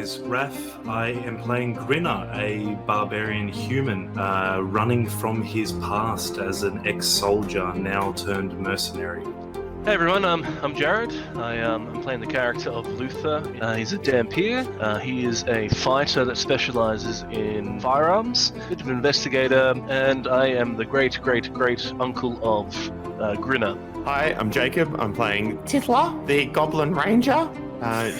is Raph. I am playing Grinner, a barbarian human running from his past as an ex-soldier, now turned mercenary. Hey everyone, I'm Jared. I'm playing the character of Luther. He's a Dampier. He is a fighter that specializes in firearms, a bit of an investigator, and I am the great uncle of Grinner. Hi, I'm Jacob. I'm playing Tifla, the Goblin Ranger.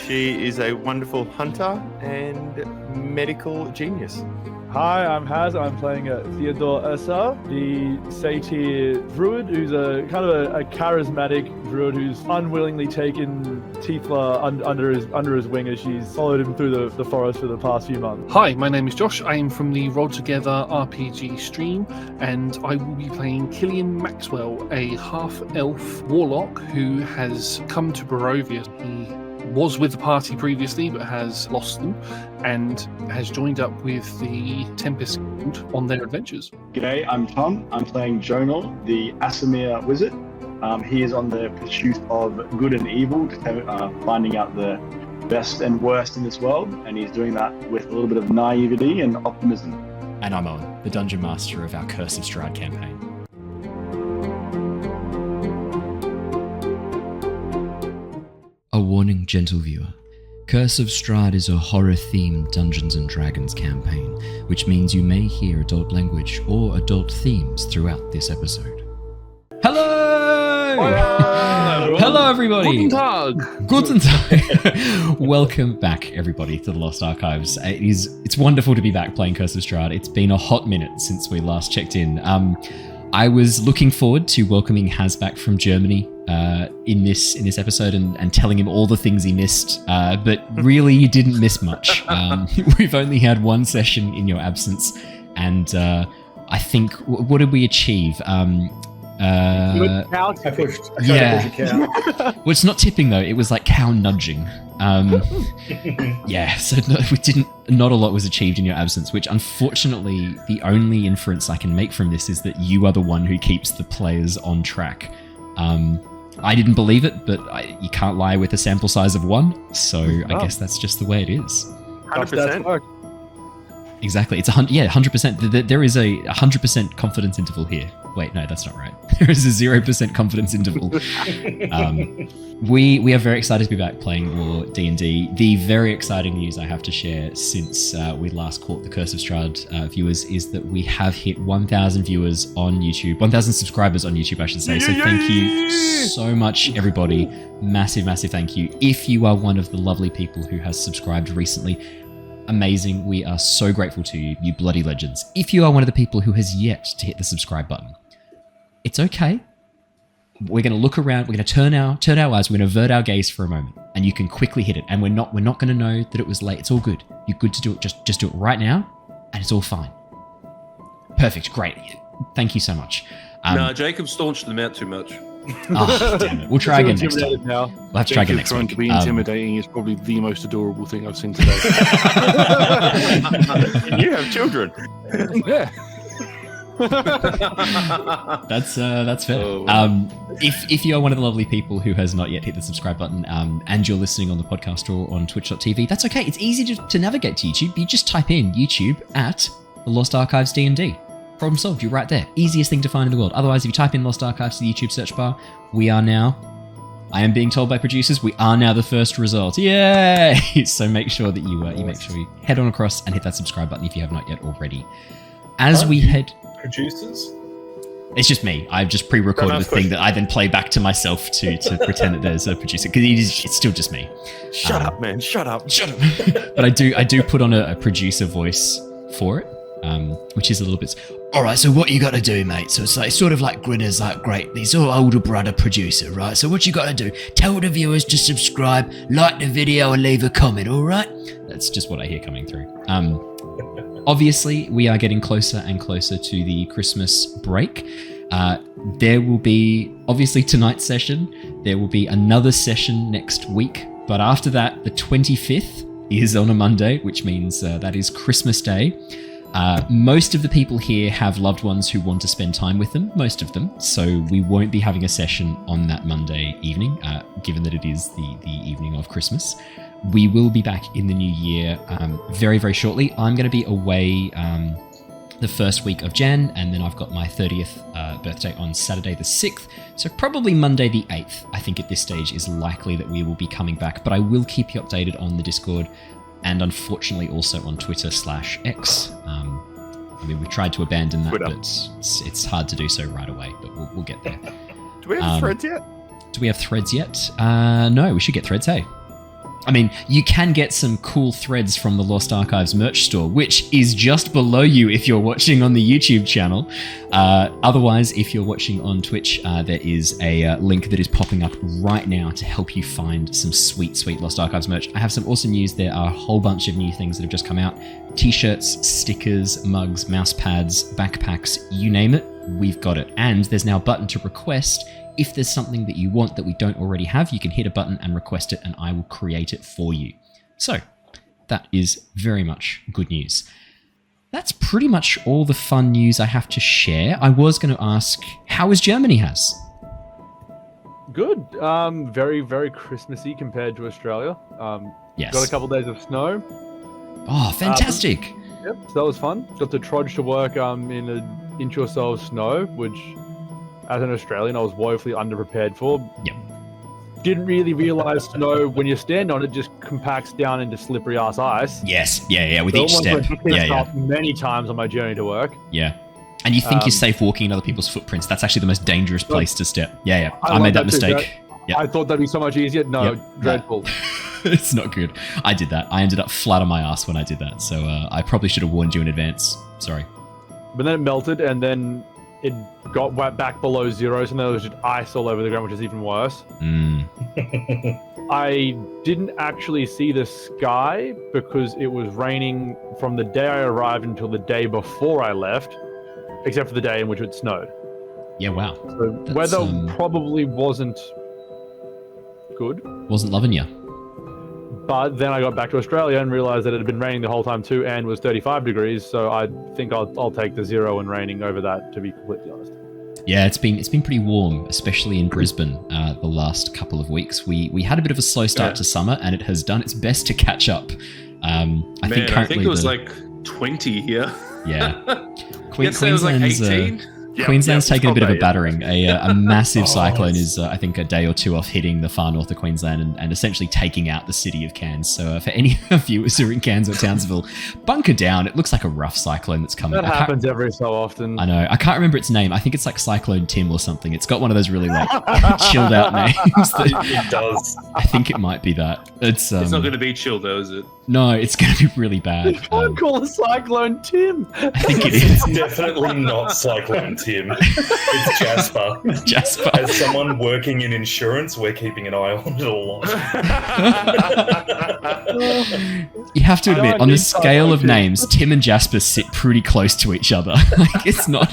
She is a wonderful hunter and medical genius. Hi, I'm Haz. I'm playing Theodore Ursa, the satyr druid, who's a kind of a charismatic druid who's unwillingly taken Tifla under his wing as she's followed him through the forest for the past few months. Hi, my name is Josh. I am from the Roll Together RPG stream, and I will be playing Killian Maxwell, a half-elf warlock who has come to Barovia. He was with the party previously but has lost them and has joined up with the Tempest on their adventures. G'day, I'm Tom. I'm playing Jonal, the Asimir wizard. He is on the pursuit of good and evil, finding out the best and worst in this world, and he's doing that with a little bit of naivety and optimism. And I'm Owen, the dungeon master of our Curse of Strahd campaign. A warning, gentle viewer. Curse of Strahd is a horror-themed Dungeons & Dragons campaign, which means you may hear adult language or adult themes throughout this episode. Hello! Hello, everybody! Guten Tag! Guten Tag! Welcome back, everybody, to the Lost Archives. It's wonderful to be back playing Curse of Strahd. It's been a hot minute since we last checked in. I was looking forward to welcoming Haz back from Germany in this episode and telling him all the things he missed, but really you didn't miss much. We've only had one session in your absence, and I think what did we achieve? I pushed a cow. Well, it's not tipping though. It was like cow nudging. Yeah, so not a lot was achieved in your absence, which unfortunately the only inference I can make from this is that you are the one who keeps the players on track. I didn't believe it, but you can't lie with a sample size of 1, so I guess that's just the way it is. 100%. Exactly, it's 100%. There is a 100% confidence interval here. Wait, no, that's not right. There is a 0% confidence interval. We are very excited to be back playing more D&D. The very exciting news I have to share since we last caught the Curse of Strahd viewers is that we have hit 1,000 viewers on YouTube, 1,000 subscribers on YouTube, I should say. So thank you so much, everybody. Massive, massive thank you. If you are one of the lovely people who has subscribed recently, amazing. We are so grateful to you, you bloody legends. If you are one of the people who has yet to hit the subscribe button, it's okay. We're going to look around. We're going to turn our eyes. We're going to avert our gaze for a moment, and you can quickly hit it. And we're not going to know that it was late. It's all good. You're good to do it. Just do it right now, and it's all fine. Perfect. Great. Thank you so much. No, Jacob staunched them out too much. Oh, damn it. We'll try again next time. We'll have to try again next trying week. to be intimidating is probably the most adorable thing I've seen today. You have children. Yeah. That's fair. If you are one of the lovely people who has not yet hit the subscribe button, and you're listening on the podcast or on twitch.tv, that's okay. It's easy to navigate to YouTube. You just type in YouTube at the Lost Archives D&D. Problem solved. You're right there. Easiest thing to find in the world. Otherwise, if you type in Lost Archives to the YouTube search bar, I am being told by producers, we are now the first result. Yay! So make sure that you head on across and hit that subscribe button if you have not yet already. As we head... Producers? It's just me. I've just pre-recorded a thing that I then play back to myself to pretend that there's a producer, because it's still just me. Shut up, man. Shut up. But I do put on a producer voice for it, which is a little bit... All right, so what you got to do, mate? So it's like sort of like Grinner's like, great, he's your older brother producer, right? So what you got to do? Tell the viewers to subscribe, like the video, and leave a comment, all right? That's just what I hear coming through. Obviously, we are getting closer and closer to the Christmas break. There will be, obviously, tonight's session. There will be another session next week. But after that, the 25th is on a Monday, which means that is Christmas Day. Most of the people here have loved ones who want to spend time with them, most of them. So we won't be having a session on that Monday evening, given that it is the evening of Christmas. we will be back in the new year very, very shortly. I'm going to be away the first week of Jan, and then I've got my 30th birthday on Saturday the 6th, so probably Monday the 8th, I think at this stage is likely that we will be coming back, but I will keep you updated on the Discord, and unfortunately also on Twitter/X. I mean, we've tried to abandon that, but it's hard to do so right away, but we'll get there. Do we have threads yet? Do we have threads yet? No, we should get threads, hey? I mean, you can get some cool threads from the Lost Archives merch store, which is just below you if you're watching on the YouTube channel. Otherwise, if you're watching on Twitch, there is a link that is popping up right now to help you find some sweet, sweet Lost Archives merch. I have some awesome news. There are a whole bunch of new things that have just come out. T-shirts, stickers, mugs, mouse pads, backpacks, you name it, we've got it. And there's now a button to request. If there's something that you want that we don't already have, you can hit a button and request it, and I will create it for you. So, that is very much good news. That's pretty much all the fun news I have to share. I was going to ask, how is Germany, Has? Good. Very, very Christmassy compared to Australia. Yes. Got a couple days of snow. Oh, fantastic. Yep, so that was fun. Got to trudge to work in an inch or so of snow, which, as an Australian, I was woefully underprepared for. Yep. Didn't really realise snow, when you stand on it, just compacts down into slippery ass ice. Yes, yeah, with each step. Yeah. Many times on my journey to work. Yeah. And you think you're safe walking in other people's footprints. That's actually the most dangerous place to step. Yeah. I made that mistake. I thought that'd be so much easier. No, dreadful. It's not good. I did that. I ended up flat on my ass when I did that. So I probably should have warned you in advance. Sorry. But then it melted, and then it got back below zero, so there was just ice all over the ground, which is even worse. I didn't actually see the sky because it was raining from the day I arrived until the day before I left, except for the day in which it snowed. Yeah, wow. So weather probably wasn't good. Wasn't loving you. But then I got back to Australia and realized that it had been raining the whole time too, and was 35 degrees. So I think I'll take the 0 and raining over that, to be completely honest. Yeah, it's been pretty warm, especially in Brisbane the last couple of weeks. We had a bit of a slow start to summer, and it has done its best to catch up. I think it was like 20 here. Yeah. Yesterday it was like 18. Queensland's taken a bit of a battering. A massive cyclone is, I think, a day or two off hitting the far north of Queensland and essentially taking out the city of Cairns. So for any viewers who are in Cairns or Townsville, bunker down. It looks like a rough cycline that's coming. That happens every so often. I know. I can't remember its name. I think it's like Cyclone Tim or something. It's got one of those really like chilled out names. It does. I think it might be that. It's not going to be chill though, is it? No, it's going to be really bad. You can't call it Cyclone Tim. I think it is. It's definitely not Cyclone Tim. It's Jasper. Jasper. As someone working in insurance, we're keeping an eye on it a lot. You have to admit, on the scale of names, Tim and Jasper sit pretty close to each other. Like, it's not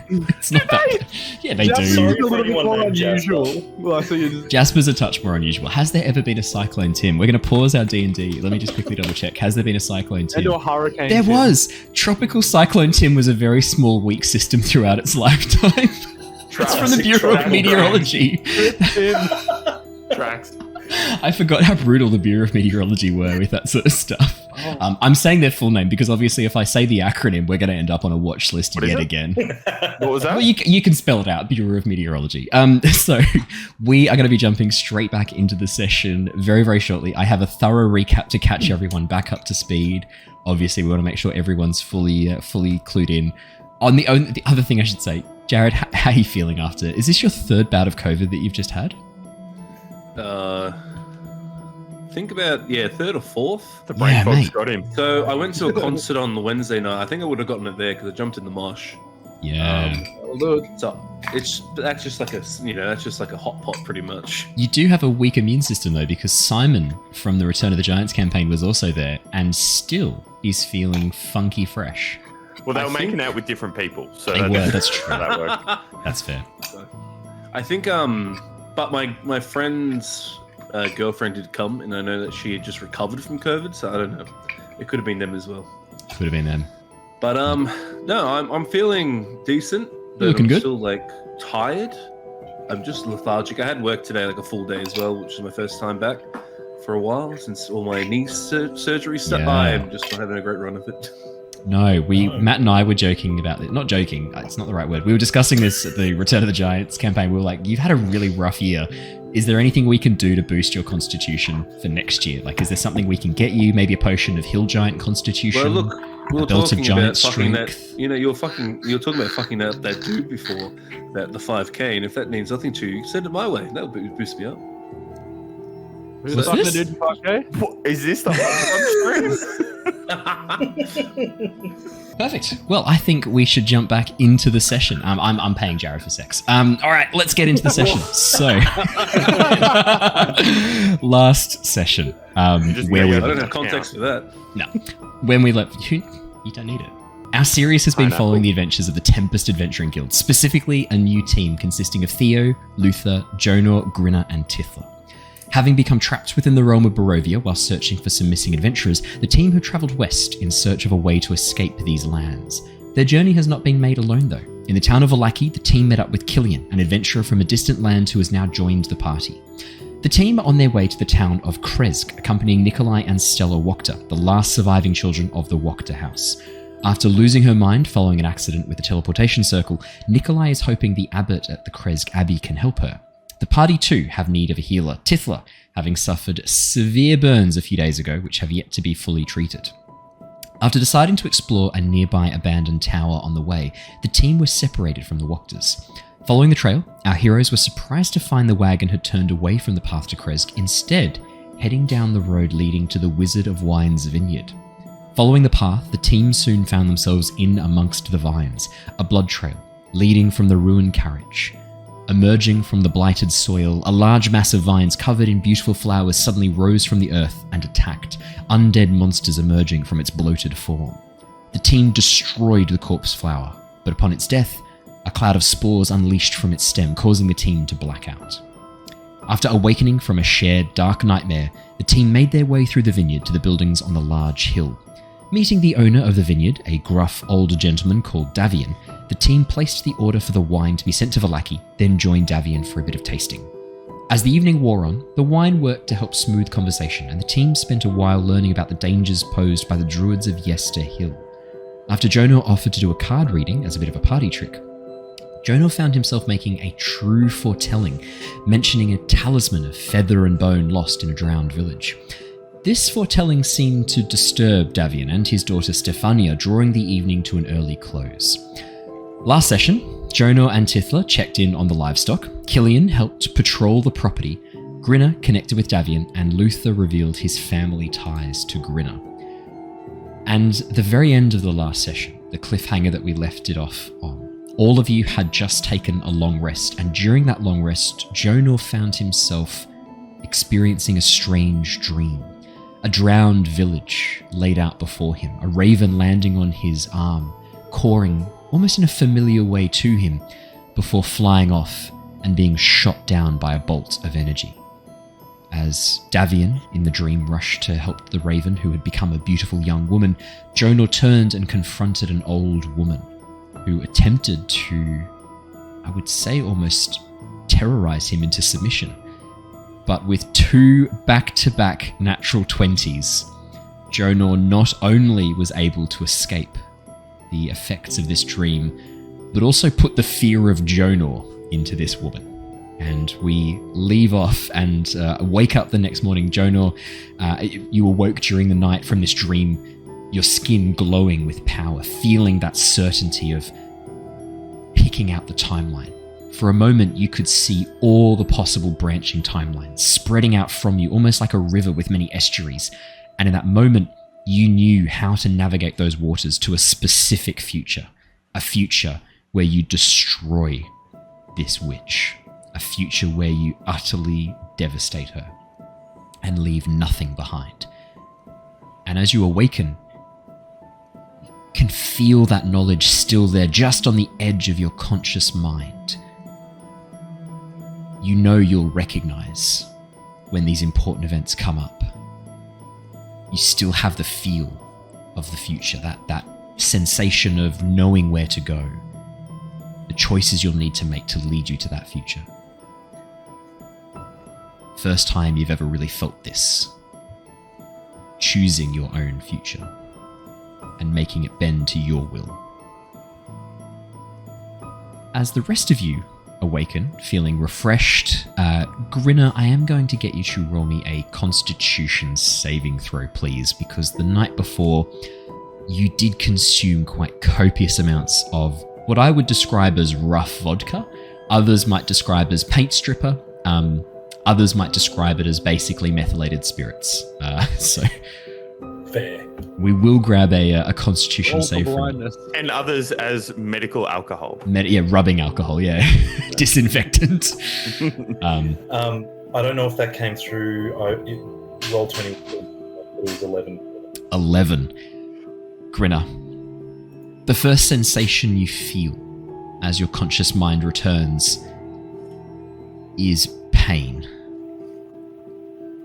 that good. Yeah, they Jasper's do. a little bit more unusual. Well, so Jasper's a touch more unusual. Has there ever been a Cyclone Tim? We're going to pause our D&D. Let me just quickly double check. Has there been a Cyclone Tim? And a Hurricane There Tim. was. Tropical Cyclone Tim was a very small, weak system throughout its lifetime. That's from the Bureau of Meteorology. Tracks. I forgot how brutal the Bureau of Meteorology were with that sort of stuff. I'm saying their full name because obviously if I say the acronym, we're going to end up on a watch list yet again. What was that? Well, you can spell it out, Bureau of Meteorology. So we are going to be jumping straight back into the session very, very shortly. I have a thorough recap to catch everyone back up to speed. Obviously, we want to make sure everyone's fully clued in. On the other thing I should say, Jared, how are you feeling after? Is this your third bout of COVID that you've just had? Think about, third or fourth. The brain fog's got him. So I went to a concert on the Wednesday night. I think I would have gotten it there because I jumped in the mosh. Yeah. So that's just like a hot pot pretty much. You do have a weak immune system though, because Simon from the Return of the Giants campaign was also there and still is feeling funky fresh. Well, they were making out with different people. So they were, that's true. That worked. That's fair. I think, but my friend's girlfriend did come, and I know that she had just recovered from COVID, so I don't know. It could have been them as well. Could have been them. But no, I'm feeling decent. But Looking good. Still tired. I'm just lethargic. I had work today, like a full day as well, which is my first time back. for a while since all my knee surgery stuff. Yeah. I am just not having a great run of it. No, Matt and I were joking about it. Not joking, it's not the right word. We were discussing this at the Return of the Giants campaign. We were like, you've had a really rough year. Is there anything we can do to boost your constitution for next year? Like, is there something we can get you? Maybe a potion of hill giant constitution? Well, look, we were belt of talking giant about fucking strength. that. You were talking about fucking that dude before, the 5K, and if that means nothing to you, send it my way. That would boost me up. Who's What's fucking this? the dude in 5K? What, is this the stream? Perfect. Well, I think we should jump back into the session. I'm paying Jared for sex. All right, let's get into the session. So, last session, where we I don't have context for that. No, when we left, you don't need it. Our series has been following the adventures of the Tempest Adventuring Guild, specifically a new team consisting of Theo, Luther, Jonor, Grinner, and Tithla. Having become trapped within the realm of Barovia while searching for some missing adventurers, the team have travelled west in search of a way to escape these lands. Their journey has not been made alone though. In the town of Vallaki, the team met up with Killian, an adventurer from a distant land who has now joined the party. The team are on their way to the town of Kresk, accompanying Nikolai and Stella Wachter, the last surviving children of the Wachter house. After losing her mind following an accident with the teleportation circle, Nikolai is hoping the abbot at the Kresk Abbey can help her. The party too have need of a healer, Tithla, having suffered severe burns a few days ago, which have yet to be fully treated. After deciding to explore a nearby abandoned tower on the way, the team was separated from the Wachters. Following the trail, our heroes were surprised to find the wagon had turned away from the path to Kresk, instead heading down the road leading to the Wizard of Wine's vineyard. Following the path, the team soon found themselves in amongst the vines, a blood trail leading from the ruined carriage. Emerging from the blighted soil, a large mass of vines covered in beautiful flowers suddenly rose from the earth and attacked, undead monsters emerging from its bloated form. The team destroyed the corpse flower, but upon its death, a cloud of spores unleashed from its stem, causing the team to black out. After awakening from a shared dark nightmare, the team made their way through the vineyard to the buildings on the large hill. Meeting the owner of the vineyard, a gruff older gentleman called Davian, the team placed the order for the wine to be sent to Vallaki, then joined Davian for a bit of tasting. As the evening wore on, the wine worked to help smooth conversation, and the team spent a while learning about the dangers posed by the druids of Yester Hill. After Jonor offered to do a card reading as a bit of a party trick, Jonor found himself making a true foretelling, mentioning a talisman of feather and bone lost in a drowned village. This foretelling seemed to disturb Davian and his daughter Stefania, drawing the evening to an early close. Last session, Jonor and Tithla checked in on the livestock, Killian helped patrol the property, Grinner connected with Davian, and Luther revealed his family ties to Grinner. And the very end of the last session, the cliffhanger that we left it off on, all of you had just taken a long rest, and during that long rest, Jonor found himself experiencing a strange dream. A drowned village laid out before him, a raven landing on his arm, cawing almost in a familiar way to him, before flying off and being shot down by a bolt of energy. As Davian, in the dream, rushed to help the raven who had become a beautiful young woman, Jonor turned and confronted an old woman who attempted to, I would say, almost terrorize him into submission. But with 2 back-to-back natural 20s, Jonor not only was able to escape the effects of this dream, but also put the fear of Jonor into this woman. And we leave off and wake up the next morning. Jonor, you awoke during the night from this dream, your skin glowing with power, feeling that certainty of picking out the timeline. For a moment, you could see all the possible branching timelines spreading out from you, almost like a river with many estuaries. And in that moment, you knew how to navigate those waters to a specific future. A future where you destroy this witch. A future where you utterly devastate her and leave nothing behind. And as you awaken, you can feel that knowledge still there, just on the edge of your conscious mind. You know you'll recognize when these important events come up. You still have the feel of the future, that sensation of knowing where to go, the choices you'll need to make to lead you to that future. First time you've ever really felt this. Choosing your own future and making it bend to your will. As the rest of you awaken, feeling refreshed, Grinner, I am going to get you to roll me a Constitution saving throw, please, because the night before you did consume quite copious amounts of what I would describe as rough vodka. Others might describe as paint stripper. Others might describe it as basically methylated spirits. So Fair. we will grab a Constitution Roll for save from blindness. And others as medical alcohol. rubbing alcohol, yeah. Disinfectant. I don't know if that came through. Roll 20. It was 11. 11. Grinner. The first sensation you feel as your conscious mind returns is pain.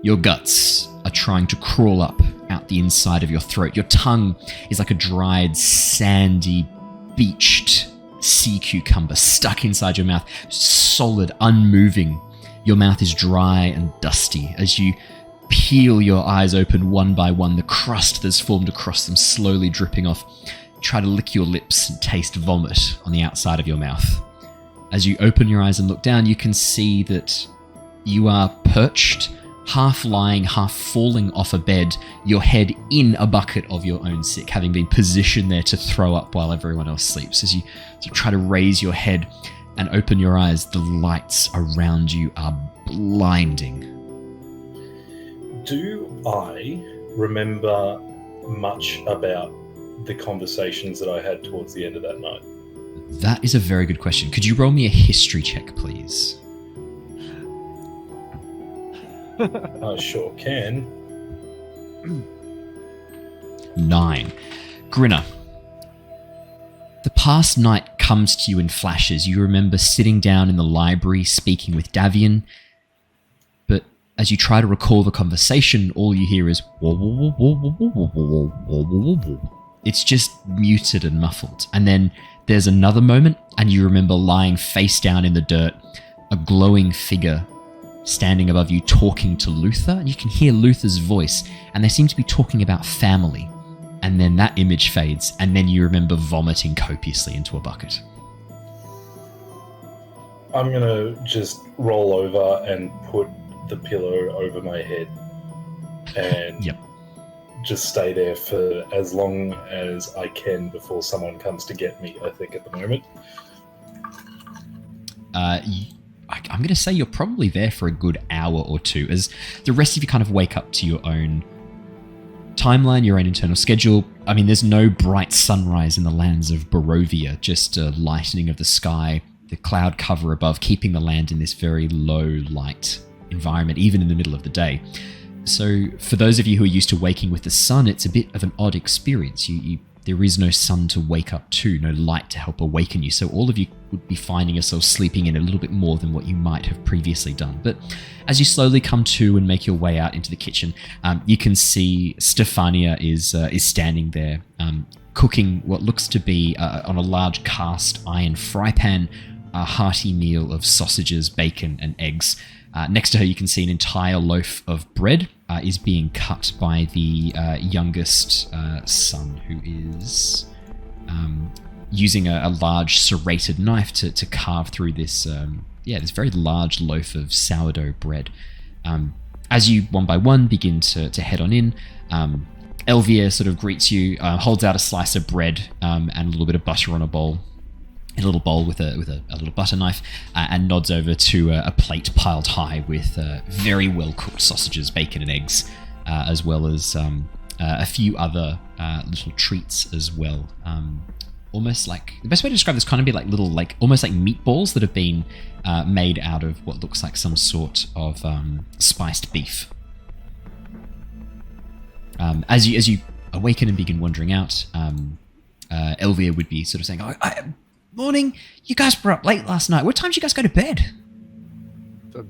Your guts are trying to crawl up out the inside of your throat. Your tongue is like a dried, sandy, beached sea cucumber stuck inside your mouth, solid, unmoving. Your mouth is dry and dusty as you peel your eyes open one by one, the crust that's formed across them slowly dripping off. Try to lick your lips and taste vomit on the outside of your mouth. As you open your eyes and look down, you can see that you are perched, half lying, half falling off a bed, your head in a bucket of your own sick, having been positioned there to throw up while everyone else sleeps. As you try to raise your head and open your eyes, the lights around you are blinding. Do I remember much about the conversations that I had towards the end of that night? That is a very good question. Could you roll me a history check, please? I sure can. 9. Grinner. The past night comes to you in flashes. You remember sitting down in the library speaking with Davian, but as you try to recall the conversation, all you hear is it's just muted and muffled. And then there's another moment, and you remember lying face down in the dirt, a glowing figure standing above you talking to Luther, and you can hear Luther's voice, and they seem to be talking about family. And then that image fades, and then you remember vomiting copiously into a bucket. I'm gonna just roll over and put the pillow over my head and Yep. just stay there for as long as I can before someone comes to get me, I think, at the moment. I'm going to say you're probably there for a good hour or two, as the rest of you kind of wake up to your own timeline, your own internal schedule. I mean, there's no bright sunrise in the lands of Barovia, just a lightening of the sky, the cloud cover above, keeping the land in this very low light environment, even in the middle of the day. So for those of you who are used to waking with the sun, it's a bit of an odd experience. There is no sun to wake up to, no light to help awaken you. So all of you would be finding yourselves sleeping in a little bit more than what you might have previously done. But as you slowly come to and make your way out into the kitchen, you can see Stefania is standing there, cooking what looks to be on a large cast iron fry pan, a hearty meal of sausages, bacon, and eggs. Next to her, you can see an entire loaf of bread is being cut by the youngest son, who is using a large serrated knife to carve through this this very large loaf of sourdough bread. As you, one by one, begin to head on in, Elvier sort of greets you, holds out a slice of bread and a little bit of butter on a bowl. A little bowl with a little butter knife, and nods over to a plate piled high with very well cooked sausages, bacon, and eggs, as well as a few other little treats as well. Almost like, the best way to describe this kind of be like little, like almost like meatballs that have been made out of what looks like some sort of spiced beef. As you awaken and begin wandering out, Elvier would be sort of saying, morning, you guys were up late last night. What time did you guys go to bed? Do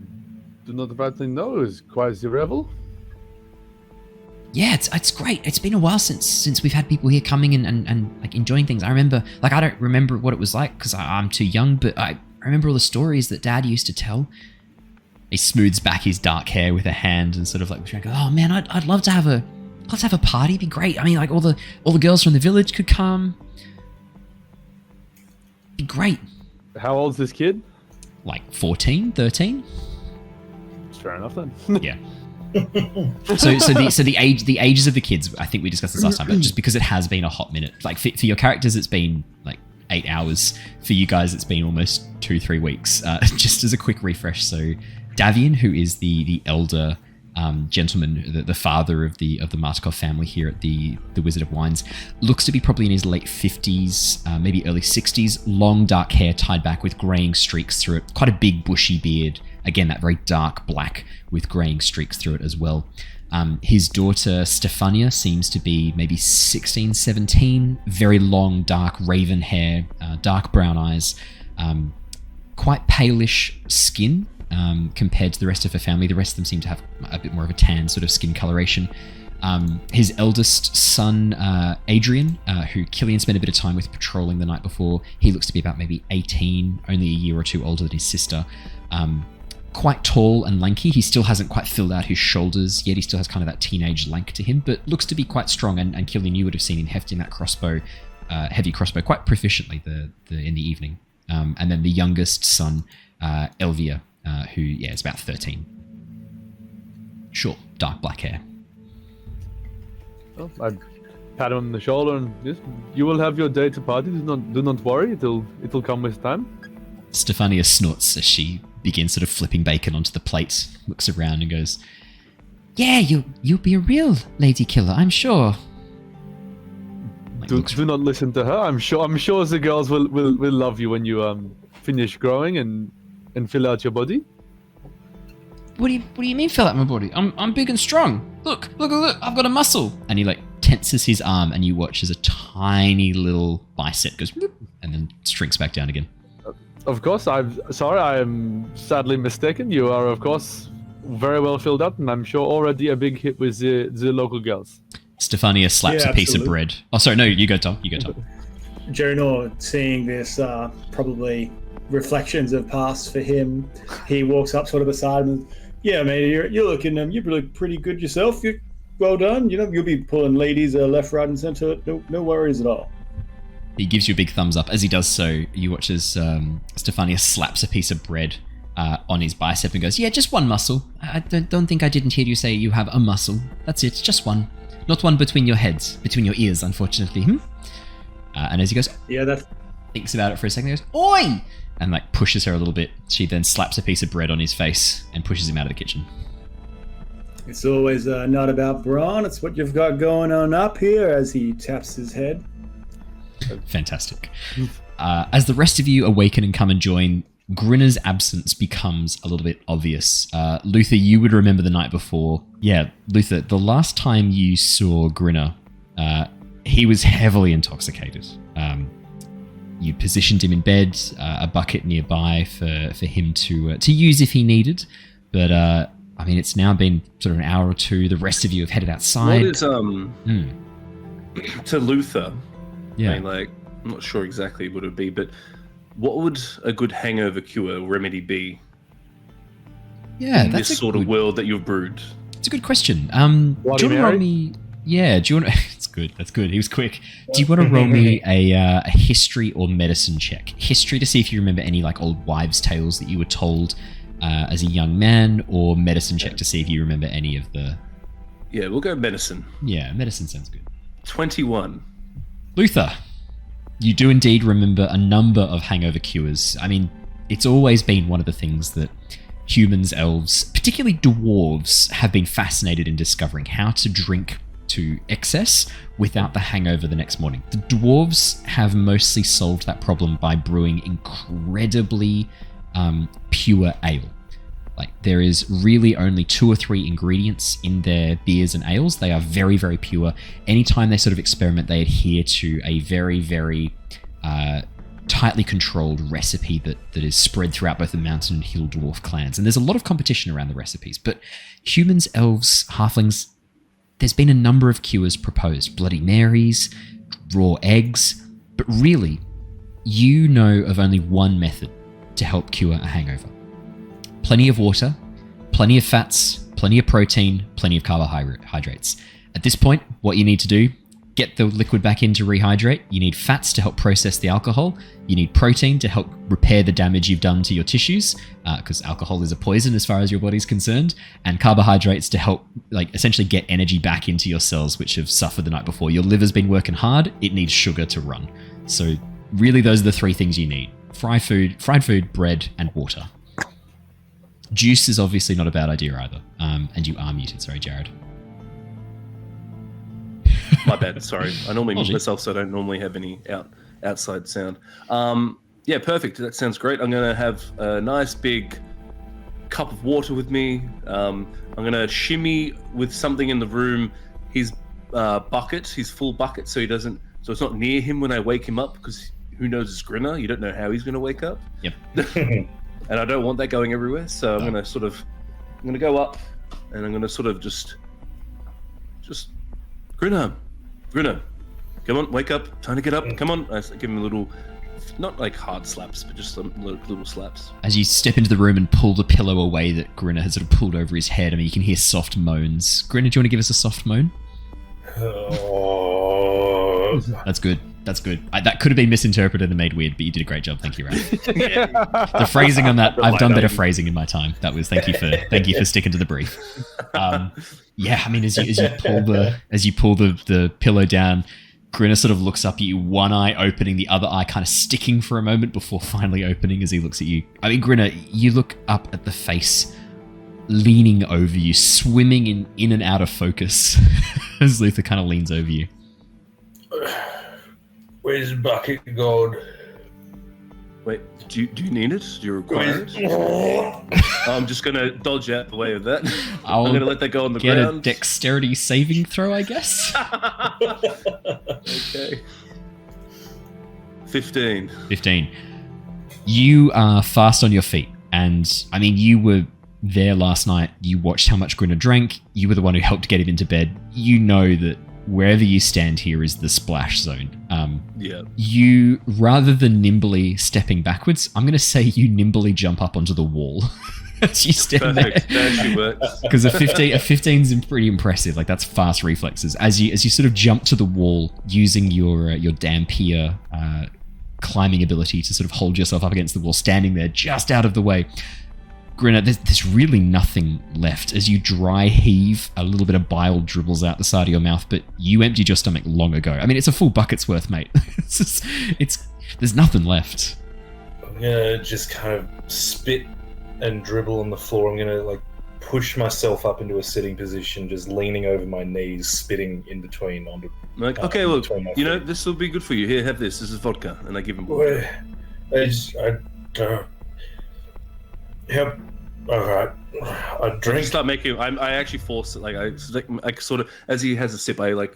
not rightly know. Is quite the revel. Yeah, it's great. It's been a while since we've had people here coming and like enjoying things. I remember, like, I don't remember what it was like because I'm too young, but I remember all the stories that Dad used to tell. He smooths back his dark hair with a hand and sort of like, oh man, I'd love to have a party. It'd be great. I mean, like all the girls from the village could come. It'd be great. How old's this kid? Like 14, 13. Fair enough then. Yeah. So the ages of the kids, I think we discussed this last time, but just because it has been a hot minute, like for your characters, it's been like 8 hours. For you guys, it's been almost 2-3 weeks. Just as a quick refresh, so Davian, who is the elder gentleman, the father of the Martikov family here at the Wizard of Wines, looks to be probably in his late 50s, maybe early 60s. Long dark hair tied back with greying streaks through it. Quite a big bushy beard. Again, that very dark black with greying streaks through it as well. His daughter Stefania seems to be maybe 16, 17. Very long, dark raven hair, dark brown eyes, quite palish skin. Compared to the rest of her family. The rest of them seem to have a bit more of a tan sort of skin coloration. His eldest son, Adrian, who Killian spent a bit of time with patrolling the night before, he looks to be about maybe 18, only a year or two older than his sister. Quite tall and lanky. He still hasn't quite filled out his shoulders yet. He still has kind of that teenage lank to him, but looks to be quite strong. And Killian, you would have seen him hefting that crossbow, heavy crossbow, quite proficiently in the evening. And then the youngest son, Elvia, who is about 13. Short, dark black hair. Well, I pat him on the shoulder and yes, you will have your day to party. Do not worry. It'll come with time. Stefania snorts as she begins sort of flipping bacon onto the plate, looks around and goes, "Yeah, you'll be a real lady killer, I'm sure." Like, do not listen to her. I'm sure the girls will love you when you finish growing and fill out your body. What do you mean fill out my body? I'm big and strong. Look, I've got a muscle. And he like tenses his arm and you watch as a tiny little bicep goes bloop, and then shrinks back down again. Of course, I'm sorry, I am sadly mistaken. You are, of course, very well filled out, and I'm sure already a big hit with the local girls. Stefania slaps a piece of bread. Oh, sorry, no, you go, Tom. Jonor, seeing this, probably reflections of past for him, he walks up sort of beside him and, yeah, mate, you're looking, you look pretty good yourself. You well done. You know, you'll be pulling ladies left, right, and centre. No worries at all. He gives you a big thumbs up. As he does so, you watch as Stefania slaps a piece of bread on his bicep and goes, "Yeah, just one muscle. I don't think I didn't hear you say you have a muscle. That's it, just one. Not one between your heads, between your ears, unfortunately." And as he goes, yeah, thinks about it for a second, he goes, "Oi!" and like pushes her a little bit. She then slaps a piece of bread on his face and pushes him out of the kitchen. It's always not about brawn. It's what you've got going on up here, as he taps his head. Fantastic. As the rest of you awaken and come and join, Grinner's absence becomes a little bit obvious. Luther, you would remember the night before. Yeah, Luther, the last time you saw Grinner, he was heavily intoxicated. You positioned him in bed, a bucket nearby for him to use if he needed. But, I mean, it's now been sort of an hour or two. The rest of you have headed outside. What is, to Luther... Yeah. I mean, like, I'm not sure exactly what it would be, but what would a good hangover cure remedy be? Yeah, in that's this sort of world that you've brewed. It's a good question. Do you want to roll me? Yeah, do you want? It's good. That's good. He was quick. Do you want to roll me a history or medicine check? History to see if you remember any like old wives' tales that you were told as a young man, or medicine check to see if you remember any of the. Yeah, we'll go medicine. Yeah, medicine sounds good. 21. Luther, you do indeed remember a number of hangover cures. I mean, it's always been one of the things that humans, elves, particularly dwarves, have been fascinated in discovering, how to drink to excess without the hangover the next morning. The dwarves have mostly solved that problem by brewing incredibly pure ale. Like, there is really only 2 or 3 ingredients in their beers and ales. They are very, very pure. Anytime they sort of experiment, they adhere to a very, very tightly controlled recipe that is spread throughout both the mountain and hill dwarf clans. And there's a lot of competition around the recipes. But humans, elves, halflings, there's been a number of cures proposed. Bloody Marys, raw eggs. But really, you know of only one method to help cure a hangover. Plenty of water plenty of fats, plenty of protein, plenty of carbohydrates. At this point, what you need to do, get the liquid back in to rehydrate. You need fats to help process the alcohol. You need protein to help repair the damage you've done to your tissues, because alcohol is a poison as far as your body's concerned, and carbohydrates to help essentially get energy back into your cells which have suffered the night before. Your liver's been working hard. It needs sugar to run. So really those are the three things you need. Fried food, bread, and water. Juice is obviously not a bad idea either. And you are muted. Sorry, Jared. My bad. Sorry. I normally mute myself, so I don't normally have any outside sound. Yeah, perfect. That sounds great. I'm going to have a nice big cup of water with me. I'm going to shimmy with something in the room. His bucket, his full bucket, so it's not near him when I wake him up, because who knows it's Grinner? You don't know how he's going to wake up. Yep. And I don't want that going everywhere, so I'm going to go up, and I'm going to sort of just Grinner, come on, wake up, time to get up, come on. I give him a little, not like hard slaps, but just some little slaps. As you step into the room and pull the pillow away that Grinner has sort of pulled over his head, I mean, you can hear soft moans. Grinner, do you want to give us a soft moan? Oh. That's good. That could have been misinterpreted and made weird, but you did a great job. Thank you, Ralph. The phrasing on that, I've done better phrasing in my time. Thank you for sticking to the brief. Yeah, I mean, as you pull the pillow down, Grinner sort of looks up at you, one eye opening, the other eye kind of sticking for a moment before finally opening as he looks at you. I mean, Grinner, you look up at the face leaning over you, swimming in and out of focus as Luther kind of leans over you. Where's the bucket of gold? Wait, do you need it? Do you require it? I'm just going to dodge out the way of that. I'm going to let that go on the ground. Get a dexterity saving throw, I guess. Okay. 15. You are fast on your feet. And, I mean, you were there last night. You watched how much Grinner drank. You were the one who helped get him into bed. You know that wherever you stand here is the splash zone. Yeah. You, rather than nimbly stepping backwards, I'm going to say you nimbly jump up onto the wall as you stand Perfect. there. That actually works. Because a 15 is pretty impressive. Like, that's fast reflexes. As you sort of jump to the wall using your Dampier climbing ability to sort of hold yourself up against the wall, standing there just out of the way. Grinner, there's really nothing left. As you dry heave, a little bit of bile dribbles out the side of your mouth, but you emptied your stomach long ago. I mean, it's a full bucket's worth, mate. There's nothing left. I'm gonna just kind of spit and dribble on the floor. I'm gonna push myself up into a sitting position, just leaning over my knees, spitting in between onto. Okay, look, this will be good for you. Here, have this. This is vodka, and I give him vodka. Yep. All right. I drink. Start making. I actually force it. I sort of, as he has a sip, I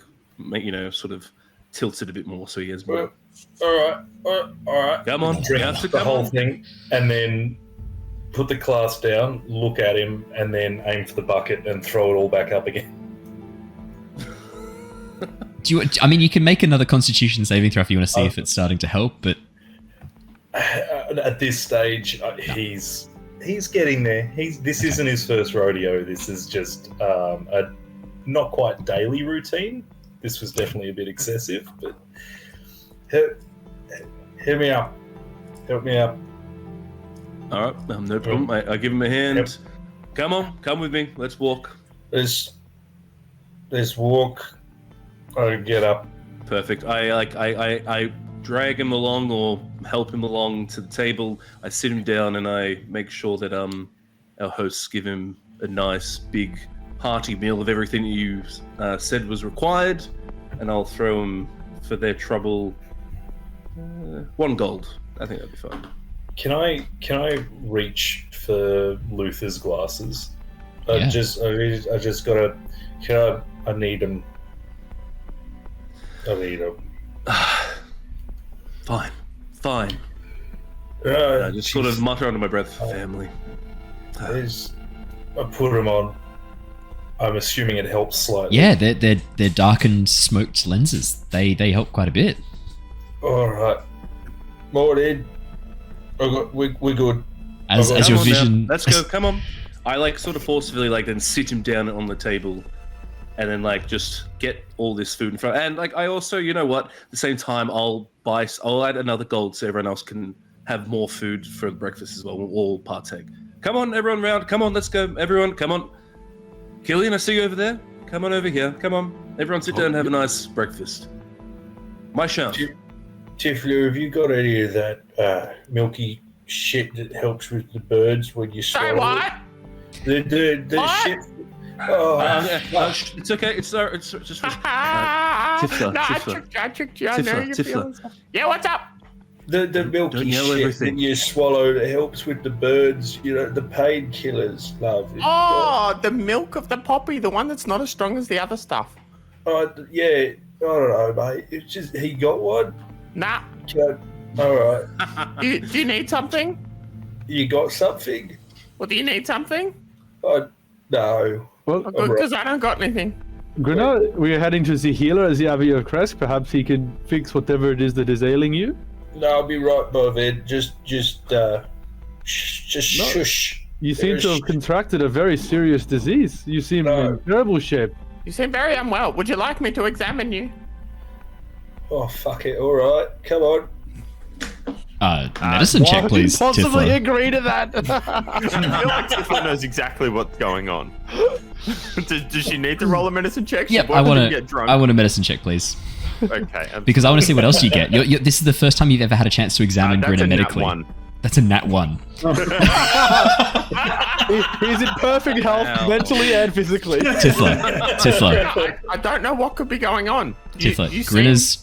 sort of tilts it a bit more so he has more. All right. Come on. Drink the whole thing, and then put the glass down, look at him, and then aim for the bucket and throw it all back up again. You can make another Constitution saving throw if you want to see if it's starting to help, but at this stage, he's getting there. This isn't his first rodeo. This is just a not quite daily routine. This was definitely a bit excessive, but help me up. All right, no problem. I give him a hand. Yep. Come with me. Let's walk. Let's walk. I get up. Perfect. I drag him along or help him along to the table. I sit him down and I make sure that our hosts give him a nice big hearty meal of everything you said was required, and I'll throw him for their trouble 1 gold. I think that'd be fine. Can I reach for Luther's glasses? Yeah. I just gotta. I need them. Fine. I just sort of mutter under my breath, family. I put them on. I'm assuming it helps slightly. Yeah, they're darkened, smoked lenses. They help quite a bit. All right. Morning. We're good. As your vision. Let's go. Come on. I like sort of forcefully like then sit him down on the table, and then like just get all this food in front. And like I also, you know what? At the same time, I'll add another gold so everyone else can have more food for breakfast as well. We'll all partake. Come on, everyone round. Come on, let's go. Everyone, come on. Killian, I see you over there. Come on over here. Come on. Everyone sit down and have a nice breakfast. My chance. Tifla, have you got any of that milky shit that helps with the birds when you swallow? Say what? The What? shit. Oh, It's okay. It's just Tifla. I tricked you. I know your feelings. Yeah, what's up? the milky Don't yell shit everything. that you swallow that helps with the birds. You know, the painkillers, love. Oh, the milk of the poppy, the one that's not as strong as the other stuff. Yeah. I don't know, mate. It's just he got one. Nah. All right. Do you need something? You got something? Well, do you need something? No. Well, Oh, good, because I don't got anything. Grina, we're heading to the healer as the Abbey of Kresk. Perhaps he can fix whatever it is that is ailing you. No, I'll be right by then. Just shush. You seem to have contracted a very serious disease. You seem in terrible shape. You seem very unwell. Would you like me to examine you? Oh, fuck it. All right. Come on. Medicine check, please, Possibly Tifla. agree to that. I feel like Tifla knows exactly what's going on. Does she need to roll a medicine check? Yep, I want a medicine check, please. Okay. Because I want to see what else you get. This is the first time you've ever had a chance to examine Grina medically. Nat 1. That's a nat 1. He's in perfect health, mentally and physically. Tifla. I don't know what could be going on. Tifla,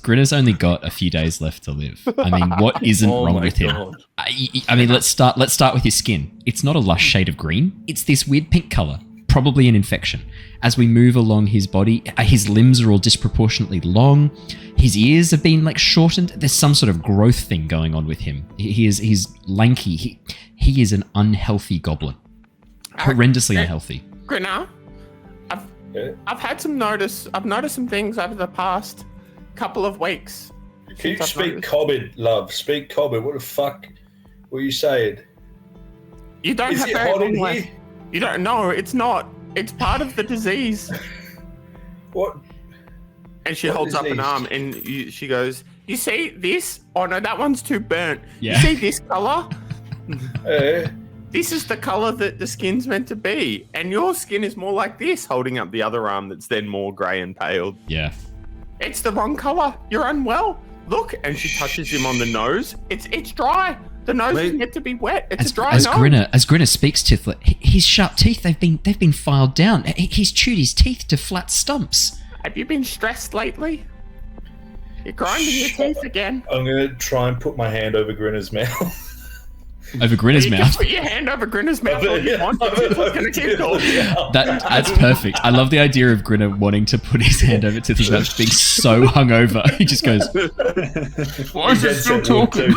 Grina's only got a few days left to live. I mean, what isn't wrong with him? I mean, let's start with his skin. It's not a lush shade of green. It's this weird pink color. Probably an infection. As we move along his body, his limbs are all disproportionately long. His ears have been like shortened. There's some sort of growth thing going on with him. He's lanky. He is an unhealthy goblin. Horrendously unhealthy. Grina, I've had some notice. I've noticed some things over the past couple of weeks. Can you speak Common, love? Speak Common. What the fuck were you saying? You don't Is have it very hot in long here? left. You don't know. It's not. It's part of the disease. What? And she What holds up an disease? arm and she goes, "You see this? Oh no, that one's too burnt. Yeah. You see this color? Eh? This is the color that the skin's meant to be. And your skin is more like this," holding up the other arm that's then more grey and pale. Yeah. "It's the wrong color. You're unwell. Look." And she touches him on the nose. It's dry. The nose is meant to be wet. It's a dry nose. As Grina speaks, Tifla, his sharp teeth, they've been filed down. He's chewed his teeth to flat stumps. Have you been stressed lately? You're grinding your teeth again. I'm going to try and put my hand over Grinner's mouth. Over Grina's You can mouth. put your hand over Grinner's mouth all you want. It's going to keep going. That's perfect. I love the idea of Grina wanting to put his hand over Tifla's mouth, being so hungover. He just goes, "Why is it still talking?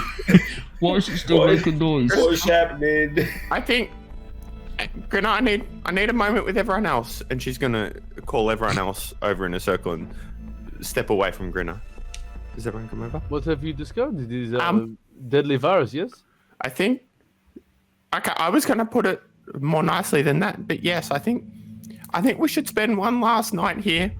Why is it still making noise?" What's happening? I think, Grina, I need a moment with everyone else. And she's going to call everyone else over in a circle and step away from Grina. Does everyone come over? What have you discovered? It is deadly virus, yes? I think I was going to put it more nicely than that, but yes, I think we should spend one last night here,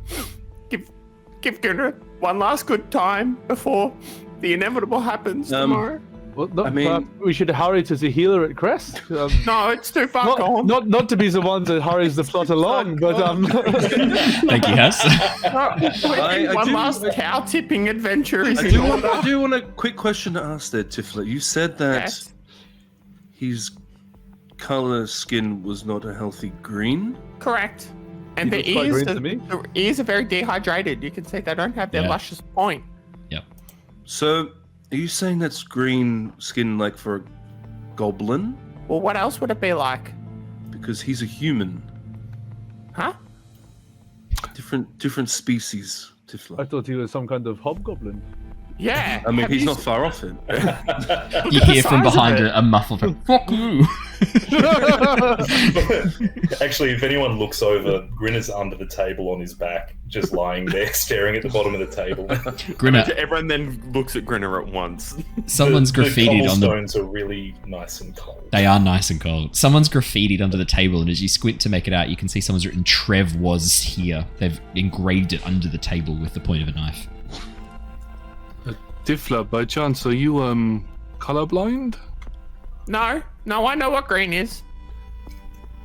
give Gunnar one last good time before the inevitable happens tomorrow. Well, no, I mean- we should hurry to the healer at Crest. No, it's too far gone. Not to be the one that hurries the plot along, but Thank you, Hess. One last cow tipping adventure is I in do order. want a quick question to ask there, Tifla. You said that Yes. his color skin was not a healthy green. Correct. And He the looks quite ears, green to me. the ears are very dehydrated. You can see they don't have their Yeah. luscious point. So, are you saying that's green skin like for a goblin? Well, what else would it be like? Because he's a human. Huh? Different species, I Tifla. thought he was some kind of hobgoblin. Yeah. I mean, have he's you not far off it. You hear from size of behind it. a muffled "fuck you." Actually, if anyone looks over, Grinner's under the table on his back, just lying there, staring at the bottom of the table. Grinner, Everyone then looks at Grinner at once. someone's the graffitied on the. cobblestones are really nice and cold. They are nice and cold. Someone's graffitied under the table, and as you squint to make it out, you can see someone's written "Trev was here." They've engraved it under the table with the point of a knife. Tifla, by chance, are you colorblind? No, I know what green is.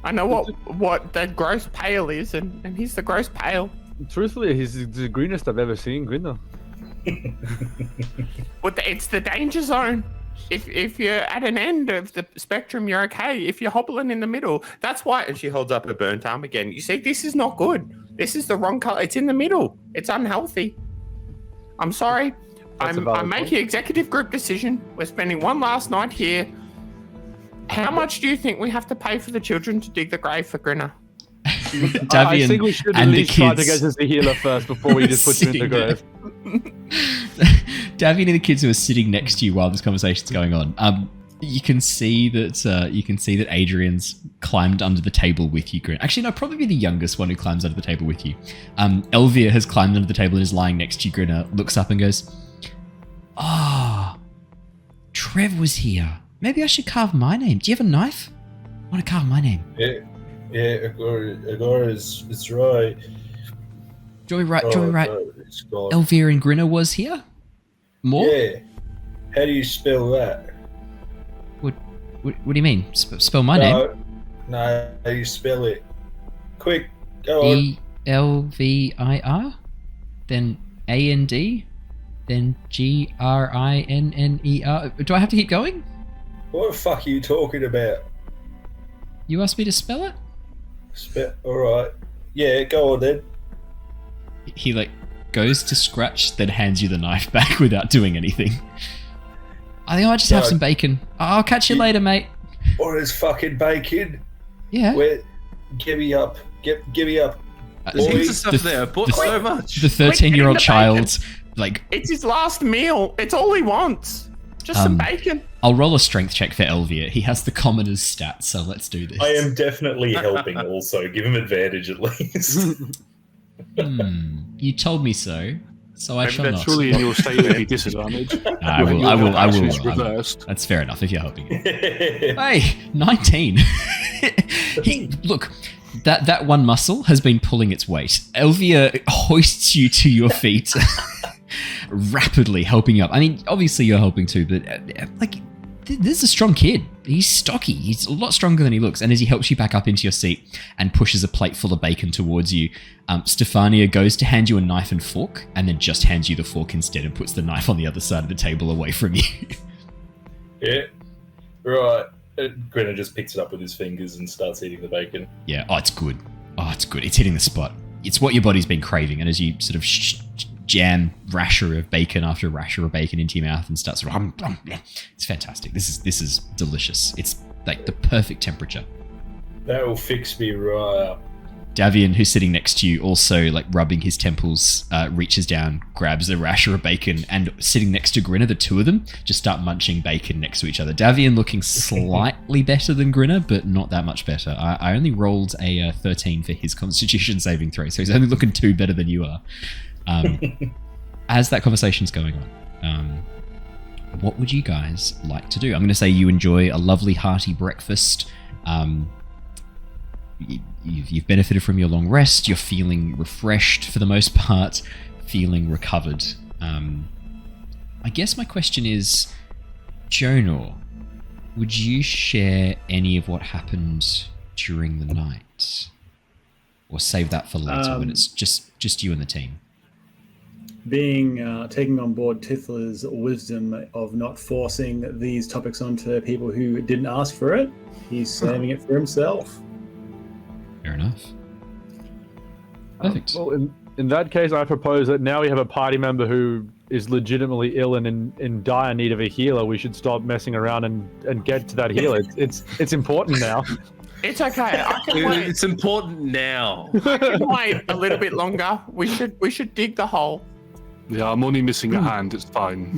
I know what the gross pale is, and he's the gross pale. Truthfully, he's the greenest I've ever seen, Grinner. It's the danger zone. If you're at an end of the spectrum, you're okay. If you're hobbling in the middle, that's why. And she holds up her burnt arm again. You see, this is not good. This is the wrong color. It's in the middle. It's unhealthy. I'm sorry. I'm making executive group decision. We're spending one last night here. How much do you think we have to pay for the children to dig the grave for Grinner? I think we should at least try to get us the healer first before we just put you in the grave. Davian and the kids who are sitting next to you while this conversation's going on, you can see that Adrian's climbed under the table with you. Actually, no, probably the youngest one who climbs under the table with you. Elvia has climbed under the table and is lying next to you. Grinner looks up and goes, "Ah, Trev was here. Maybe I should carve my name. Do you have a knife? I want to carve my name." Yeah, Agora it's right. Joy right. It's gone. Elvira and Grinner was here? More? Yeah. How do you spell that? What do you mean? Spell my name? No, how do you spell it? Quick, go on. Elvir? Then AND? Then GRINNER? Do I have to keep going? What the fuck are you talking about? You asked me to spell it? Alright. Yeah, go on then. He goes to scratch, then hands you the knife back without doing anything. I think I might just have some bacon. I'll catch you later, mate. What is fucking bacon? Yeah. Give me up. Give me up. There's heaps of stuff there. I bought so much. The 13-year-old child, It's his last meal. It's all he wants. Just some bacon. I'll roll a strength check for Elvia. He has the commoner's stats, so let's do this. I am definitely helping also. Give him advantage at least. You told me so I shall not. Surely in your state would be disadvantage. I will. Reversed. That's fair enough if you're helping him. Hey, 19. Look, that one muscle has been pulling its weight. Elvia hoists you to your feet, rapidly helping you up. I mean, obviously you're helping too, but this is a strong kid. He's stocky. He's a lot stronger than he looks. And as he helps you back up into your seat and pushes a plate full of bacon towards you, Stefania goes to hand you a knife and fork and then just hands you the fork instead and puts the knife on the other side of the table away from you. Yeah. Right. Grinner just picks it up with his fingers and starts eating the bacon. Yeah. Oh, it's good. It's hitting the spot. It's what your body's been craving. And as you sort of jam rasher of bacon after rasher of bacon into your mouth and starts it's fantastic. This is delicious. It's like the perfect temperature. That will fix me right up. Davian, who's sitting next to you, also rubbing his temples, reaches down, grabs the rasher of bacon, and sitting next to Grinner, the two of them just start munching bacon next to each other. Davian looking slightly better than Grinner, but not that much better. I only rolled a 13 for his Constitution saving throw, so he's only looking 2 better than you are. As that conversation's going on, what would you guys like to do? I'm going to say you enjoy a lovely hearty breakfast. You've benefited from your long rest. You're feeling refreshed for the most part, feeling recovered. I guess my question is, Jonor, would you share any of what happened during the night? Or save that for later when it's just you and the team? Taking on board Tifla's wisdom of not forcing these topics onto people who didn't ask for it, he's saving it for himself. Fair enough. Perfect. Well, in that case, I propose that now we have a party member who is legitimately ill and in dire need of a healer. We should stop messing around and get to that healer. It's important now. It's okay. I can wait. It's important now. I can wait a little bit longer. We should dig the hole. Yeah, I'm only missing a hand. It's fine.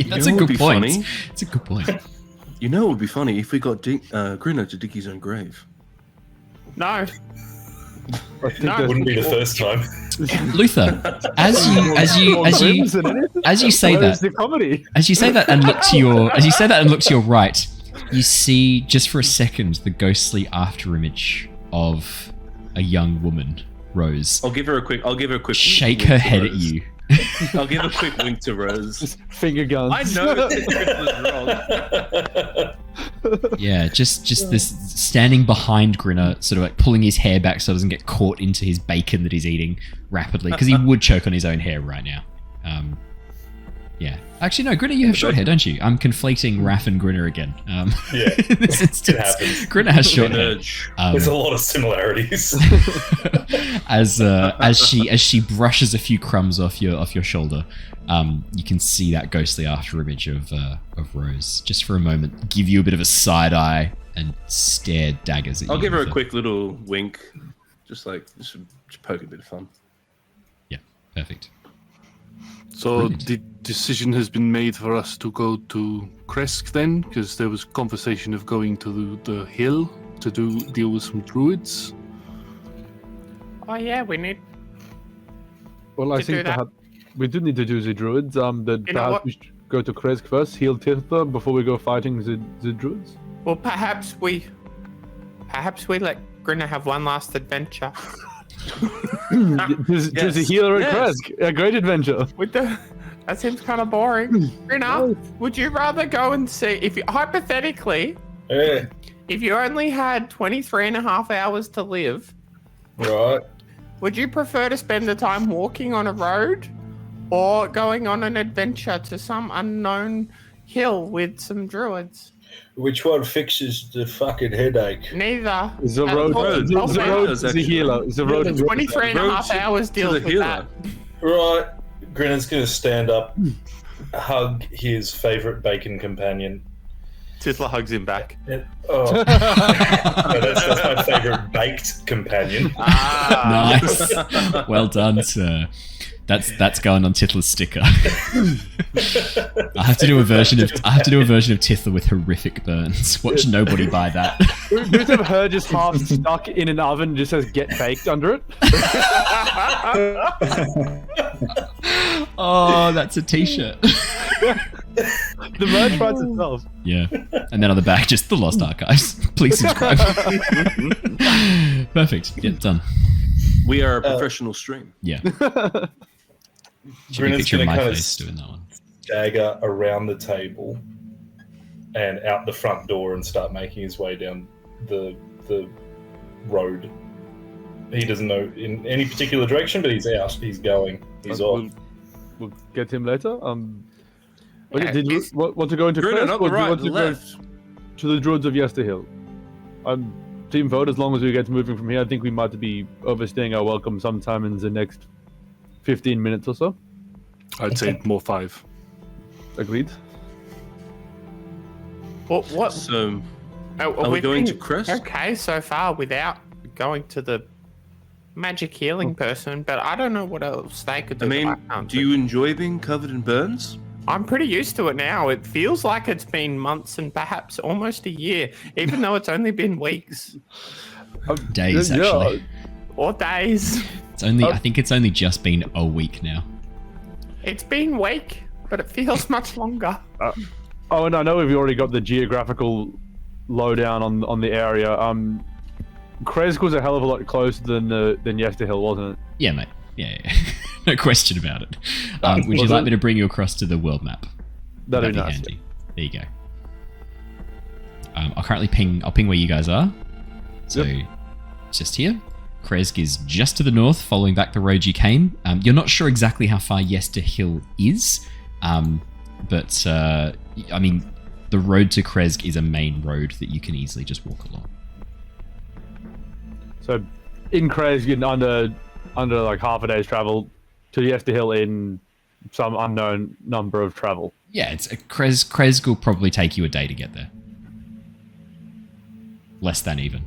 That's a good point. It's a good point. You know, it would be funny if we got Grinner to dig his own grave. No. That wouldn't be the first time. Luther, as you say that and look to your right, you see just for a second the ghostly afterimage of a young woman, Rose. I'll give her a quick shake her head at you. I'll give a quick wink to Rose. Finger guns. I know that was wrong. Yeah, just this standing behind Grinner, sort of like pulling his hair back so it doesn't get caught into his bacon that he's eating rapidly, because he would choke on his own hair right now. Yeah. Actually, no, Grinner, you have short hair, don't you? I'm conflating Raph and Grinner again. Yeah, in this instance, it happens. Grinner has short hair. There's a lot of similarities. As she brushes a few crumbs off your shoulder, you can see that ghostly afterimage of Rose just for a moment give you a bit of a side eye and stare daggers at you. I'll give her a quick little wink, just poke a bit of fun. Yeah, perfect. So Brilliant. the decision has been made for us to go to Kresk then, because there was conversation of going to the hill to deal with some druids. Oh yeah, we need. Well, I To do think that. perhaps we do need to do the druids. That You know perhaps what? we should go to Kresk first, heal Tirtha before we go fighting the druids. Well, perhaps we let Grinner have one last adventure. There's a healer at Kresk. A great adventure. That seems kind of boring. Grinner, would you rather go and see hypothetically, Yeah, if you only had 23 and a half hours to live, right. would you prefer to spend the time walking on a road or going on an adventure to some unknown hill with some druids? Which one fixes the fucking headache? Neither. The road. The road is a healer. The road. 23 and a half hours deals the with healer. that. Right. Grinner's going to stand up, hug his favourite bacon companion. Tithla hugs him back. Oh, no, that's my favourite baked companion. Nice. Well done, sir. That's going on Tithler's sticker. I have to do a version of Tithler with horrific burns. Watch nobody buy that. Just have her just half stuck in an oven, just says "get baked" under it. Oh, that's a t-shirt. The merch writes itself. Yeah. And then on the back, just the Lost Archives. Please subscribe. Perfect. Yeah, done. We are a professional stream. Yeah. Should be a Grinner's picture of going to my kind of face doing that one. stagger around the table and out the front door and start making his way down the road. He doesn't know in any particular direction, but he's out. He's going. He's off. We'll get him later. Okay, Yeah, did you want to go into Grinner, Kresk, not or the do you right, want the to go left. to the druids of Yester Hill? I'm team vote. As long as we get moving from here, I think we might be overstaying our welcome sometime in the next 15 minutes or so. I'd say more 5. Agreed. What? So, Are we going to been Kresk? okay so far without going to the magic healing person, but I don't know what else they could do. I mean, that I can't do you enjoy being covered in burns? I'm pretty used to it now. It feels like it's been months and perhaps almost a year, even though it's only been weeks Days, actually. or days. It's only. I think it's only just been a week now. It's been a week, but it feels much longer. Oh, and I know we've already got the geographical lowdown on the area. Kresk was a hell of a lot closer than Yester Hill, wasn't it? Yeah, mate. Yeah. No question about it. Would you like me to bring you across to the world map? That'd be nice. handy. There you go. I'll ping where you guys are. So, it's just here. Kresk is just to the north, following back the road you came. You're not sure exactly how far Yester Hill is, but I mean, the road to Kresk is a main road that you can easily just walk along. So, in Kresk, in under like half a day's travel to Yester Hill in some unknown number of travel. Yeah, Kresk will probably take you a day to get there. Less than even.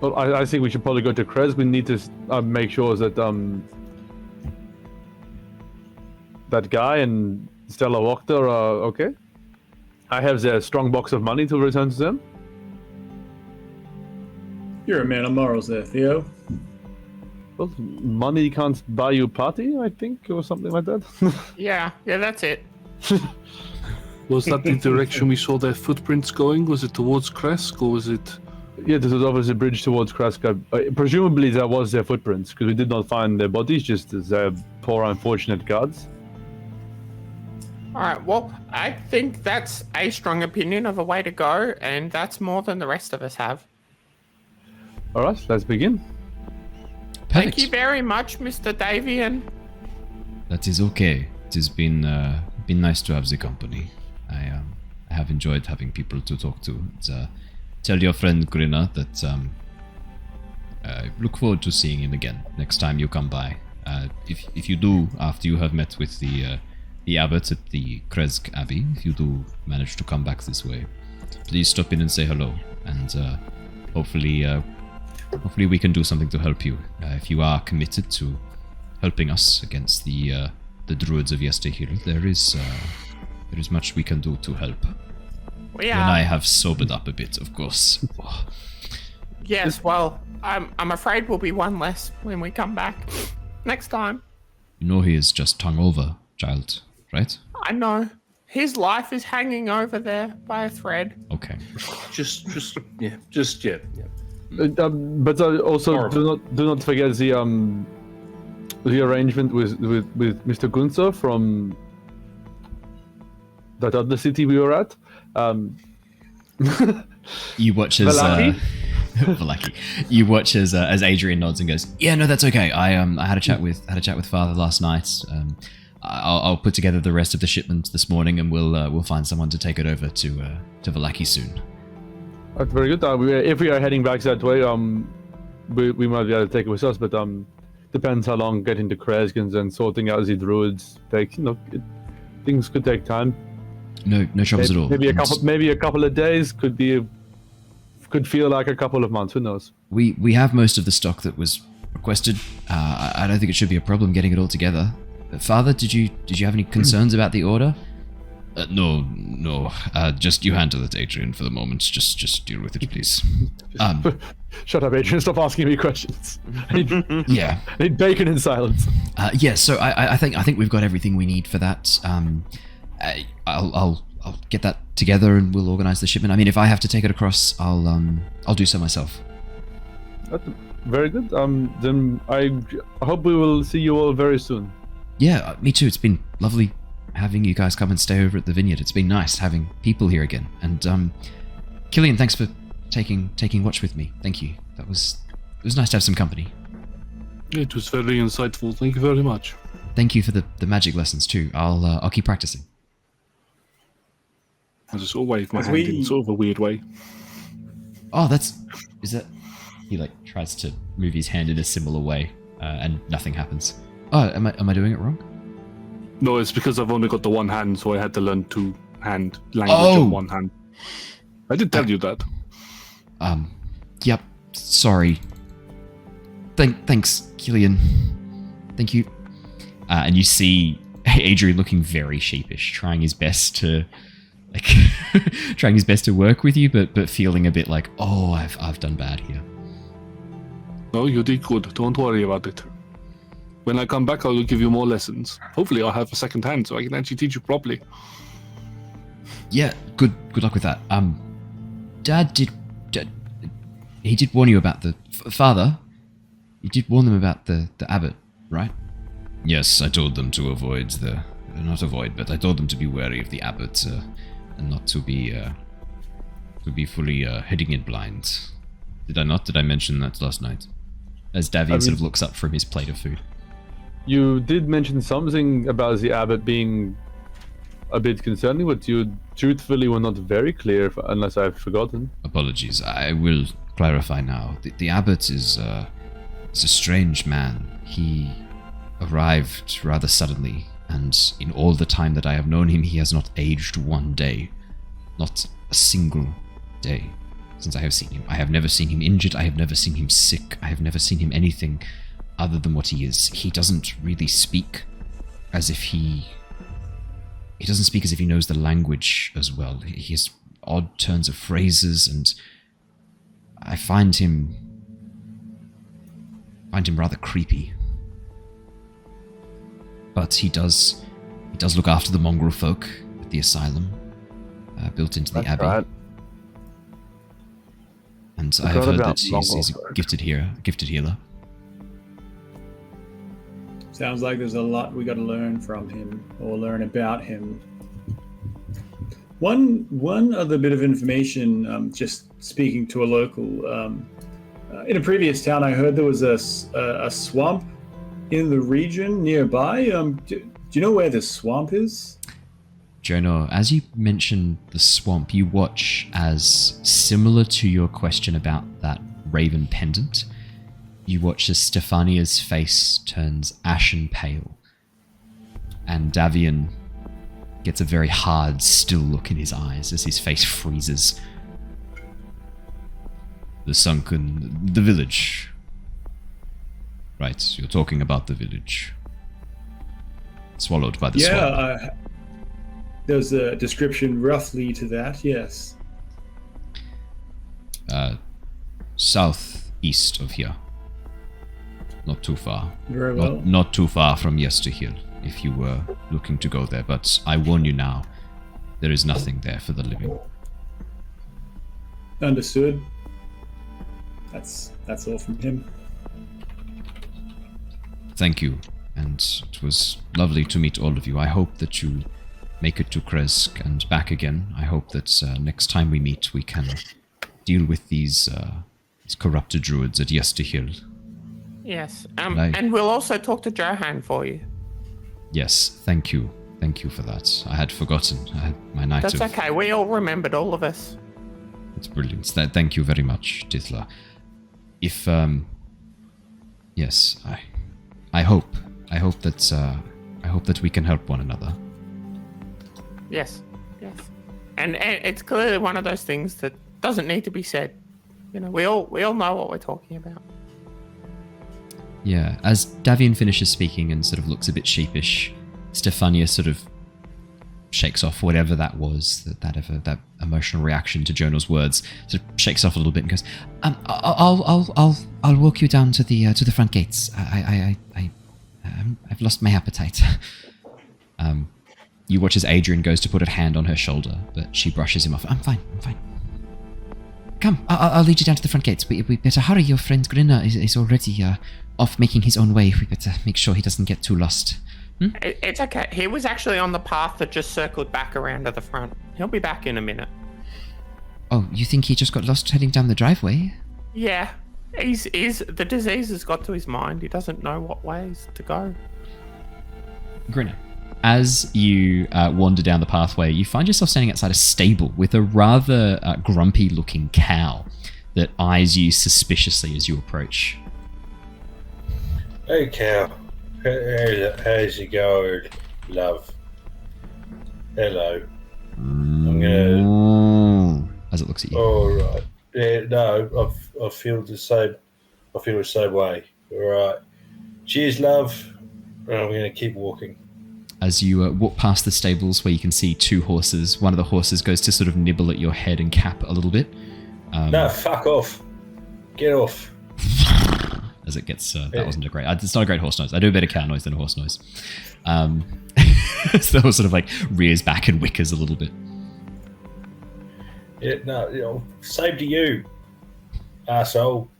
Well, I think we should probably go to Krez. We need to make sure that that guy and Stella Wachter are okay. I have their strong box of money to return to them. You're a man of morals there, Theo. Well, money can't buy you party, I think, or something like that. Yeah, that's it. Was that the direction we saw their footprints going? Was it towards Kresk, or was it... Yeah, this was obviously a bridge towards Kraska. Presumably that was their footprints, because we did not find their bodies, just their poor unfortunate guards. Alright, well, I think that's a strong opinion of a way to go, and that's more than the rest of us have. Alright, let's begin. Thank you very much, Mr. Davian. That is okay. It has been nice to have the company. I have enjoyed having people to talk to. Tell your friend Grina that I look forward to seeing him again next time you come by. If you do, after you have met with the abbot at the Kresk Abbey, if you do manage to come back this way, please stop in and say hello, and hopefully we can do something to help you. If you are committed to helping us against the druids of Yesterhill, there is much we can do to help. When I have sobered up a bit, of course. Yes, well, I'm afraid we'll be one less when we come back next time. You know he is just hungover, child, right? I know. His life is hanging over there by a thread. Okay. Just yeah. But also do not forget the arrangement with Mr. Gunther from that other city we were at. You watch as Vallaki. You watch as Adrian nods and goes, "Yeah, no, that's okay. I had a chat with Father last night. I'll put together the rest of the shipment this morning, and we'll find someone to take it over to Vallaki soon." That's very good. If we are heading back that way, we might be able to take it with us, but depends how long getting to Kreskins and sorting out the druids takes. Things could take time. No troubles at all. Maybe a couple of days could feel like a couple of months. Who knows? We have most of the stock that was requested. I don't think it should be a problem getting it all together. Father, did you have any concerns about the order? No. Just you handle it, Adrian, for the moment. Just deal with it, please. Shut up, Adrian. Stop asking me questions. Yeah. I need bacon in silence. Yeah. So I think we've got everything we need for that. I'll get that together and we'll organize the shipment. I mean, if I have to take it across, I'll do so myself. That's very good. Then I hope we will see you all very soon. Yeah, me too. It's been lovely having you guys come and stay over at the vineyard. It's been nice having people here again. And Killian, thanks for taking watch with me. Thank you. It was nice to have some company. It was very insightful. Thank you very much. Thank you for the magic lessons too. I'll keep practicing. I just sort of wave my hand in sort of a weird way. Oh, is that? He tries to move his hand in a similar way, and nothing happens. Oh, am I doing it wrong? No, it's because I've only got the one hand, so I had to learn two-hand language on one hand. I did tell you that. Yep. Sorry. Thanks, Killian. Thank you. And you see Adrian looking very sheepish, trying his best to work with you, but feeling a bit like, oh, I've done bad here. No, you did good. Don't worry about it. When I come back, I will give you more lessons. Hopefully, I'll have a second hand, so I can actually teach you properly. Yeah, good luck with that. Dad he did warn you about the Father. You did warn them about the abbot, right? Yes, I told them to but I told them to be wary of the abbot, and not to be fully heading in blind. Did I not? Did I mention that last night? As Davian sort of looks up from his plate of food. You did mention something about the abbot being a bit concerning, but you truthfully were not very clear, unless I've forgotten. Apologies. I will clarify now. The abbot is a strange man. He arrived rather suddenly, and in all the time that I have known him, he has not aged one day. Not a single day. since I have seen him. I have never seen him injured. I have never seen him sick. I have never seen him anything other than what he is. He doesn't really speak as if he doesn't speak as if he knows the language as well. He has odd turns of phrases, and I find him rather creepy. But he does look after the mongrel folk at the asylum, built into the That's abbey. right. And I have heard that he's a gifted healer. Sounds like there's a lot we got to learn from him, or learn about him. One other bit of information, just speaking to a local. In a previous town, I heard there was a swamp in the region nearby. Do you know where this swamp is? Jonah, as you mention the swamp, you watch as, similar to your question about that raven pendant, you watch as Stefania's face turns ashen pale, and Davian gets a very hard, still look in his eyes as his face freezes. The village. Right, you're talking about the village. Swallowed by the swamp. Yeah, there's a description roughly to that, yes. Southeast of here. Not too far. Very well. Not too far from Yester Hill, if you were looking to go there. But I warn you now, there is nothing there for the living. Understood. That's all from him. Thank you, and it was lovely to meet all of you. I hope that you make it to Kresk and back again. I hope that next time we meet, we can deal with these corrupted druids at Yester Hill. Yes, and we'll also talk to Johan for you. Yes, thank you. Thank you for that. I had forgotten. I had my night That's okay. We all remembered, all of us. It's brilliant. Thank you very much, Tithla. If, yes, I hope that we can help one another. Yes. And it's clearly one of those things that doesn't need to be said. You know, we all know what we're talking about. Yeah, as Davian finishes speaking and sort of looks a bit sheepish, Stefania sort of shakes off whatever that was, that emotional reaction to Jonah's words, sort of shakes off a little bit and goes, I'll walk you down to the front gates. I've lost my appetite. You watch as Adrian goes to put a hand on her shoulder, but she brushes him off. I'm fine. Come, I'll lead you down to the front gates. We better hurry. Your friend Grinner is already off making his own way. We better make sure he doesn't get too lost. It's okay. He was actually on the path that just circled back around to the front. He'll be back in a minute. Oh, you think he just got lost heading down the driveway? Yeah. The disease has got to his mind. He doesn't know what ways to go. Grinner, as you wander down the pathway, you find yourself standing outside a stable with a rather grumpy-looking cow that eyes you suspiciously as you approach. Hey, cow. How's it going, love? Hello. I'm gonna. As it looks at you. All right. Yeah. No. I feel the same. I feel the same way. All right. Cheers, love. And I'm gonna keep walking. As you walk past the stables where you can see two horses, one of the horses goes to sort of nibble at your head and cap a little bit. No, fuck off. Get off. As it gets, that wasn't a great. It's not a great horse noise. I do a better cow noise than a horse noise. So it sort of like rears back and wickers a little bit. Yeah, no, same to you, asshole.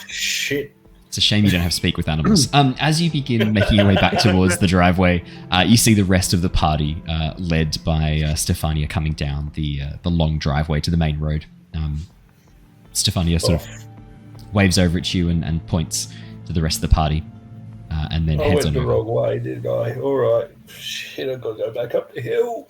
Shit. It's a shame you don't have to speak with animals. As you begin making your way back towards the driveway, you see the rest of the party, led by Stefania, coming down the long driveway to the main road. Stefania sort of waves over at you and points to the rest of the party, and then heads on over. I went the wrong way, didn't I? All right. Shit, I've got to go back up the hill.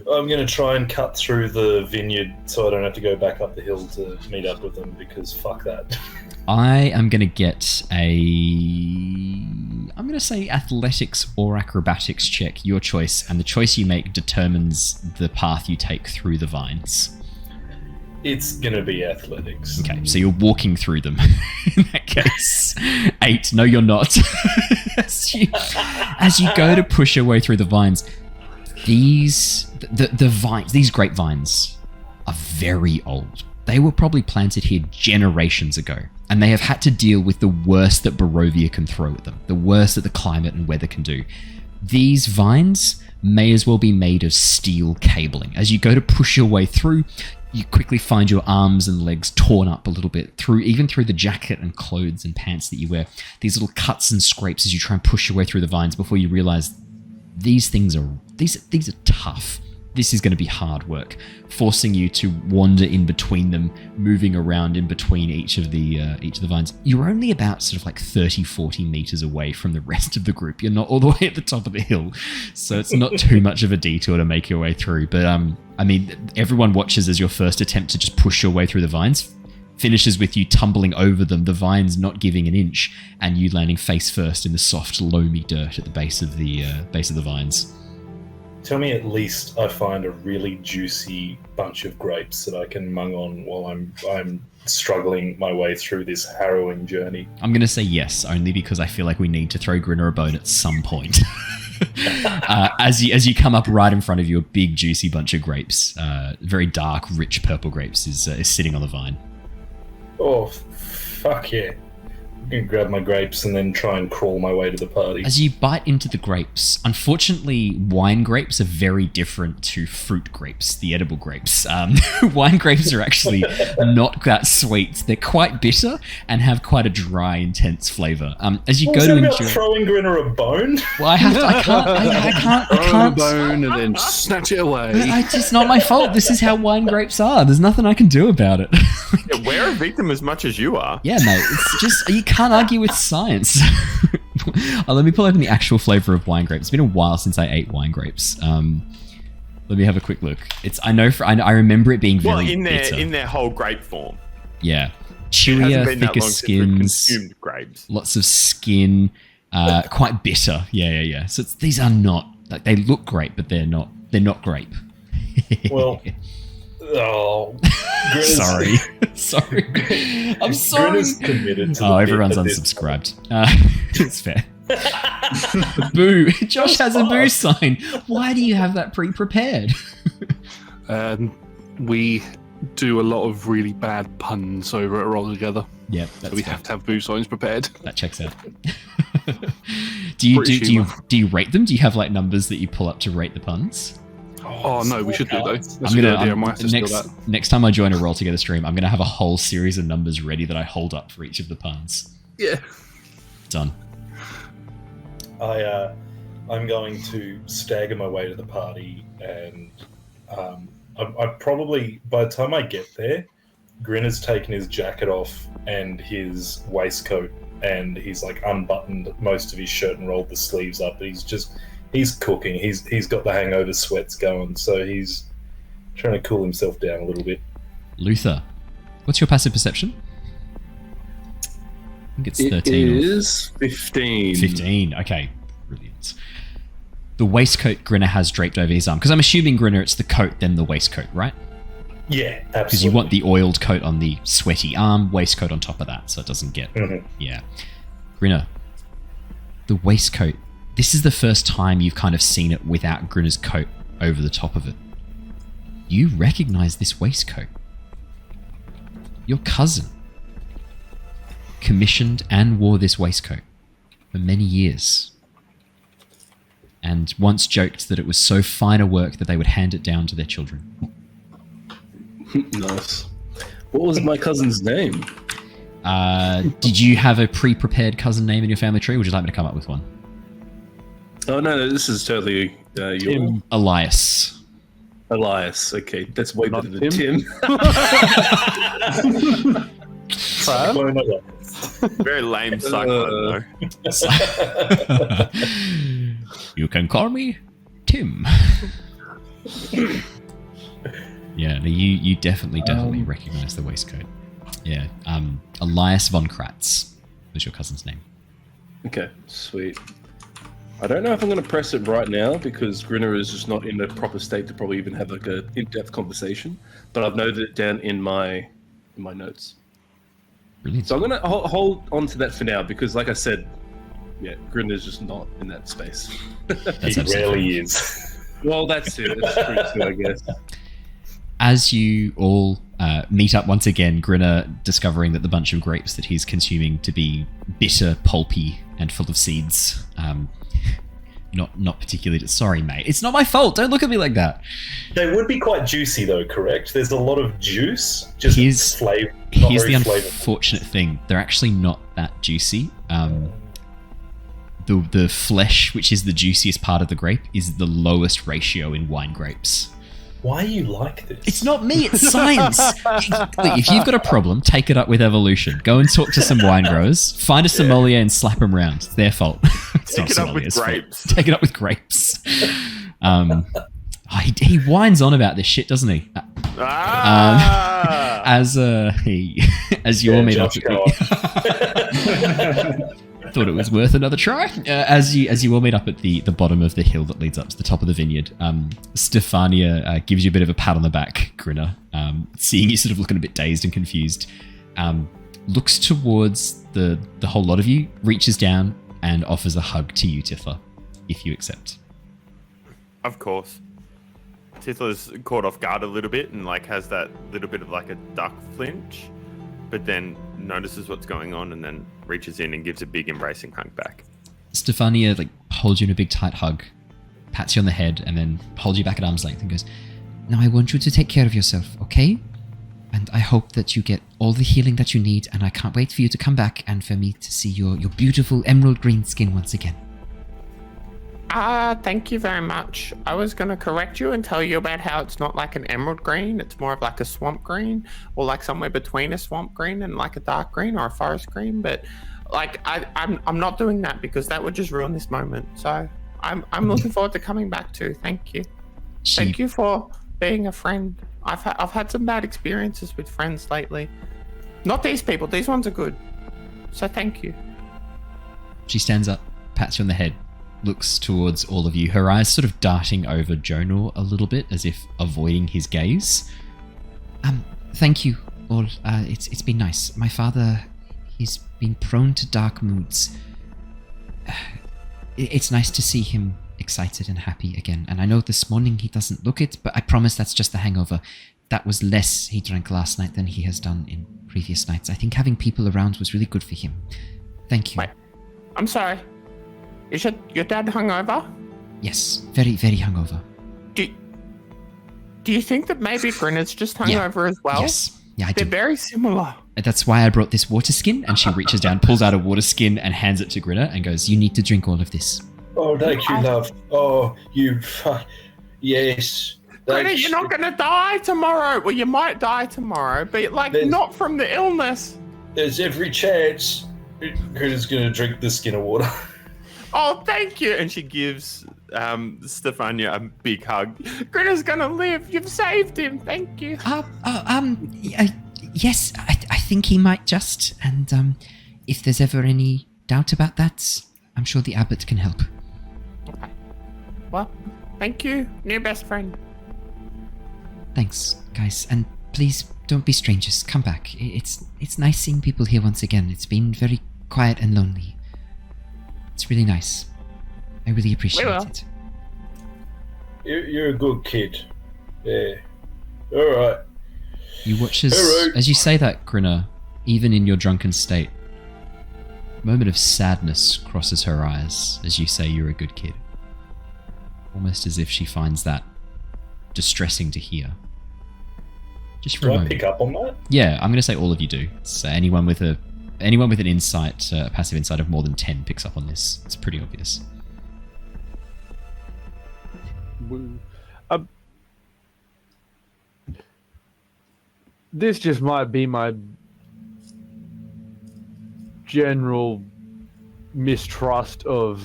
I'm going to try and cut through the vineyard so I don't have to go back up the hill to meet up with them, because fuck that. I am going to get I'm going to say athletics or acrobatics check, your choice, and the choice you make determines the path you take through the vines. It's gonna be athletics. Okay, so you're walking through them. In that case, 8. No, you're not. as you go to push your way through the vines, the vines, these grapevines, are very old. They were probably planted here generations ago, and they have had to deal with the worst that barovia can throw at them, the worst that the climate and weather can do. These vines may as well be made of steel cabling. As you go to push your way through, you quickly find your arms and legs torn up a little bit, even through the jacket and clothes and pants that you wear. These little cuts and scrapes as you try and push your way through the vines before you realize these things are tough. This is going to be hard work, forcing you to wander in between them, moving around in between each of the vines. You're only about sort of like 30, 40 meters away from the rest of the group. You're not all the way at the top of the hill, so it's not too much of a detour to make your way through. But I mean, everyone watches as your first attempt to just push your way through the vines finishes with you tumbling over them, the vines not giving an inch, and you landing face first in the soft, loamy dirt at the base of the vines. Tell me at least I find a really juicy bunch of grapes that I can mung on while I'm struggling my way through this harrowing journey. I'm going to say yes, only because I feel like we need to throw Grinner a bone at some point. As you come up right in front of you, a big juicy bunch of grapes, very dark, rich purple grapes, is sitting on the vine. Oh, fuck yeah. I'm going to grab my grapes and then try and crawl my way to the party. As you bite into the grapes, unfortunately, wine grapes are very different to fruit grapes, the edible grapes. Wine grapes are actually not that sweet. They're quite bitter and have quite a dry, intense flavor. As you go to enjoy, throwing Grinner a bone? Well, I can't throw a bone and then snatch it away. It's not my fault. This is how wine grapes are. There's nothing I can do about it. Yeah, we're a victim as much as you are. Yeah, mate. It's just you can't argue with science. Let me pull open the actual flavor of wine grapes. It's been a while since I ate wine grapes. Let me have a quick look. I remember it being very bitter. In their whole grape form. Yeah, chewier, thicker skins. Consumed grapes. Lots of skin. Quite bitter. Yeah. So these are not like they look great, but they're not. They're not grape. Well. Oh, sorry. I'm sorry. Grinner's committed to everyone's unsubscribed. It's fair. Boo. Josh has a boo sign. Why do you have that pre-prepared? We do a lot of really bad puns over at Roll Together. Yeah, so we have to have boo signs prepared. That checks out. Do you rate them? Do you have like numbers that you pull up to rate the puns? Oh no, we should do though. That's a good idea. I might have to steal that. Next time I join a Roll Together stream, I'm going to have a whole series of numbers ready that I hold up for each of the puns. Yeah. Done. I'm going to stagger my way to the party, and I probably, by the time I get there, Grinner's taken his jacket off and his waistcoat, and he's like unbuttoned most of his shirt and rolled the sleeves up. He's cooking. He's got the hangover sweats going, so he's trying to cool himself down a little bit. Luther, what's your passive perception? I think it's 13. It is 15. 15, okay. Brilliant. The waistcoat Grinner has draped over his arm, because I'm assuming, Grinner, it's the coat, then the waistcoat, right? Yeah, absolutely. Because you want the oiled coat on the sweaty arm, waistcoat on top of that, so it doesn't get... Mm-hmm. Yeah. Grinner, the waistcoat, this is the first time you've kind of seen it without Grinner's coat over the top of it. You recognize this waistcoat. Your cousin commissioned and wore this waistcoat for many years, and once joked that it was so fine a work that they would hand it down to their children. Nice. What was my cousin's name? Did you have a pre-prepared cousin name in your family tree, or would you like me to come up with one? Oh, no, this is totally your... Elias. Elias, okay. That's way better than Tim. Very lame cyclone, though. You can call me Tim. Yeah, you definitely recognize the waistcoat. Yeah, Elias von Kratz was your cousin's name. Okay, sweet. I don't know if I'm going to press it right now because Grinner is just not in a proper state to probably even have like a in-depth conversation. But I've noted it down in my notes. Brilliant. So I'm going to hold on to that for now because, like I said, yeah, Grinner's just not in that space. He rarely is. Well, that's it. That's true too, I guess. As you all meet up once again, Grinner discovering that the bunch of grapes that he's consuming to be bitter, pulpy, and full of seeds. Not particularly. Sorry, mate. It's not my fault. Don't look at me like that. They would be quite juicy, though. Correct? There's a lot of juice. Just Here's flavor. the unfortunate thing. They're actually not that juicy. The flesh, which is the juiciest part of the grape, is the lowest ratio in wine grapes. Why are you like this? It's not me, it's science. Look, if you've got a problem, take it up with evolution. Go and talk to some wine growers, find a sommelier and slap them round. It's their fault. Take it up with grapes. Take it up with grapes. He whines on about this shit, doesn't he? As you all meet up thought it was worth another try. As you all meet up at the bottom of the hill that leads up to the top of the vineyard, Stefania gives you a bit of a pat on the back, Grinner, seeing you sort of looking a bit dazed and confused, looks towards the whole lot of you, reaches down and offers a hug to you, Tithla, if you accept. Of course. Tithla's caught off guard a little bit and like has that little bit of like a duck flinch, but then notices what's going on and then reaches in and gives a big embracing hug back. Stefania holds you in a big tight hug, pats you on the head, and then holds you back at arm's length and goes, "Now I want you to take care of yourself, okay? And I hope that you get all the healing that you need, and I can't wait for you to come back and for me to see your beautiful emerald green skin once again." Thank you very much. I was going to correct you and tell you about how it's not like an emerald green. It's more of like a swamp green, or like somewhere between a swamp green and like a dark green or a forest green. But like I'm not doing that because that would just ruin this moment. So I'm looking forward to coming back too. Thank you. Thank you for being a friend. I've had some bad experiences with friends lately. Not these people. These ones are good. So thank you. She stands up, pats you on the head, looks towards all of you, her eyes sort of darting over Jonor a little bit as if avoiding his gaze. Thank you all. It's been nice. My father, he's been prone to dark moods. It's nice to see him excited and happy again. And I know this morning he doesn't look it, but I promise that's just the hangover. That was less he drank last night than he has done in previous nights. I think having people around was really good for him. Thank you. Wait, I'm sorry. Is your dad hungover? Yes, very, very hungover. Do you think that maybe Grinner's just hungover as well? Yes. Yeah, I do. They're very similar. That's why I brought this water skin. And she reaches down, pulls out a water skin and hands it to Grinner and goes, "You need to drink all of this." Oh, thank you, love. Oh, yes. Grinner, you're not going to die tomorrow. Well, you might die tomorrow, but not from the illness. There's every chance Grinner's going to drink the skin of water. Oh, thank you. And she gives Stefania a big hug. Grinner's gonna live. You've saved him. Thank you. Yes, I think he might just. And if there's ever any doubt about that, I'm sure the abbot can help. Okay. Well, thank you, new best friend. Thanks, guys. And please don't be strangers. Come back. It's nice seeing people here once again. It's been very quiet and lonely. It's really nice. I really appreciate it. You're a good kid. Yeah. All right. You watch as you say that, Grinner, even in your drunken state, a moment of sadness crosses her eyes as you say you're a good kid. Almost as if she finds that distressing to hear. Just for a moment. Do I pick up on that? Yeah, I'm going to say all of you do. So anyone with an insight, a passive insight of more than 10 picks up on this. It's pretty obvious. This just might be my general mistrust of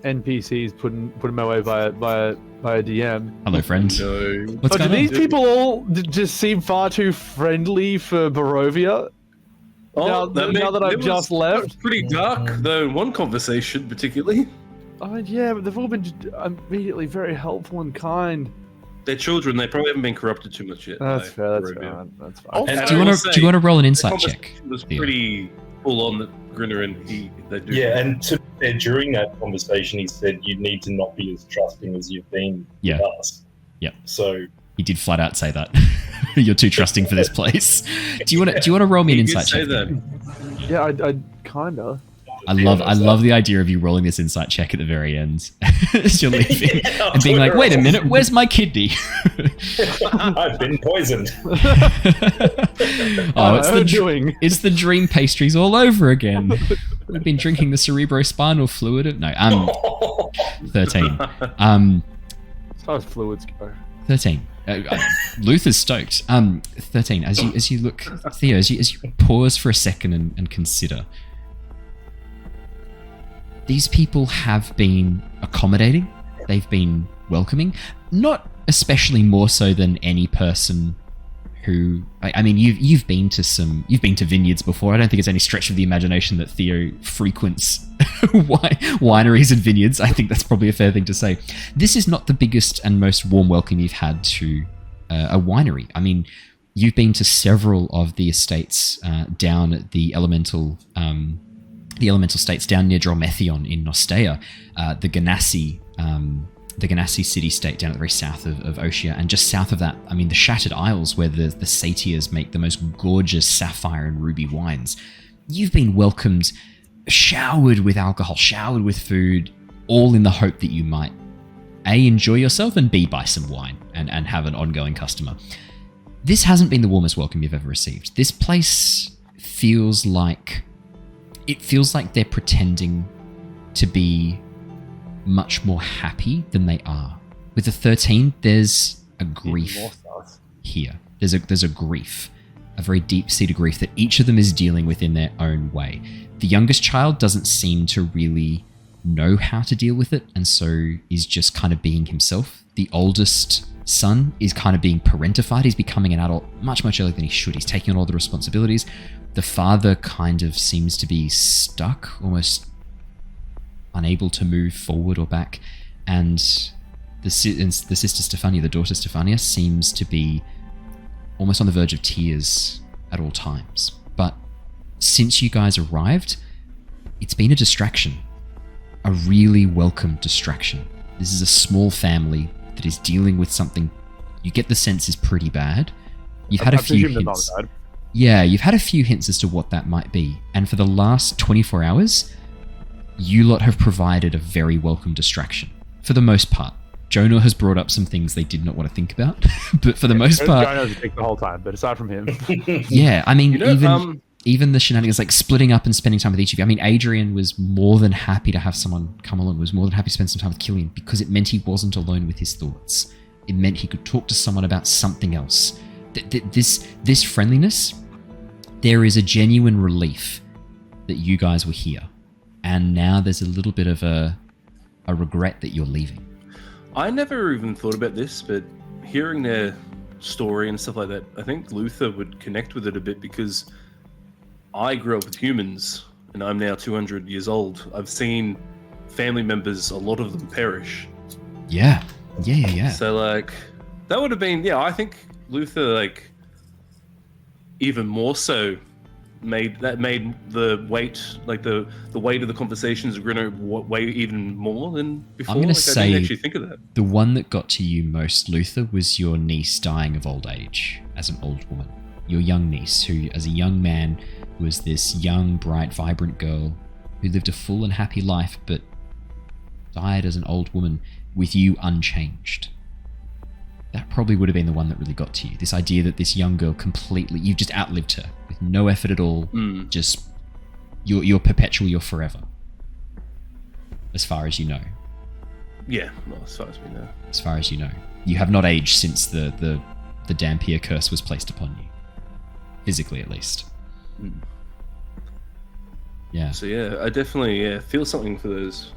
NPCs put my way by a DM. Hello, friend. No. What's going do on? these people all just seem far too friendly for Barovia? Oh, now that I've just left? That was pretty dark, though, in one conversation particularly. Yeah, but they've all been immediately very helpful and kind. They're children. They probably haven't been corrupted too much yet. That's by fair. That's Barovia. fine. That's fine. Also, And Do you I want will to? Do say, you want to roll an the insight check? conversation was Theo? pretty full on. That Grinner and they do. Yeah, and during that conversation, he said you need to not be as trusting as you've been Yeah. with us. Yeah. So He did flat out say that. You're too trusting for this place. Do you want to roll me an He did insight say check? that. Yeah, I kinda. I love the idea of you rolling this insight check at the very end as you're leaving and being like, "Wait a minute, where's my kidney?" I've been poisoned. It's the dream pastries all over again. We've been drinking the cerebrospinal fluid. No, 13. As far as fluids go. 13. Luther's stoked. 13. As you look, Theo, as you pause for a second and consider. These people have been accommodating. They've been welcoming. Not especially more so than any person who... I mean, you've been to vineyards before. I don't think it's any stretch of the imagination that Theo frequents wineries and vineyards. I think that's probably a fair thing to say. This is not the biggest and most warm welcome you've had to a winery. I mean, you've been to several of the estates down at the elemental states down near Dromethion in Nostea, the Ganassi city-state down at the very south of Oshia, and just south of that, I mean, the Shattered Isles, where the satyrs make the most gorgeous sapphire and ruby wines. You've been welcomed, showered with alcohol, showered with food, all in the hope that you might A, enjoy yourself, and B, buy some wine and have an ongoing customer. This hasn't been the warmest welcome you've ever received. This place feels like they're pretending to be much more happy than they are. With the 13, there's a grief here. There's a grief, a very deep-seated grief that each of them is dealing with in their own way. The youngest child doesn't seem to really know how to deal with it, and so is just kind of being himself. The oldest son is kind of being parentified. He's becoming an adult much, much earlier than he should. He's taking on all the responsibilities. The father kind of seems to be stuck, almost unable to move forward or back. And the sister Stefania, the daughter Stefania, seems to be almost on the verge of tears at all times. But since you guys arrived, it's been a distraction. A really welcome distraction. This is a small family that is dealing with something you get the sense is pretty bad. You've had a few hints. Yeah, you've had a few hints as to what that might be. And for the last 24 hours, you lot have provided a very welcome distraction. For the most part. Jonah has brought up some things they did not want to think about. But for the most part... Jonah's a dick the whole time, but aside from him... Yeah, I mean, even the shenanigans, like splitting up and spending time with each of you. I mean, Adrian was more than happy to have someone come along, was more than happy to spend some time with Killian, because it meant he wasn't alone with his thoughts. It meant he could talk to someone about something else. This friendliness... There is a genuine relief that you guys were here. And now there's a little bit of a regret that you're leaving. I never even thought about this, but hearing their story and stuff like that, I think Luther would connect with it a bit, because I grew up with humans and I'm now 200 years old. I've seen family members, a lot of them perish. Yeah. So like, that would have been, I think Luther, like, even more so made the weight, like the weight of the conversations are going to weigh even more than before. I'm going to say, I didn't actually think of that. The one that got to you most, Luther, was your niece dying of old age as an old woman. Your young niece, who as a young man was this young, bright, vibrant girl who lived a full and happy life, but died as an old woman with you unchanged. That probably would have been the one that really got to you. This idea that this young girl you've just outlived her with no effort at all. Just, you're perpetual, you're forever. As far as you know. Yeah, well, as far as we know. As far as you know. You have not aged since the Dampier curse was placed upon you. Physically, at least. Yeah. So yeah, I definitely feel something for those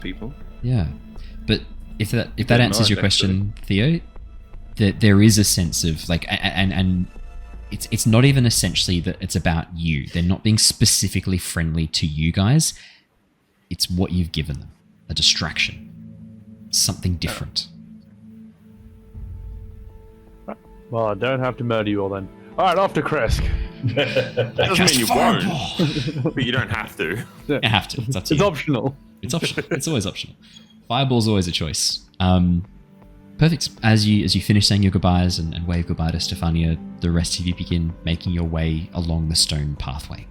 people. Yeah. But if that answers your question, Theo, there is a sense of like, and it's not even essentially that it's about you. They're not being specifically friendly to you guys. It's what you've given them. a distraction, something different. Well, I don't have to murder you all then. All right, off to Kresk. That doesn't mean you won't, but you don't have to. You have to. It's up to you. It's optional. It's optional. It's always optional. Fireball's always a choice. Perfect. As you finish saying your goodbyes and wave goodbye to Stefania, the rest of you begin making your way along the stone pathway.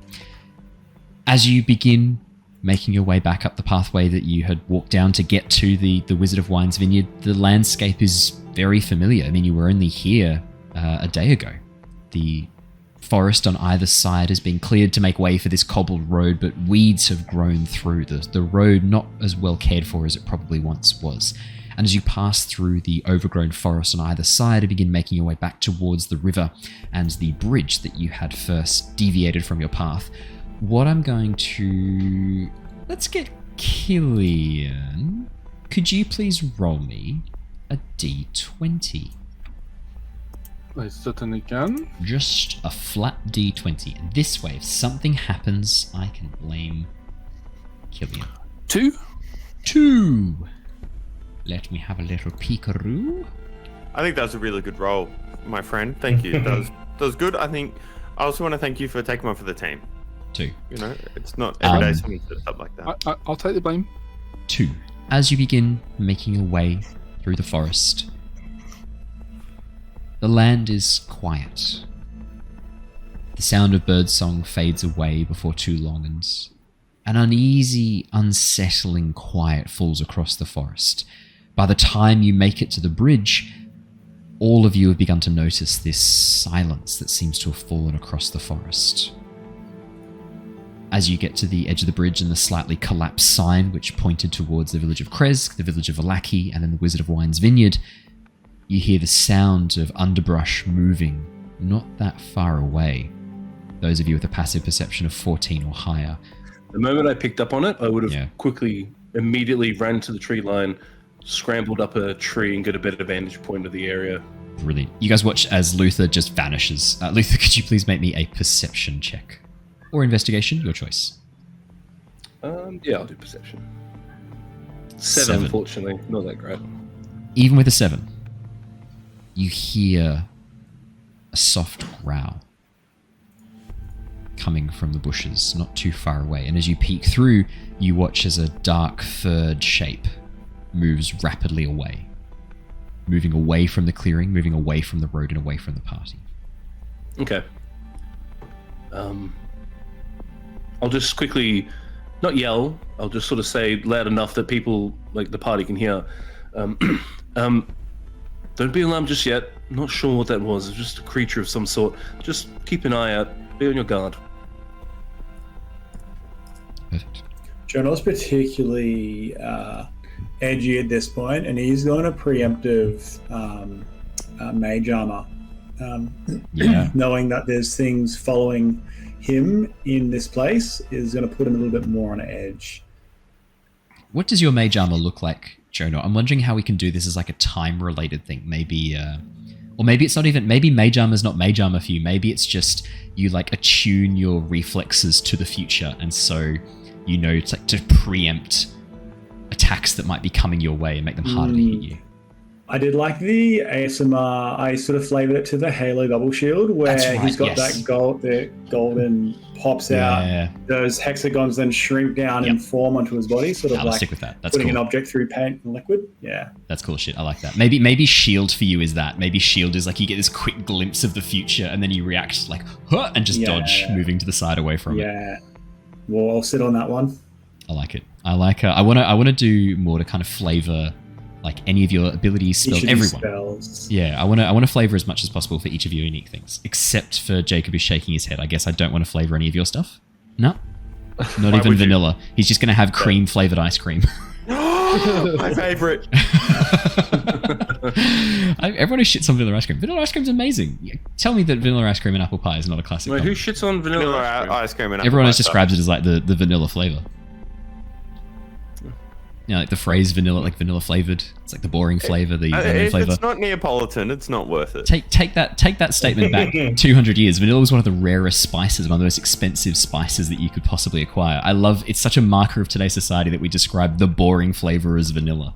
As you begin making your way back up the pathway that you had walked down to get to the Wizard of Wine's vineyard, the landscape is very familiar. I mean, you were only here a day ago. The forest on either side has been cleared to make way for this cobbled road, but weeds have grown through the road, not as well cared for as it probably once was. And as you pass through the overgrown forest on either side and begin making your way back towards the river and the bridge that you had first deviated from your path, what I'm going to... Let's get Killian. Could you please roll me a d20? I certainly can. Just a flat d20. And this way, if something happens, I can blame Killian. 2. Let me have a little peekaroo. I think that was a really good roll, my friend. Thank you. That was good. I think I also want to thank you for taking one for the team. 2. You know, it's not every day someone sets up like that. I'll take the blame. 2. As you begin making your way through the forest, the land is quiet. The sound of birdsong fades away before too long, and an uneasy, unsettling quiet falls across the forest. By the time you make it to the bridge, all of you have begun to notice this silence that seems to have fallen across the forest. As you get to the edge of the bridge and the slightly collapsed sign which pointed towards the village of Kresk, the village of Vallaki, and then the Wizard of Wine's vineyard, you hear the sound of underbrush moving not that far away. Those of you with a passive perception of 14 or higher. The moment I picked up on it, I would have immediately ran to the tree line, scrambled up a tree and get a better vantage point of the area. Brilliant. You guys watch as Luther just vanishes. Luther, could you please make me a perception check? Or investigation, your choice. Yeah, I'll do perception. 7, unfortunately. Not that great. Even with a 7, you hear a soft growl coming from the bushes not too far away. And as you peek through, you watch as a dark furred shape moves rapidly away. Moving away from the clearing, moving away from the road and away from the party. Okay. I'll just quickly, not yell, I'll just sort of say loud enough that people, like the party, can hear. Don't be alarmed just yet. I'm not sure what that was. It's just a creature of some sort. Just keep an eye out. Be on your guard. Perfect. Jono's particularly edgy at this point, and he's going to preemptive mage armor. Knowing that there's things following him in this place is going to put him a little bit more on edge. What does your mage armor look like, Jonah? I'm wondering how we can do this as like a time-related thing. Maybe, or maybe it's not even. Maybe mage armor is not mage armor for you. Maybe it's just you like attune your reflexes to the future, and so you know it's like to preempt attacks that might be coming your way and make them harder to hit you. I did like the ASMR. I sort of flavored it to the Halo double shield, where he's got that gold, the golden pops out. Those hexagons then shrink down and form onto his body, sort of like stick with that. That's putting cool. an object through paint and liquid. Yeah, that's cool shit. I like that. Maybe shield for you is that. Maybe shield is like you get this quick glimpse of the future and then you react like huh, and just dodge, moving to the side away from it. Yeah, well, I'll sit on that one. I like it. I like. I want to do more to kind of flavor. Like any of your abilities, spells, everyone. Spells. Yeah, I want to flavor as much as possible for each of your unique things. Except for Jacob is shaking his head. I guess I don't want to flavor any of your stuff. No, not even vanilla. He's just going to have cream flavored ice cream. My favorite. Everyone who shits on vanilla ice cream. Vanilla ice cream's amazing. Tell me that vanilla ice cream and apple pie is not a classic. Wait, who shits on vanilla ice cream and apple pie? Everyone else describes it as like the vanilla flavor. You know, like the phrase vanilla, like vanilla flavored. It's like the boring flavor, the vanilla if flavor. it's not Neapolitan, it's not worth it. Take that statement back 200 years. Vanilla was one of the rarest spices, one of the most expensive spices that you could possibly acquire. it's such a marker of today's society that we describe the boring flavor as vanilla.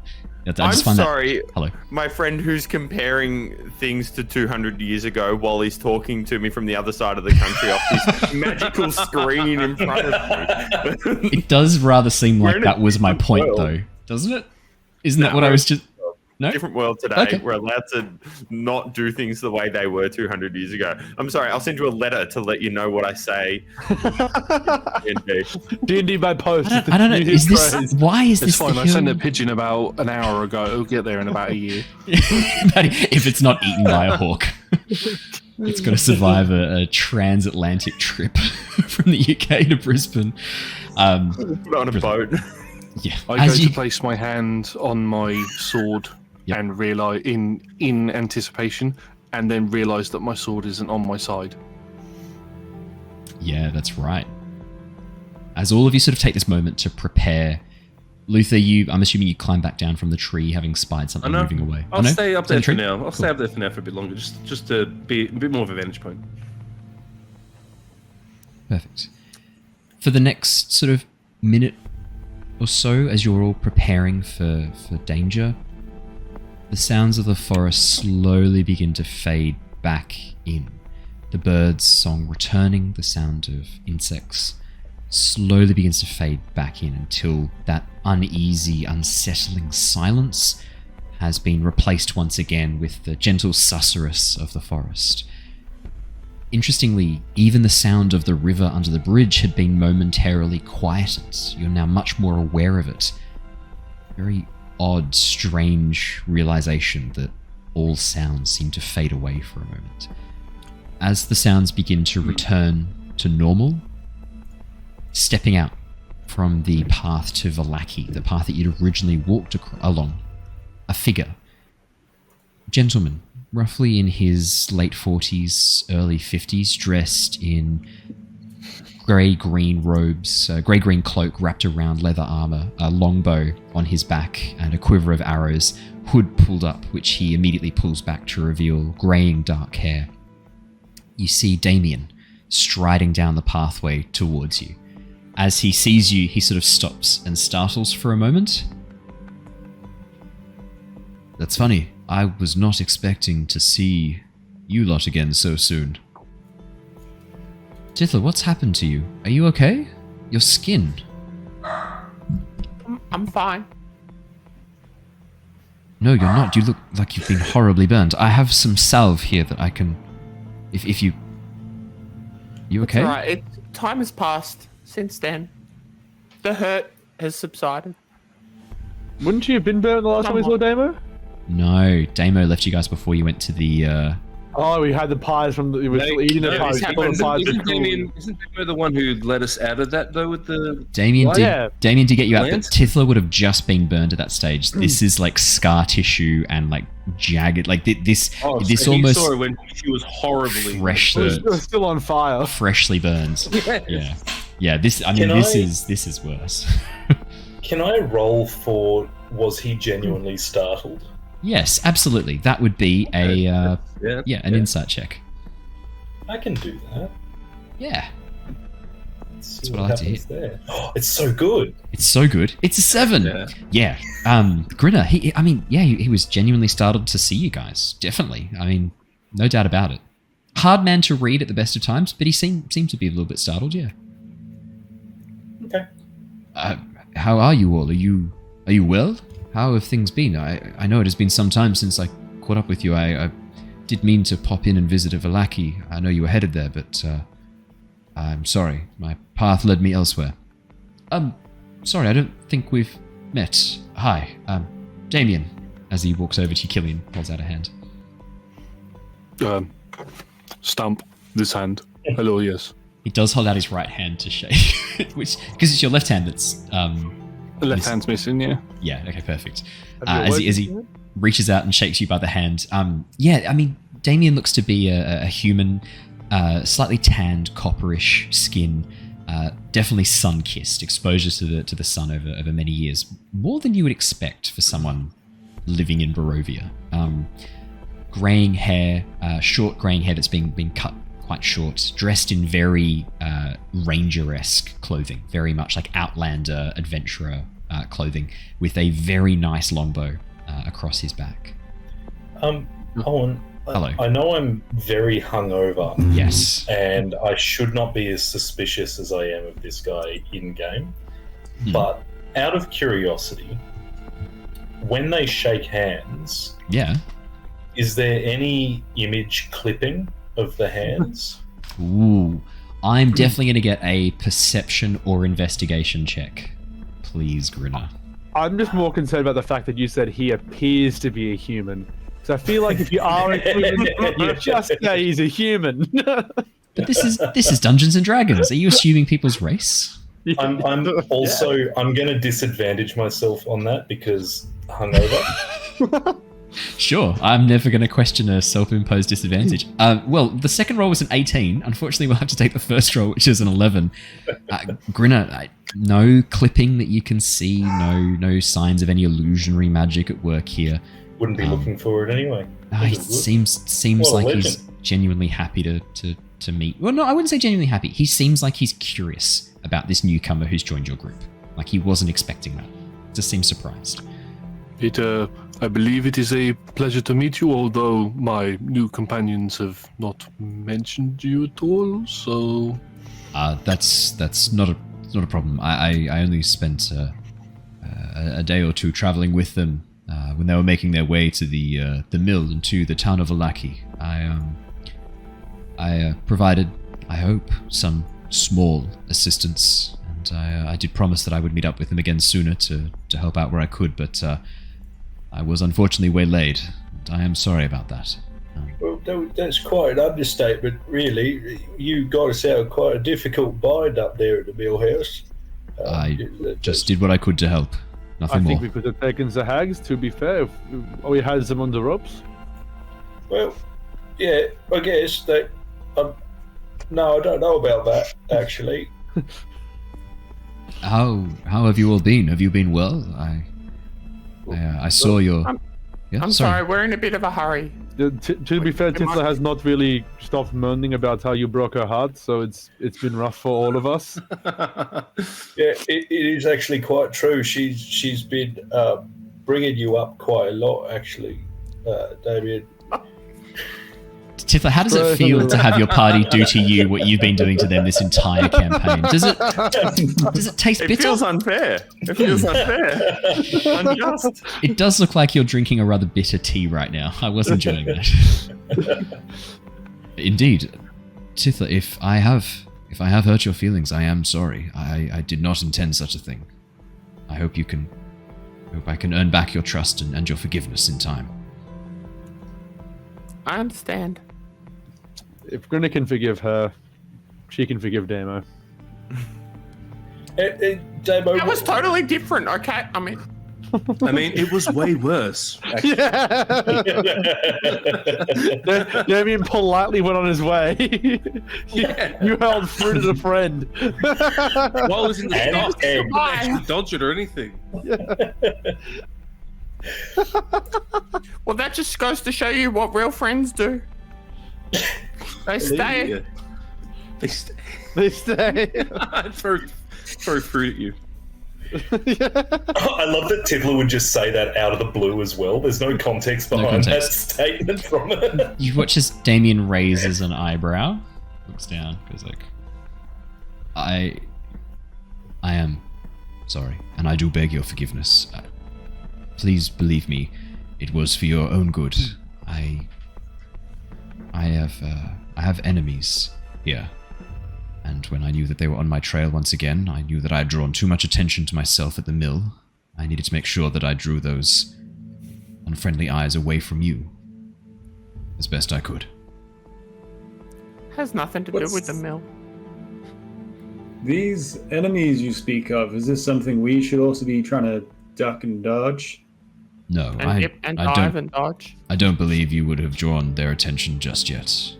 I'm sorry, Hello. my friend who's comparing things to 200 years ago while he's talking to me from the other side of the country off this magical screen in front of me. It does rather seem We're like in a that was my different point, world. though, doesn't it? Isn't that what I was just... No? Different world today. Okay. We're allowed to not do things the way they were 200 years ago. I'm sorry, I'll send you a letter to let you know what I say. D&D by post. I don't know. Is this... Why is It's this fine. the I sent a hill? pigeon about an hour ago. It'll get there in about a year. If it's not eaten by a hawk. It's got to survive a transatlantic trip from the UK to Brisbane. Put on a boat. Yeah. I go to place my hand on my sword and realize in anticipation, and then realize that my sword isn't on my side. Yeah, that's right. As all of you sort of take this moment to prepare, Luther, I'm assuming you climb back down from the tree, having spied something moving away. I'll stay up Is that there a for tree? now. I'll Cool. stay up there for now for a bit longer, just to be a bit more of a vantage point. Perfect. For the next sort of minute or so, as you're all preparing for danger, the sounds of the forest slowly begin to fade back in. The bird's song returning, the sound of insects slowly begins to fade back in until that uneasy, unsettling silence has been replaced once again with the gentle susurrus of the forest. Interestingly, even the sound of the river under the bridge had been momentarily quieted. You're now much more aware of it. Very odd, strange realization that all sounds seem to fade away for a moment. As the sounds begin to return to normal, stepping out from the path to Vallaki, the path that you'd originally walked along, a figure. Gentleman, roughly in his late 40s, early 50s, dressed in grey-green robes, a grey-green cloak wrapped around leather armor, a longbow on his back, and a quiver of arrows, hood pulled up, which he immediately pulls back to reveal greying dark hair. You see Damien striding down the pathway towards you. As he sees you, he sort of stops and startles for a moment. That's funny. I was not expecting to see you lot again so soon. Tithla, what's happened to you? Are you okay? Your skin. I'm fine. No, you're not. You look like you've been horribly burned. I have some salve here that I can... If you... You okay? It's alright. Time has passed since then. The hurt has subsided. Wouldn't you have been burned the last time we saw Damo? No, Damo left you guys before you went to the... Oh, we had the pies from the... We were still eating the pies. Isn't Damien the one who let us out of that, though, with the... Damien did get you out, but Lance? Tithla would have just been burned at that stage. This is like scar tissue and like jagged, like this so almost he saw her when she was horribly... It was still on fire. freshly burned. Yeah. This is worse. Can I roll for was he genuinely startled? Yes, absolutely. That would be an insight check. I can do that. Yeah. That's what I like to hear. there. Oh, it's so good. It's so good. It's a 7. Yeah. Grinner, he was genuinely startled to see you guys. Definitely. I mean, no doubt about it. Hard man to read at the best of times, but he seemed to be a little bit startled, yeah. Okay. How are you all? Are you well? How have things been? I know it has been some time since I caught up with you. I did mean to pop in and visit a Vallaki. I know you were headed there, but I'm sorry. My path led me elsewhere. Sorry, I don't think we've met. Hi, Damien. As he walks over to Killian, holds out a hand. Stump this hand. Hello, yes. He does hold out his right hand to shake, which because it's your left hand that's The left hand's missing, yeah. Yeah. Okay. Perfect. As he reaches out and shakes you by the hand. Damien looks to be a human, slightly tanned, copperish skin, definitely sun-kissed, exposure to the sun over many years, more than you would expect for someone living in Barovia. Graying hair, short graying hair that's been cut quite short, dressed in very ranger-esque clothing, very much like Outlander adventurer clothing, with a very nice longbow across his back. Owen, Hello. I know I'm very hungover. Yes. And I should not be as suspicious as I am of this guy in-game. But out of curiosity, when they shake hands... Yeah. Is there any image clipping of the hands? Ooh. I'm definitely going to get a perception or investigation check. Please, Grinner. I'm just more concerned about the fact that you said he appears to be a human. So I feel like if you are a human, you just say he's a human. But this is Dungeons and Dragons. Are you assuming people's race? I'm also I'm going to disadvantage myself on that because hungover. Sure, I'm never going to question a self-imposed disadvantage. Well, the second roll was an 18. Unfortunately, we'll have to take the first roll, which is an 11. Grinner, no clipping that you can see, no signs of any illusionary magic at work here. Wouldn't be looking for it anyway. He seems like he's genuinely happy to meet. Well, no, I wouldn't say genuinely happy. He seems like he's curious about this newcomer who's joined your group. Like he wasn't expecting that. Just seems surprised. I believe it is a pleasure to meet you, although my new companions have not mentioned you at all, so... That's not a problem. I only spent a day or two traveling with them when they were making their way to the mill and to the town of Vallaki. I provided, I hope, some small assistance, and I did promise that I would meet up with them again sooner to help out where I could, but I was unfortunately waylaid, and I am sorry about that. Well, that's quite an understatement, really. You got us out of quite a difficult bind up there at the mill house. I just did what I could to help. Nothing more. I think we could have taken the hags, to be fair, if we had them on the ropes. Well, yeah, I guess that... no, I don't know about that, actually. How have you all been? Have you been well? I saw your... I'm sorry, we're in a bit of a hurry. To be fair, Titla has not really stopped moaning about how you broke her heart, so it's been rough for all of us. Yeah, it is actually quite true. She's been bringing you up quite a lot, actually, Damien. Tifla, how does it feel to have your party do to you what you've been doing to them this entire campaign? Does it taste bitter? It feels unfair. It feels unfair. Unjust. It does look like you're drinking a rather bitter tea right now. I was enjoying that. Indeed. Tifla, if I have hurt your feelings, I am sorry. I did not intend such a thing. I hope I can earn back your trust and your forgiveness in time. I understand. If Grinner can forgive her, she can forgive Damo. Damo, That was totally different, okay? I mean, it was way worse. Damien politely went on his way. You held fruit as a friend. While I was in the dock, I didn't actually dodge it or anything. well, that just goes to show you what real friends do. They stay. They stay. throw fruit at you. I love that Tifla would just say that out of the blue as well. There's no context behind that statement from it. You watch as Damien raises an eyebrow, looks down, goes like, I am sorry, and I do beg your forgiveness. Please believe me, it was for your own good. I have enemies here, and when I knew that they were on my trail once again, I knew that I had drawn too much attention to myself at the mill. I needed to make sure that I drew those unfriendly eyes away from you as best I could. Has nothing to do with the mill. These enemies you speak of, is this something we should also be trying to duck and dodge? No, And dive and dodge. I don't believe you would have drawn their attention just yet.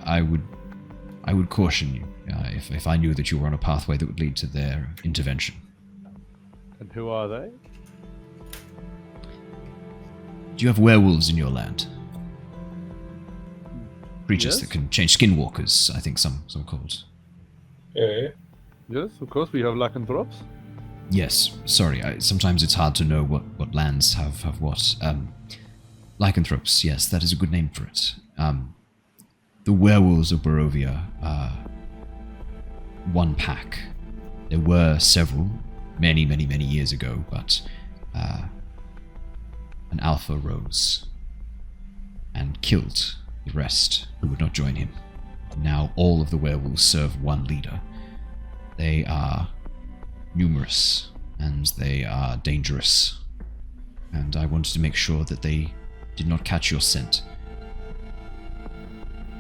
I would caution you if I knew that you were on a pathway that would lead to their intervention. And who are they? Do you have werewolves in your land? Creatures Yes. that can change skinwalkers, I think some called. Yeah. Yes, of course, we have lycanthropes. Yes, sorry, sometimes it's hard to know what lands have what. Lycanthropes, yes, that is a good name for it. The werewolves of Barovia are one pack. There were several, many years ago, but an alpha rose and killed the rest who would not join him. Now all of the werewolves serve one leader. They are numerous and they are dangerous. And I wanted to make sure that they did not catch your scent.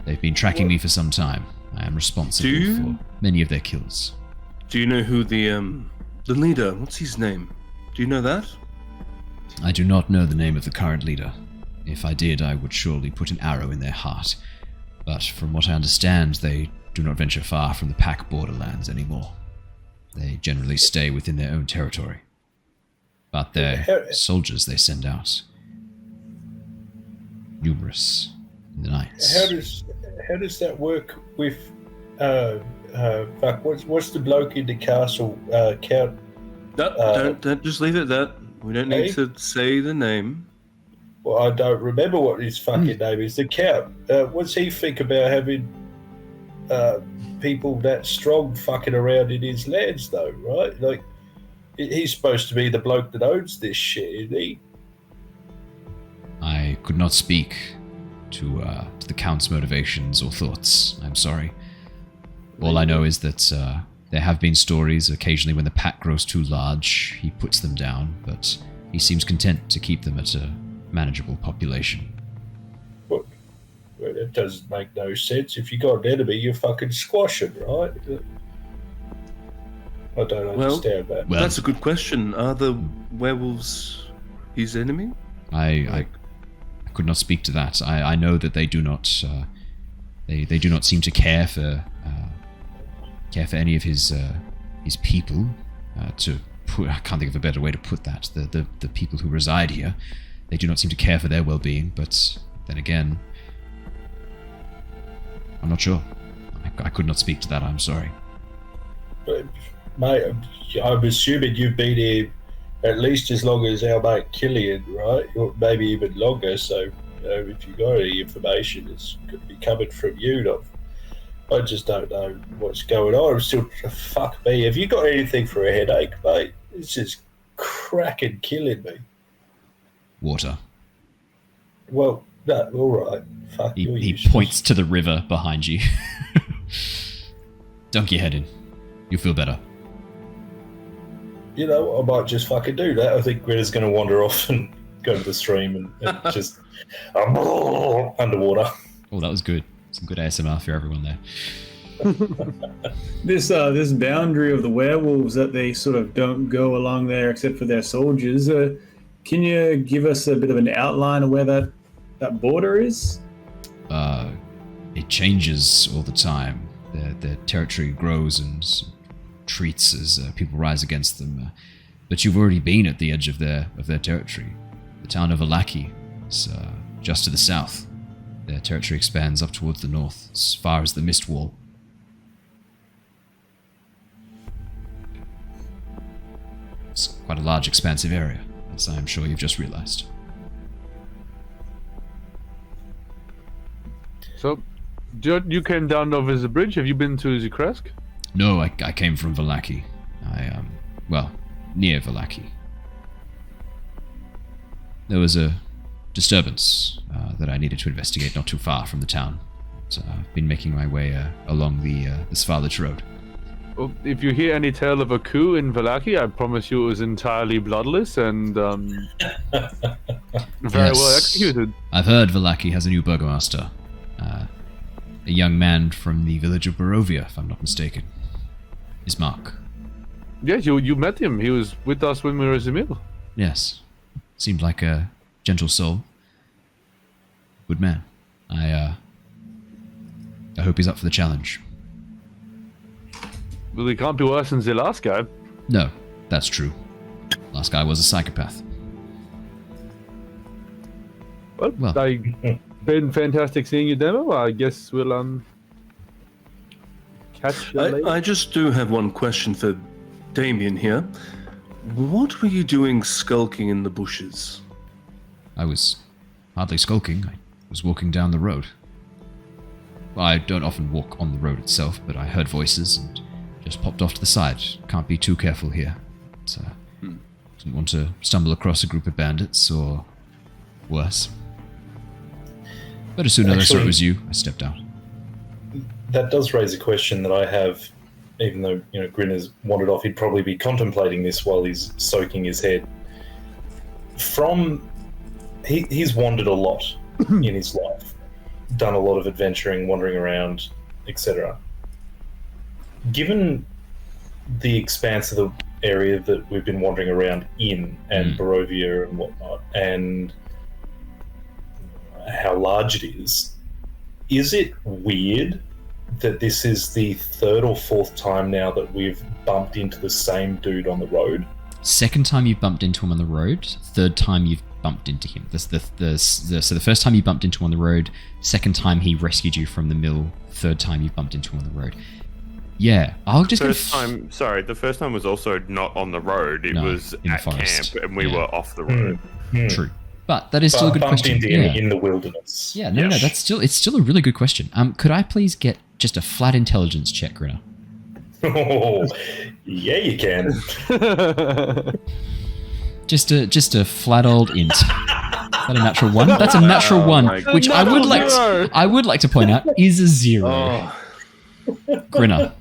They've been tracking me for some time. I am responsible for many of their kills. Do you know who the leader? What's his name? Do you know that? I do not know the name of the current leader. If I did, I would surely put an arrow in their heart. But from what I understand, they do not venture far from the pack borderlands anymore. They generally stay within their own territory. But their soldiers they send out, numerous in the nights. How does that work with fuck? What's the bloke in the castle? Count. Don't just leave it at that. We don't need to say the name. Well, I don't remember what his fucking name is. The Count. What's he think about having people that strong fucking around in his lands, though? Right? Like, he's supposed to be the bloke that owns this shit, isn't he? I could not speak to the Count's motivations or thoughts. I'm sorry. All I know is that there have been stories occasionally when the pack grows too large, he puts them down, but he seems content to keep them at a manageable population. Well, that doesn't make no sense. If you got an enemy, you fucking squash it, right? I don't understand that. Well, that's a good question. Are the werewolves his enemy? I could not speak to that. I know that they do not. They do not seem to care for any of his people. I can't think of a better way to put that. The people who reside here, they do not seem to care for their well-being. But then again, I'm not sure. I could not speak to that. I'm sorry. But, mate, I'm assuming you've been here at least as long as our mate Killian, right? Or maybe even longer. So, if you got any information, it's going to be coming from you. I just don't know what's going on. I'm still, fuck me. Have you got anything for a headache, mate? It's just cracking killing me. Water. Well, no, all right. Fuck you. He points to the river behind you. Dunk your head in. You'll feel better. You know, I might just fucking do that. I think Greta's going to wander off and go to the stream and just underwater. Oh, that was good. Some good ASMR for everyone there. This boundary of the werewolves that they sort of don't go along there except for their soldiers. Can you give us a bit of an outline of where that border is? It changes all the time. Their territory grows and retreats as people rise against them. But you've already been at the edge of their territory. The town of Vallaki is just to the south. Their territory expands up towards the north, as far as the mist wall. It's quite a large, expansive area, as I'm sure you've just realized. So, you came down over the bridge. Have you been to the Kresk? No, I came from Vallaki. Near Vallaki. There was a disturbance that I needed to investigate not too far from the town. So I've been making my way along the Svalich Road. Well, if you hear any tale of a coup in Vallaki, I promise you it was entirely bloodless and very well executed. I've heard Vallaki has a new burgomaster. A young man from the village of Barovia, if I'm not mistaken. Ismark. Yes, you met him. He was with us when we were at the mill. Yes. Seemed like a gentle soul. Good man. I hope he's up for the challenge. Well, he can't be worse than the last guy. No, that's true. Last guy was a psychopath. Well, been fantastic seeing you, demo. I guess we'll catch you later. I just do have one question for Damien here. What were you doing skulking in the bushes? I was hardly skulking. I was walking down the road. Well, I don't often walk on the road itself, but I heard voices and just popped off to the side. Can't be too careful here. So, didn't want to stumble across a group of bandits or worse. But as soon as I saw it was you, I stepped out. That does raise a question that I have. Even though Grin has wandered off, he'd probably be contemplating this while he's soaking his head. He's wandered a lot in his life, done a lot of adventuring, wandering around, etc. Given the expanse of the area that we've been wandering around in, and Barovia and whatnot, and how large it is it weird that this is the third or fourth time now that we've bumped into the same dude on the road? Second time you've bumped into him on the road. Third time you've bumped into him. So the first time you bumped into him on the road. Second time he rescued you from the mill. Third time you bumped into him on the road. Yeah, I'll just the first time was also not on the road. It was in the at forest. camp, and we were off the road. True. But that is still a good question. Bumped into him in the wilderness. Yeah, no, it's still a really good question. Could I please get just a flat intelligence check, Grinner? Oh, yeah, you can. just a flat old int. Is that a natural one? That's a natural one, which I would like to point out is a 0. Grinner.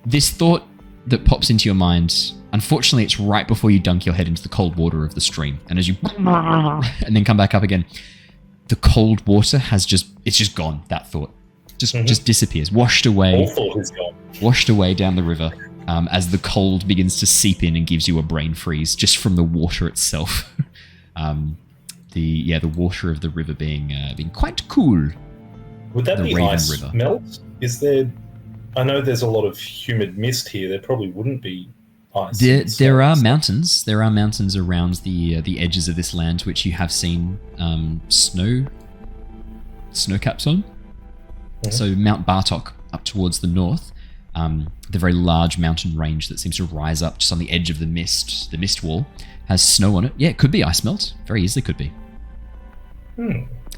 This thought that pops into your mind, unfortunately, it's right before you dunk your head into the cold water of the stream, and as you and then come back up again, the cold water has just gone. That thought just disappears, washed away. All thought is gone. Washed away down the river as the cold begins to seep in and gives you a brain freeze just from the water itself. The water of the river being quite cool. Would that be Raven ice River. melt? Is there? I know there's a lot of humid mist here. There probably wouldn't be ice. There are mountains. There are mountains around the edges of this land, which you have seen snow caps on. So Mount Bartok up towards the north, the very large mountain range that seems to rise up just on the edge of the mist wall, has snow on it. Yeah, it could be ice melt. Very easily could be.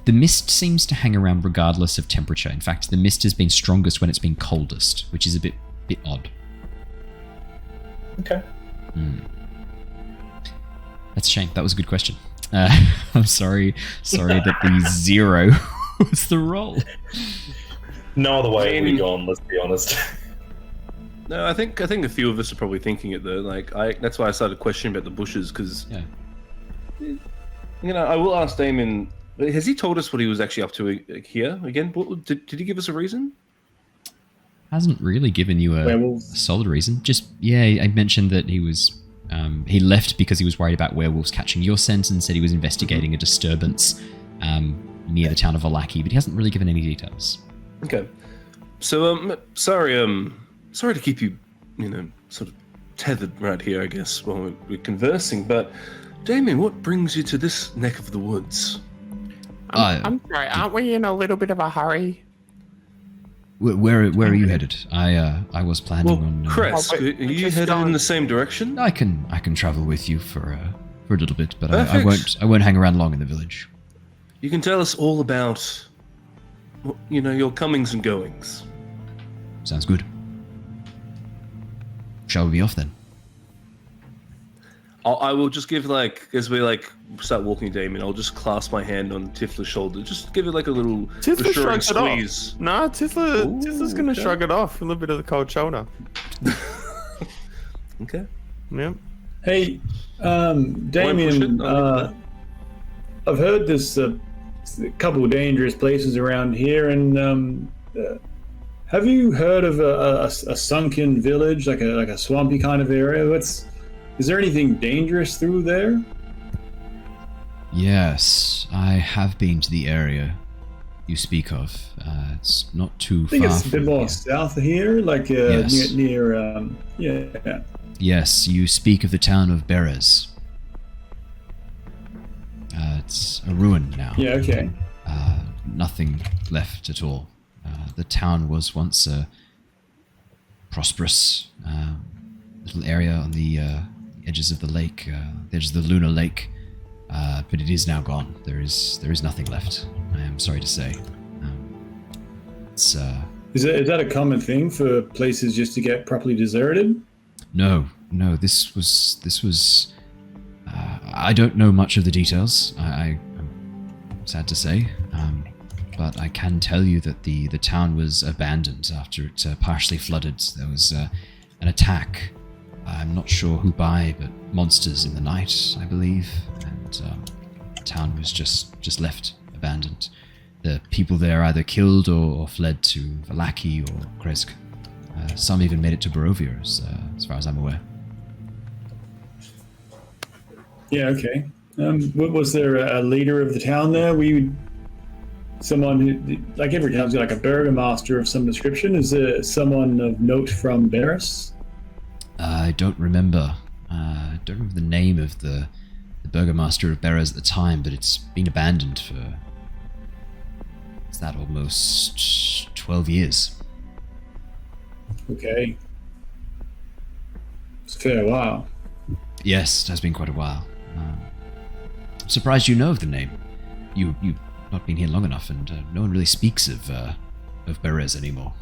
The mist seems to hang around regardless of temperature. In fact, the mist has been strongest when it's been coldest, which is a bit odd. Okay. That's a shame. That was a good question. I'm sorry that the 0 was the roll. No other way have we gone, let's be honest. No, I think a few of us are probably thinking it though. That's why I started questioning about the bushes, because I will ask Damon. Has he told us what he was actually up to here again? Did he give us a reason? Hasn't really given you a solid reason. Just I mentioned that he was he left because he was worried about werewolves catching your scent, and said he was investigating a disturbance near the town of Vallaki, but he hasn't really given any details. Okay, so sorry to keep you sort of tethered right here, I guess, while we're conversing. But Damien, what brings you to this neck of the woods? I'm sorry, aren't we in a little bit of a hurry? Where are you headed? I was planning on. Cress, are you headed in the same direction? I can travel with you for a little bit, but I won't hang around long in the village. You can tell us all about, your comings and goings. Sounds good. Shall we be off then? I will just give as we start walking, Damien, I'll just clasp my hand on Tifla's shoulder, just give it a little reassuring squeeze. No, Tifla's gonna shrug it off, a little bit of the cold shoulder. Okay. Yeah. Hey, Damien, I've heard there's a couple of dangerous places around here, and have you heard of a sunken village, like a swampy kind of area? Is there anything dangerous through there? Yes, I have been to the area you speak of. It's not too far. I think it's a bit more south of here, yes. near. Yes, you speak of the town of Beres. It's a ruin now. Yeah, okay. Nothing left at all. The town was once a prosperous little area on the edges of the lake, the edges of the lunar lake, but it is now gone. There is nothing left. I am sorry to say. It's Is that a common thing for places just to get properly deserted? No. This was. I don't know much of the details. I'm sad to say, but I can tell you that the town was abandoned after it partially flooded. There was an attack. I'm not sure who by, but monsters in the night, I believe, and the town was just left abandoned. The people there either killed or fled to Vallaki or Kresk. Some even made it to Barovia, as far as I'm aware. Yeah, okay. Was there a leader of the town there? Someone who, like every town's got like a burgomaster of some description. Is there someone of note from Barris? I don't remember. I don't remember the name of the burgomaster of Barras at the time, but it's been abandoned for almost 12 years. Okay. It's a fair while. Yes, it has been quite a while. I'm surprised you know of the name. You've not been here long enough, and no one really speaks of Berez anymore.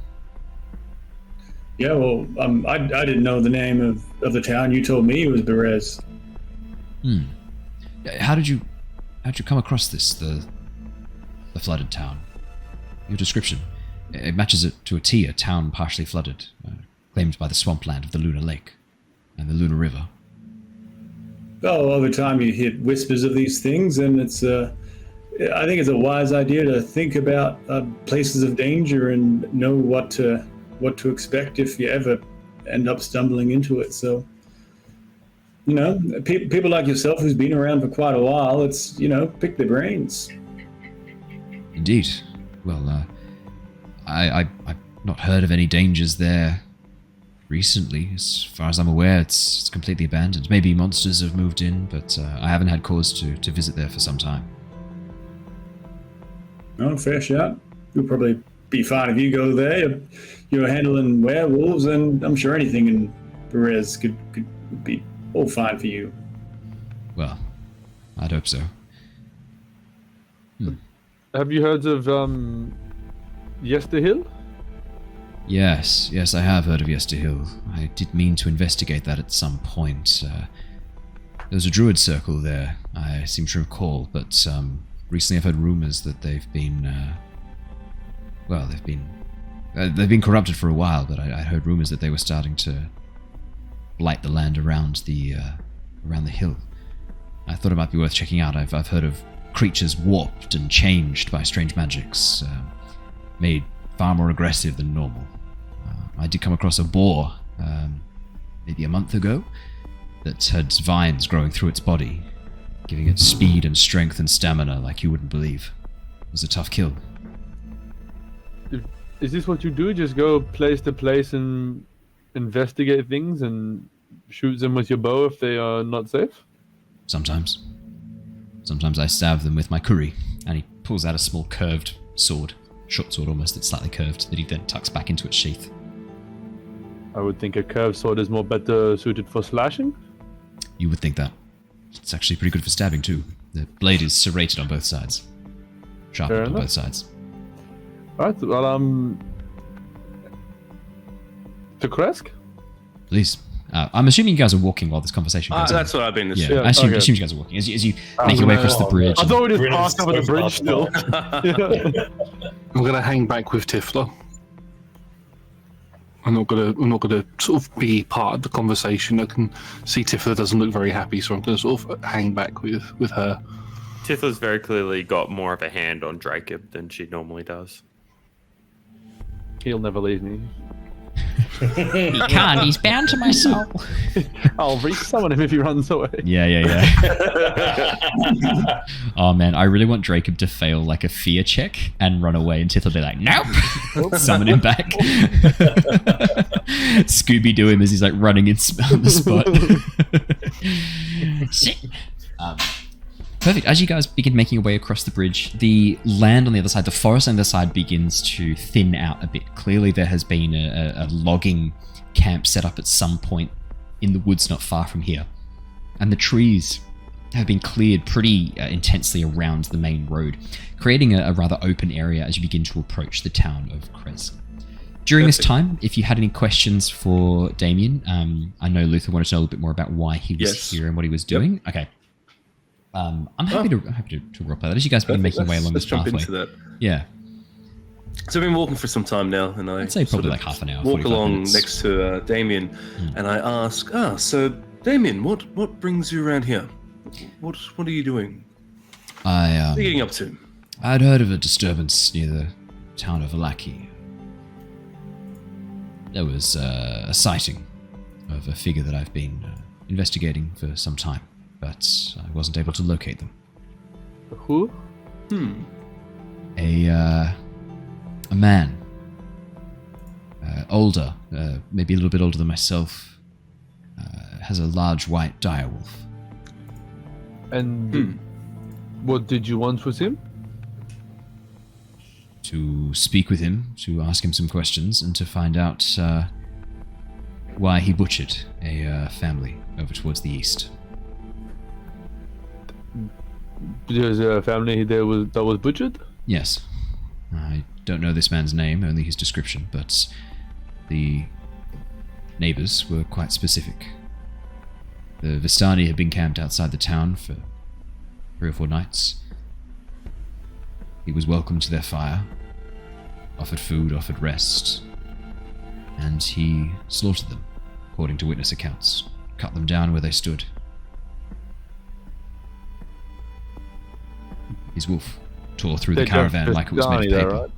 Yeah, well, I didn't know the name of the town. You told me it was Berez. How'd you come across this, the flooded town? Your description. It matches it to a T, a town partially flooded, claimed by the swampland of the Lunar Lake and the Lunar River. Oh, over time you hear whispers of these things, and I think it's a wise idea to think about places of danger and know what to expect if you ever end up stumbling into it. So, people like yourself who's been around for quite a while, it's, pick their brains. Indeed. Well, I've not heard of any dangers there recently. As far as I'm aware, it's completely abandoned. Maybe monsters have moved in, but I haven't had cause to visit there for some time. Oh, fair shot. You'll probably be fine if you go there. You're handling werewolves, and I'm sure anything in Perez could be all fine for you. Well, I'd hope so. Have you heard of Yester Hill? Yes, I have heard of Yester Hill. I did mean to investigate that at some point. There's a druid circle there, I seem to recall, but recently I've heard rumors that they've been corrupted for a while, but I heard rumors that they were starting to blight the land around the hill. I thought it might be worth checking out. I've heard of creatures warped and changed by strange magics, made far more aggressive than normal. I did come across a boar, maybe a month ago, that had vines growing through its body, giving it speed and strength and stamina like you wouldn't believe. It was a tough kill. Is this what you do? Just go place to place and investigate things and shoot them with your bow if they are not safe? Sometimes. Sometimes I stab them with my curry, and he pulls out a small curved sword, short sword almost, that's slightly curved, that he then tucks back into its sheath. I would think a curved sword is more better suited for slashing. You would think that. It's actually pretty good for stabbing too. The blade is serrated on both sides. Sharpened on both sides. Alright, well, to Kresk? Please. I'm assuming you guys are walking while this conversation goes on. That's what I've been assuming. Yeah, I assume you guys are walking. As you make your way across the bridge. I thought we just passed over the bridge still. I'm going to hang back with Tifla. I'm not gonna sort of be part of the conversation. I can see Tifla doesn't look very happy, so I'm gonna sort of hang back with her. Tifla's very clearly got more of a hand on Jacob than she normally does. He'll never leave me. He can't, he's bound to my soul. I'll re-summon him if he runs away. Yeah. Oh man, I really want Jacob to fail like a fear check and run away, and Tith will be like, nope! Summon him back. Scooby-Doo him as he's like running on the spot. Shit. Perfect. As you guys begin making your way across the bridge, the land on the other side, the forest on the other side begins to thin out a bit. Clearly there has been a logging camp set up at some point in the woods not far from here. And the trees have been cleared pretty intensely around the main road, creating a rather open area as you begin to approach the town of Krez. During this time, if you had any questions for Damien, I know Luther wanted to know a little bit more about why he was here and what he was doing. Yep. Okay. I'm happy to roleplay that as you guys begin making your way along this pathway. Let's jump into that. Yeah. So I've been walking for some time now, and I'd say probably like half an hour. Walk along minutes. next to Damien, and I ask, so Damien, what brings you around here? What are you doing? What are you getting up to? I'd heard of a disturbance near the town of Vallaki. There was a sighting of a figure that I've been investigating for some time, but I wasn't able to locate them. Who? A man. Older, maybe a little bit older than myself. Has a large white direwolf. And what did you want with him? To speak with him, to ask him some questions, and to find out why he butchered a family over towards the east. There's a family that was butchered? Yes. I don't know this man's name, only his description, but the neighbors were quite specific. The Vistani had been camped outside the town for 3 or 4 nights. He was welcomed to their fire, offered food, offered rest, and he slaughtered them, according to witness accounts, cut them down where they stood. His wolf tore through the caravan like it was made of paper. Right?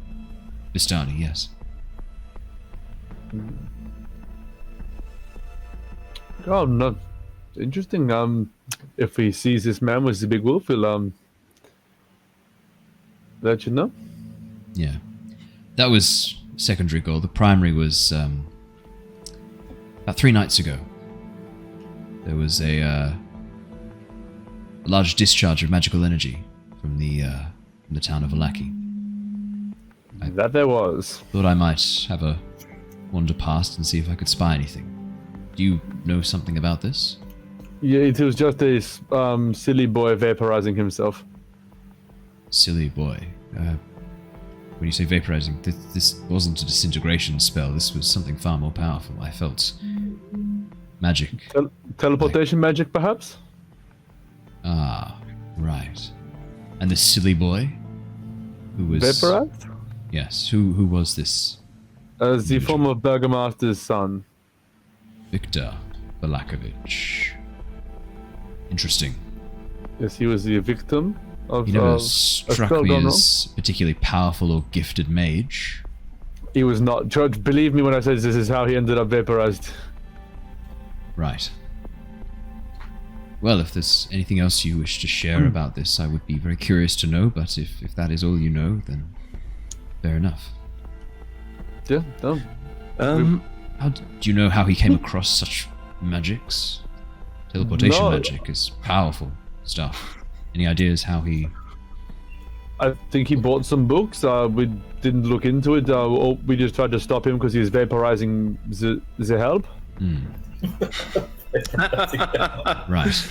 Vistani, yes. Oh, no. Interesting. If he sees this man with the big wolf, he'll let you know. Yeah. That was secondary goal. The primary was about 3 nights ago. There was a large discharge of magical energy from the town of Vallaki. That there was. Thought I might have a wander past and see if I could spy anything. Do you know something about this? Yeah, it was just a silly boy vaporizing himself. Silly boy. When you say vaporizing, this wasn't a disintegration spell. This was something far more powerful. I felt magic. Teleportation magic, perhaps? Ah, right. And the silly boy? Who was... Vaporized? Yes. Who was this? The former Burgomaster's son. Victor Vallakovich. Interesting. Yes, he was the victim of... He never struck me as particularly powerful or gifted mage. He was not. Judge, believe me when I say this is how he ended up vaporized. Right. Well, if there's anything else you wish to share about this, I would be very curious to know, but if that is all you know, then fair enough. Yeah, no. Do you know how he came across such magics? Teleportation magic is powerful stuff. Any ideas how he... I think he bought some books. We didn't look into it. We just tried to stop him because he's vaporizing the help. Right.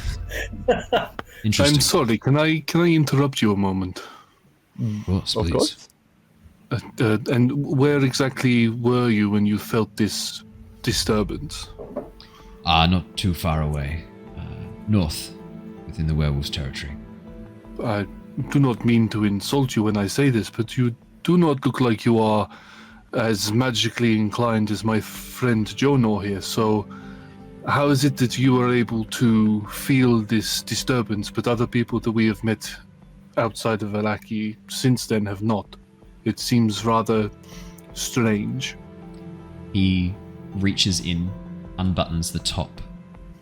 Interesting. I'm sorry. Can I interrupt you a moment? Of course, please. Of course. And where exactly were you when you felt this disturbance? Not too far away. North, within the werewolf's territory. I do not mean to insult you when I say this, but you do not look like you are as magically inclined as my friend Jonor here, so how is it that you are able to feel this disturbance, but other people that we have met outside of Vallaki since then have not? It seems rather strange. He reaches in, unbuttons the top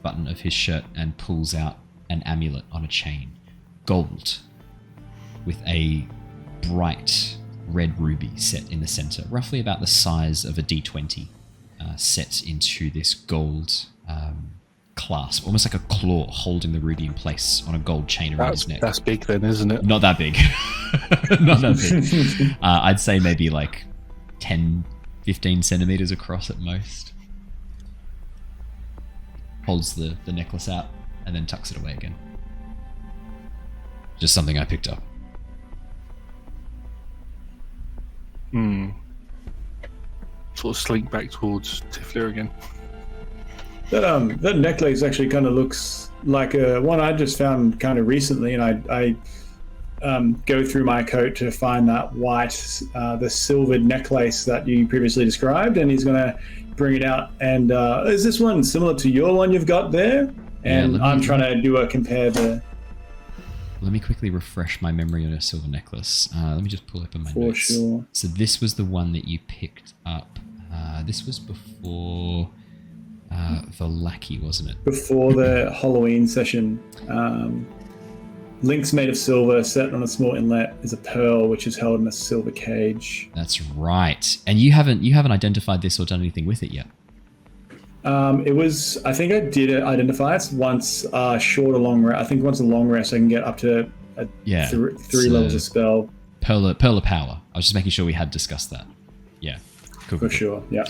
button of his shirt and pulls out an amulet on a chain. Gold, with a bright red ruby set in the center, roughly about the size of a D20, set into this gold clasp, almost like a claw holding the ruby in place on a gold chain around his neck. That's big then, isn't it? Not that big. Not that big. I'd say maybe like 10, 15 centimeters across at most. Holds the necklace out and then tucks it away again. Just something I picked up. Sort of slink back towards Tifler again. That necklace actually kind of looks like one I just found kind of recently, and I go through my coat to find that white, the silvered necklace that you previously described, and he's going to bring it out. And is this one similar to your one you've got there? And I'm trying to do a compare the... Let me quickly refresh my memory on a silver necklace. Let me just pull up on my notes. For sure. So this was the one that you picked up. This was before vallaki, wasn't it? Before the Halloween session. Links made of silver, set on a small inlet, is a pearl which is held in a silver cage. That's right. And you haven't identified this or done anything with it yet. It was, I think I did identify it once short or long rest. I think once a long rest I can get up to three levels of spell. Pearl of power. I was just making sure we had discussed that. Yeah. Cool. For sure, yeah.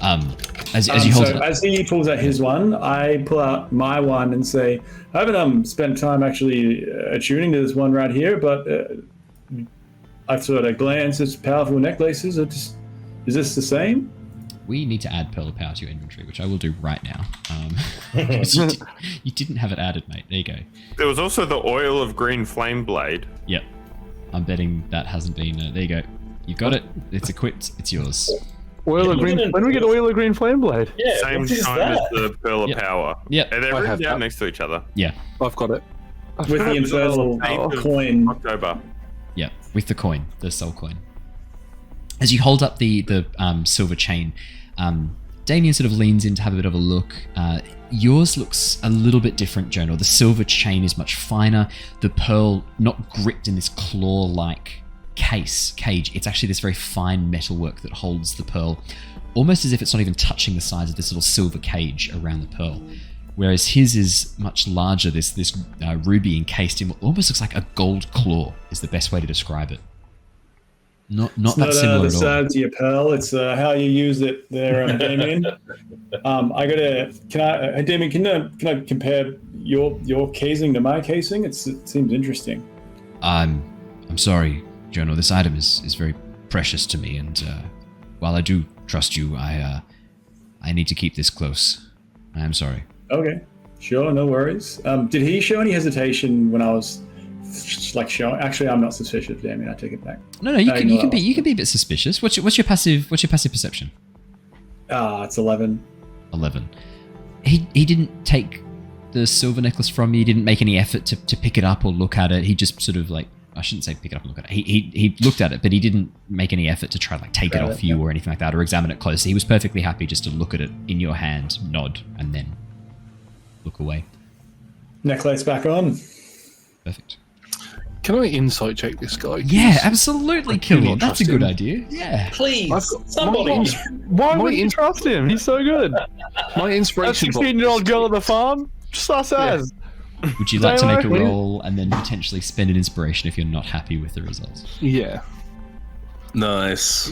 As you hold it, as he pulls out his one, I pull out my one and say, I haven't spent time actually attuning to this one right here, but I've sort of glanced at powerful necklaces. Is this the same? we need to add Pearl of Power to your inventory, which I will do right now. You didn't have it added, mate. There you go. There was also the Oil of Green Flame Blade. Yep. I'm betting that hasn't been... there you go. You got it. It's equipped. It's yours. Oil of green. When do we get Oil of Green Flame Blade? Yeah, same time as the Pearl of Power. Yep. And they're written down next to each other. Yeah. I've got it. With the infernal coin. October. Yeah, with the coin, the soul coin. As you hold up the silver chain, Damien sort of leans in to have a bit of a look. Yours looks a little bit different, Jonah. The silver chain is much finer. The pearl, not gripped in this claw-like cage. It's actually this very fine metalwork that holds the pearl, almost as if it's not even touching the sides of this little silver cage around the pearl. Whereas his is much larger, this ruby encased in what almost looks like a gold claw is the best way to describe it. Not that similar the at all. size of your pearl, it's how you use it there, Damien. Damien, can I compare your casing to my casing? It seems interesting. I'm sorry, Jonah. This item is very precious to me, and while I do trust you, I need to keep this close. I am sorry. Okay, sure, no worries. Did he show any hesitation when I was showing? Actually, I'm not suspicious, Damien. I take it back. No, you can be a bit suspicious. What's your passive perception? It's 11. 11. He didn't take the silver necklace from you. He didn't make any effort to pick it up or look at it. He just sort of I shouldn't say pick it up and look at it. He looked at it, but he didn't make any effort to try to take it off you or anything like that, or examine it closely. He was perfectly happy just to look at it in your hand, nod, and then look away. Necklace back on. Perfect. Can I insight check this guy? Yeah, absolutely, Killian. That's a good idea. Yeah. Please, somebody. Why would you trust him? He's so good. My A inspiration. 16-year-old girl at the farm? Sus as. Would you like to make a roll and then potentially spend an inspiration if you're not happy with the results? Yeah. Nice.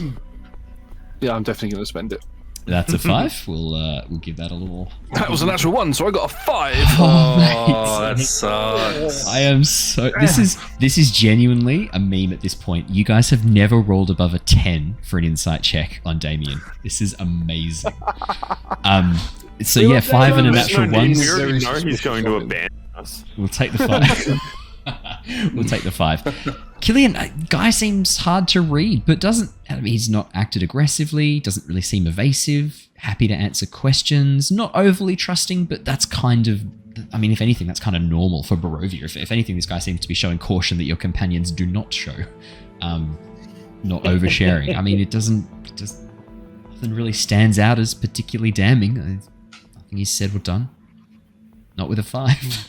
Yeah, I'm definitely going to spend it. That's a 5. We'll give that a little. That was a natural 1, so I got a 5. Oh, that sucks. I am so. This is genuinely a meme at this point. You guys have never rolled above a 10 for an insight check on Damien. This is amazing. So yeah, 5 and a natural 1. We already know he's going to abandon us. We'll take the 5. We'll take the 5. Killian, guy seems hard to read, but he's not acted aggressively, doesn't really seem evasive, happy to answer questions, not overly trusting, but that's kind of, if anything, that's kind of normal for Barovia. If anything, this guy seems to be showing caution that your companions do not show. Not oversharing. Nothing really stands out as particularly damning. Nothing he's said or done. Not with a 5.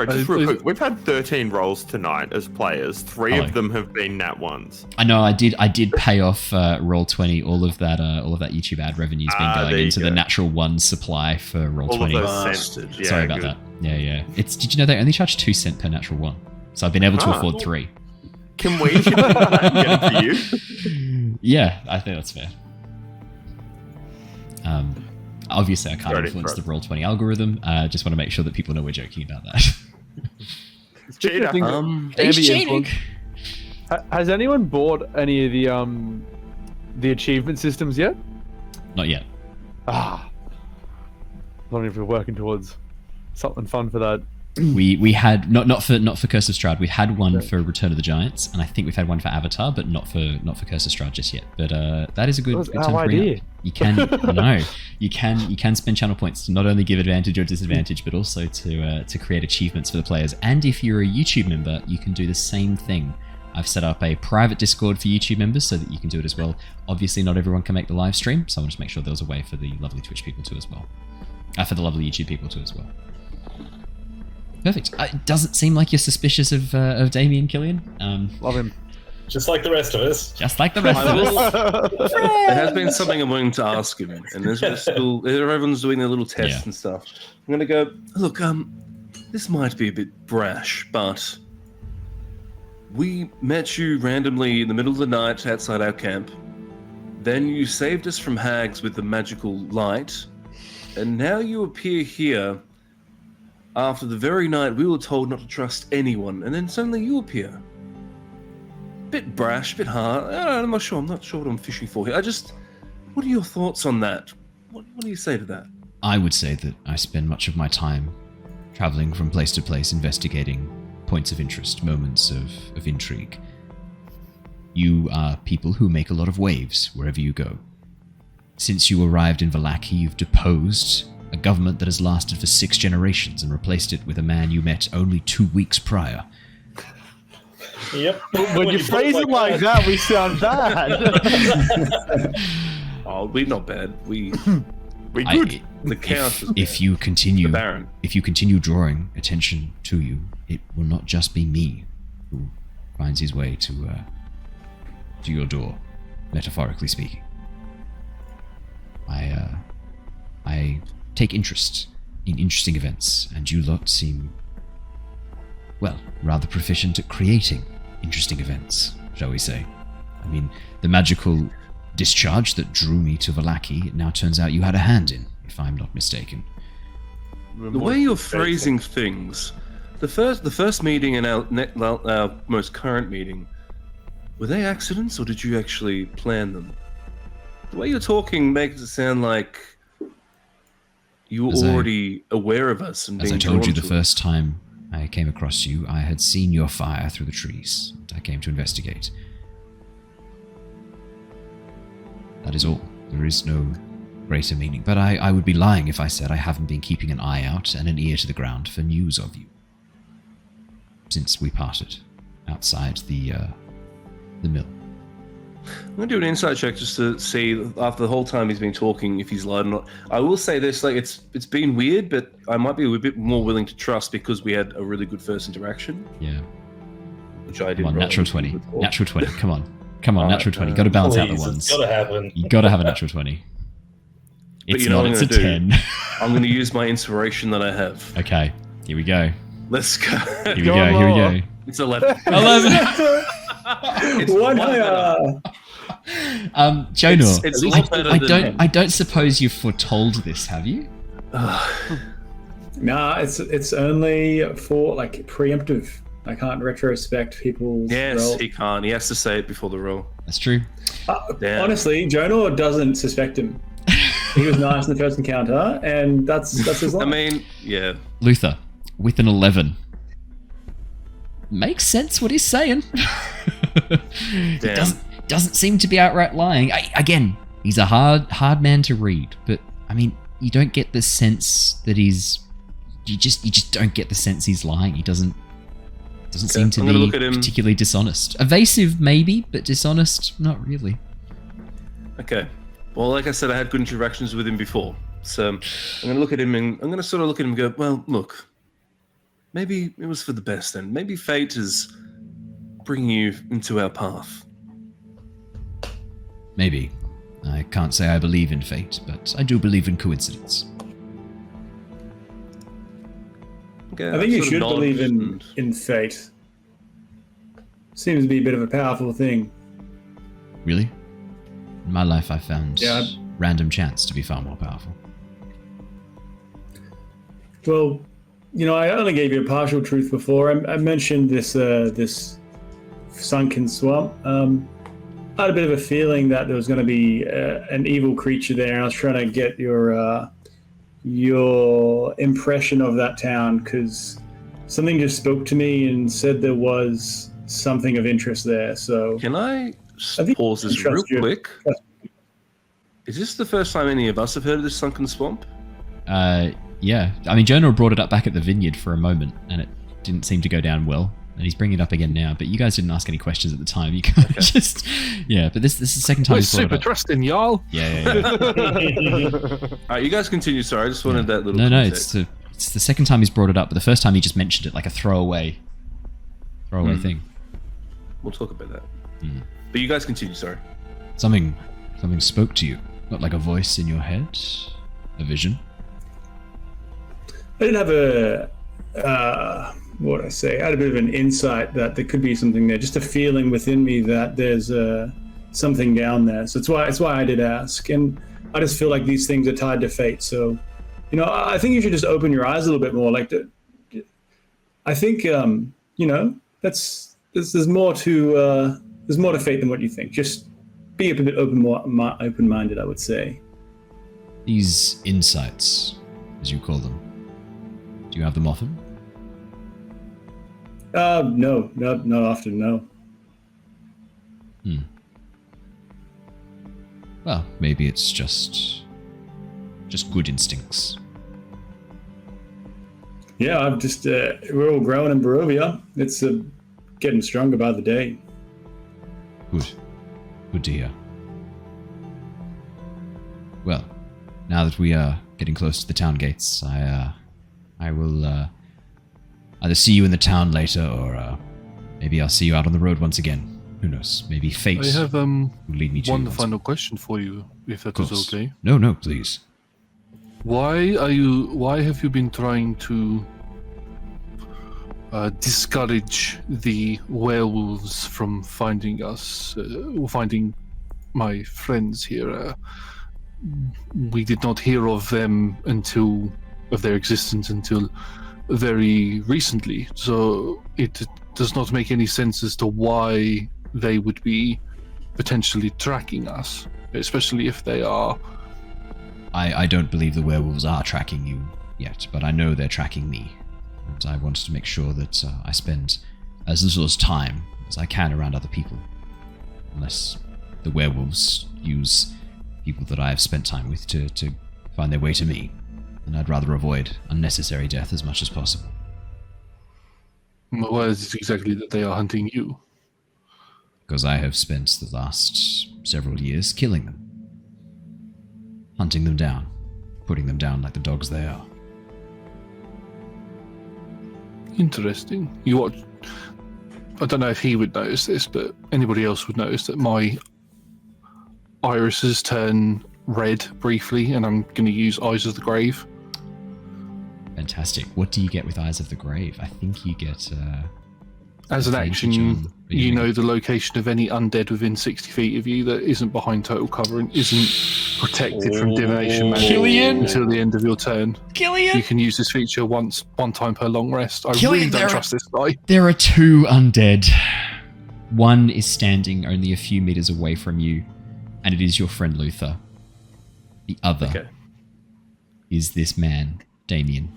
Sorry, just real quick. We've had 13 rolls tonight as players. 3 of them have been nat ones. I know. I did pay off Roll20. All of that YouTube ad revenue's been going into the natural one supply for Roll20. Sorry about that. Yeah. Did you know they only charge 2 cents per natural one? So I've been able to afford 3. Can we get it for you? Yeah, I think that's fair. Obviously, I can't influence the Roll20 algorithm. Just want to make sure that people know we're joking about that. It's cheating. He's cheating. Has anyone bought any of the achievement systems yet? Not yet. I wonder if we're working towards something fun for that. We had not for Curse of Strahd. We had one for Return of the Giants, and I think we've had one for Avatar, but not for Curse of Strahd just yet. But that is a good time to bring up. You can you can spend channel points to not only give advantage or disadvantage, but also to create achievements for the players. And if you're a YouTube member, you can do the same thing. I've set up a private Discord for YouTube members so that you can do it as well. Obviously, not everyone can make the live stream, so I want to make sure there's a way for the lovely Twitch people too as well, for the lovely YouTube people too as well. Perfect. It doesn't seem like you're suspicious of Damien, Killian. Love him. Just like the rest of us. Just like the rest of us. It has been something I'm willing to ask him, and everyone's doing their little tests and stuff. I'm going to go, look, this might be a bit brash, but we met you randomly in the middle of the night outside our camp. Then you saved us from hags with the magical light, and now you appear here after the very night we were told not to trust anyone, and then suddenly you appear. Bit brash, bit hard. I'm not sure what I'm fishing for here. What are your thoughts on that? What do you say to that? I would say that I spend much of my time traveling from place to place, investigating points of interest, moments of intrigue. You are people who make a lot of waves wherever you go. Since you arrived in Vallaki, you've deposed a government that has lasted for 6 generations and replaced it with a man you met only 2 weeks prior. Yep. When you phrase it like that, we sound bad. We're not bad. We good. The count. If you continue, the Baron. If you continue drawing attention to you, it will not just be me who finds his way to your door, metaphorically speaking. I take interest in interesting events, and you lot seem, well, rather proficient at creating interesting events, shall we say. I mean, the magical discharge that drew me to Vallaki, it now turns out you had a hand in, if I'm not mistaken. The way you're phrasing things, the first meeting and our most current meeting, were they accidents or did you actually plan them? The way you're talking makes it sound like you were already aware of us and being As I told you the us. first time I came across you, I had seen your fire through the trees, and I came to investigate. That is all. There is no greater meaning, but I would be lying if I said I haven't been keeping an eye out and an ear to the ground for news of you since we parted outside the mill. I'm going to do an insight check just to see, after the whole time he's been talking, if he's lied or not. I will say this, like, it's been weird, but I might be a bit more willing to trust because we had a really good first interaction. Yeah. Which I didn't. Come on, natural 20. Natural 20. Come on, natural 20. Got to balance out the ones. It's got to happen. You got to have a natural 20. It's not. It's a 10. I'm going to use my inspiration that I have. Okay. Here we go. Let's go. Here we go. It's 11. 11. One higher. Jonor, it's a lot better than I don't suppose you've foretold this, have you? Nah, it's only for like preemptive. I can't retrospect people's roll. He can't. He has to say it before the roll. That's true. Honestly, Jonor doesn't suspect him. He was nice in the first encounter, and that's his line. I mean, yeah. Luther, with an 11. Makes sense what he's saying. Doesn't seem to be outright lying. Again, he's a hard man to read, but I mean, you don't get the sense that he's. You just don't get the sense he's lying. He doesn't seem to be particularly dishonest. Evasive, maybe, but dishonest, not really. Okay. Well, like I said, I had good interactions with him before, so I'm going to look at him and I'm going to sort of look at him and go, well, look, maybe it was for the best then. Maybe fate is bringing you into our path. Maybe. I can't say I believe in fate, but I do believe in coincidence. Okay, I think you sort of should nod believe and- in fate. Seems to be a bit of a powerful thing. Really? In my life, I found Yeah. random chance to be far more powerful. Well, I only gave you a partial truth before. I mentioned this sunken swamp. I had a bit of a feeling that there was going to be an evil creature there, and I was trying to get your impression of that town, because something just spoke to me and said there was something of interest there. So Can I I think pause I this real trust you. quick? Is this the first time any of us have heard of this sunken swamp? Yeah. I mean, Jonah brought it up back at the vineyard for a moment, and it didn't seem to go down well. And he's bringing it up again now, but you guys didn't ask any questions at the time. You kind of just... Yeah, but this is the second time We're he's brought it super up. trusting, y'all. Yeah. All right, you guys continue. Sorry, I just wanted that little No, context. it's the second time he's brought it up, but the first time he just mentioned it like a throwaway thing. We'll talk about that. Hmm. But you guys continue, sorry. Something spoke to you, not like a voice in your head, a vision. I did have what would I say? I had a bit of an insight that there could be something there, just a feeling within me that there's something down there. So it's why I did ask, and I just feel like these things are tied to fate. So, I think you should just open your eyes a little bit more. I think there's more to fate than what you think. Just be a bit open-minded, I would say. These insights, as you call them, do you have them often? No, not often, no. Well, maybe it's just good instincts. Yeah, I'm just, we're all growing in Barovia. It's getting stronger by the day. Good to hear. Well, now that we are getting close to the town gates, I will either see you in the town later, or maybe I'll see you out on the road once again. Who knows? Maybe fate I have will lead me to one you once final question for you, if that is course. okay. No, please. Why have you been trying to discourage the werewolves from finding us, or finding my friends here? We did not hear of them of their existence until very recently, so it does not make any sense as to why they would be potentially tracking us, especially if they are. I don't believe the werewolves are tracking you yet, but I know they're tracking me. And I wanted to make sure that I spend as little time as I can around other people. Unless the werewolves use people that I have spent time with to find their way to me. And I'd rather avoid unnecessary death as much as possible. Why is it exactly that they are hunting you? Because I have spent the last several years killing them. Hunting them down. Putting them down like the dogs they are. Interesting. I don't know if he would notice this, but anybody else would notice that my irises turn red briefly, and I'm going to use Eyes of the Grave. Fantastic. What do you get with Eyes of the Grave? I think you get... As an advantage action, on- you know the location of any undead within 60 feet of you that isn't behind total cover and isn't protected from divination magic Killian! until the end of your turn. Killian! You can use this feature one time per long rest. I Killian, really don't trust this guy. There are two undead. One is standing only a few meters away from you, and it is your friend Luther. The other is this man, Damien,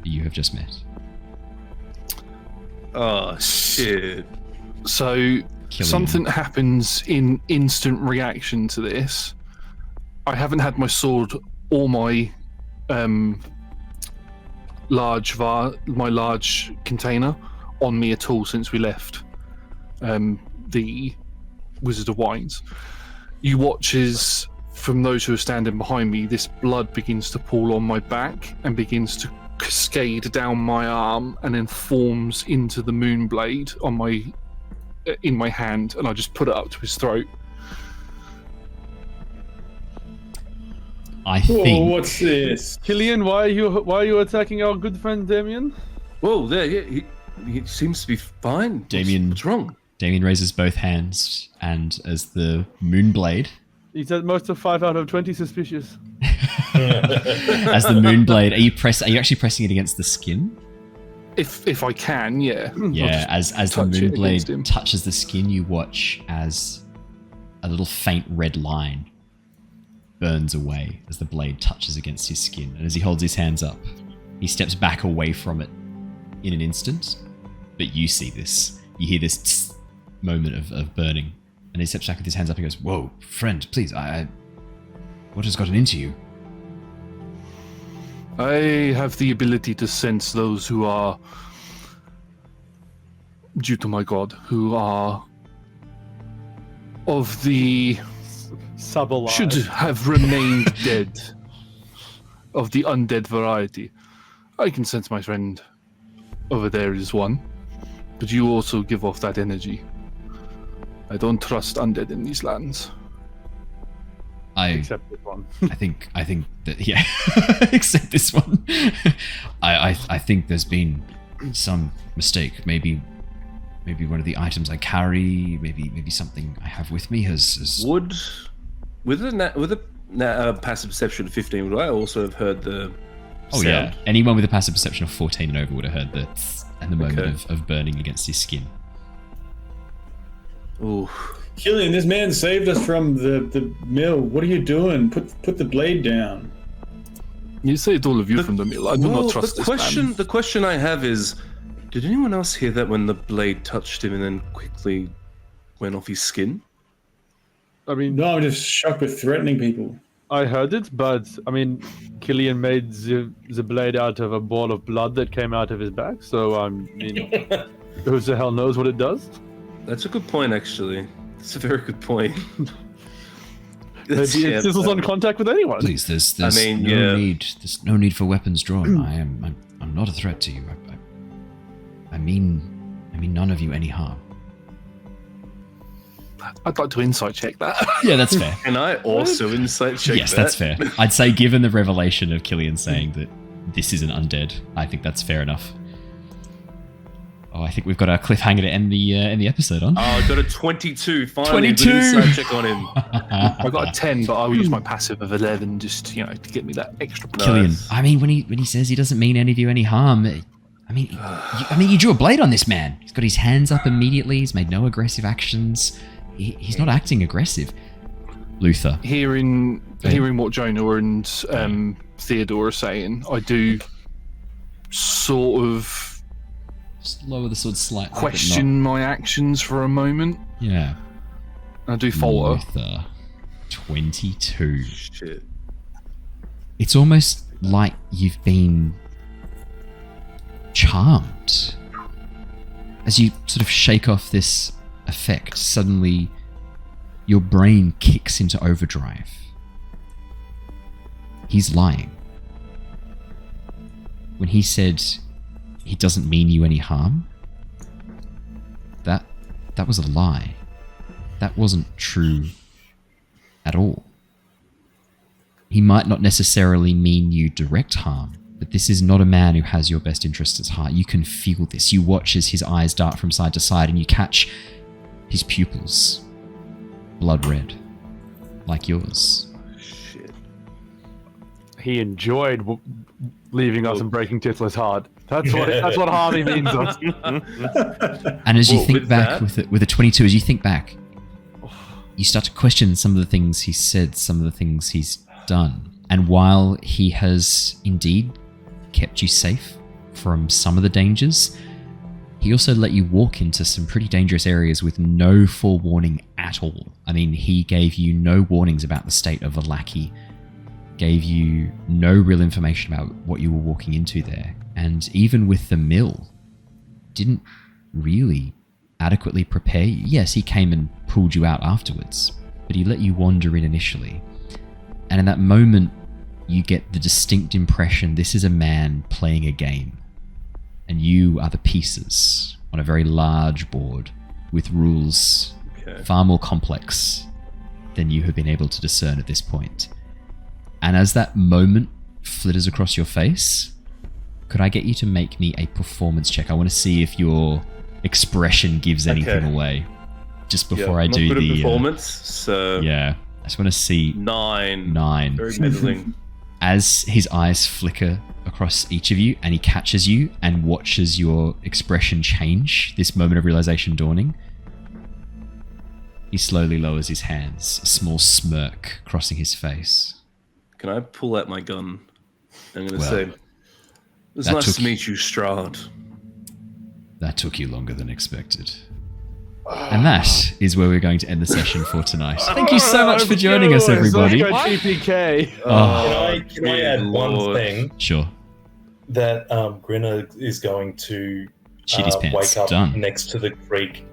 who you have just met. Oh, shit. So something happens in instant reaction to this. I haven't had my sword or my large container on me at all since we left the Wizard of Wines. You watch as, from those who are standing behind me, this blood begins to pool on my back and begins to cascade down my arm and then forms into the moonblade in my hand, and I just put it up to his throat. I think. What's this? Killian, why are you attacking our good friend Damien? Whoa, there, yeah, he seems to be fine. Damien. What's wrong? Damien raises both hands, and as the moonblade. He said most of 5 out of 20 suspicious. As the moonblade, are you actually pressing it against the skin? If I can, yeah. Yeah, as the touch it against him. moonblade touches the skin, you watch as a little faint red line burns away as the blade touches against his skin. And as he holds his hands up, he steps back away from it in an instant. But you see this. You hear this tss moment of burning. And he steps back with his hands up and goes, "Whoa, friend, please, what has gotten into you?" I have the ability to sense those who are, due to my god, who are of the... Sub-alive. should have remained dead. Of the undead variety. I can sense my friend over there is one. But you also give off that energy. I don't trust undead in these lands. Except this one. I think that, yeah, except this one. I think there's been some mistake. Maybe one of the items I carry, maybe something I have with me has. With a passive perception of 15, would I also have heard the Oh sound? yeah, anyone with a passive perception of 14 and over would have heard the tss and the moment of burning against his skin. Ooh. Killian, this man saved us from the mill. What are you doing? Put the blade down. You saved all of you from the mill. I do not trust the this question. man. The question I have is, did anyone else hear that when the blade touched him and then quickly went off his skin? I mean, No, I'm just shocked with threatening people. I heard it, but I mean, Killian made the blade out of a ball of blood that came out of his back. So I mean, who the hell knows what it does? That's a good point, actually. It's a very good point. Maybe this was on contact with anyone. Please, there's mean, no yeah. need. There's no need for weapons drawn. I'm not a threat to you. I mean none of you any harm. I'd like to insight check that. Yeah, that's fair. Can I also insight check Yes, that? that's fair. I'd say, given the revelation of Killian saying that this isn't undead, I think that's fair enough. Oh, I think we've got our cliffhanger to end the episode on. Oh, I got a 22. Finally, 22! Good insight check on him. I got a 10, but I will use my passive of 11 just to get me that extra. Killian, I mean, when he says he doesn't mean any of you any harm, you drew a blade on this man. He's got his hands up immediately. He's made no aggressive actions. He's not acting aggressive. Luther. Hearing what Jonah and Theodore are saying, I do sort of Just lower the sword slightly. question my actions for a moment. Yeah. I do falter. Luther, 22. Shit. It's almost like you've been charmed. As you sort of shake off this effect, suddenly your brain kicks into overdrive. He's lying. When he said he doesn't mean you any harm, that was a lie. That wasn't true at all. He might not necessarily mean you direct harm, but this is not a man who has your best interests at heart. You can feel this. You watch as his eyes dart from side to side and you catch his pupils blood red, like yours. Shit. He enjoyed leaving us and breaking Titler's heart. That's what Harvey means. And as you think with back that- with a 22, as you think back, you start to question some of the things he said, some of the things he's done. And while he has indeed kept you safe from some of the dangers, he also let you walk into some pretty dangerous areas with no forewarning at all. I mean, he gave you no warnings about the state of Vallaki, gave you no real information about what you were walking into there. And even with the mill, didn't really adequately prepare you. Yes, he came and pulled you out afterwards, but he let you wander in initially. And in that moment you get the distinct impression this is a man playing a game, and you are the pieces on a very large board with rules far more complex than you have been able to discern at this point. And as that moment flitters across your face, could I get you to make me a performance check? I want to see if your expression gives anything away. Just before I do not good the at performance, so yeah, I just want to see 9. Very middling. As his eyes flicker across each of you, and he catches you and watches your expression change. This moment of realization dawning. He slowly lowers his hands, a small smirk crossing his face. Can I pull out my gun? I'm going to say, it's nice to meet you, Strahd. That took you longer than expected. And that is where we're going to end the session for tonight. Thank you so much for joining us, everybody. TPK. Can I add one thing? Sure. That Grinner is going to Shit his pants. wake up Done. next to the creek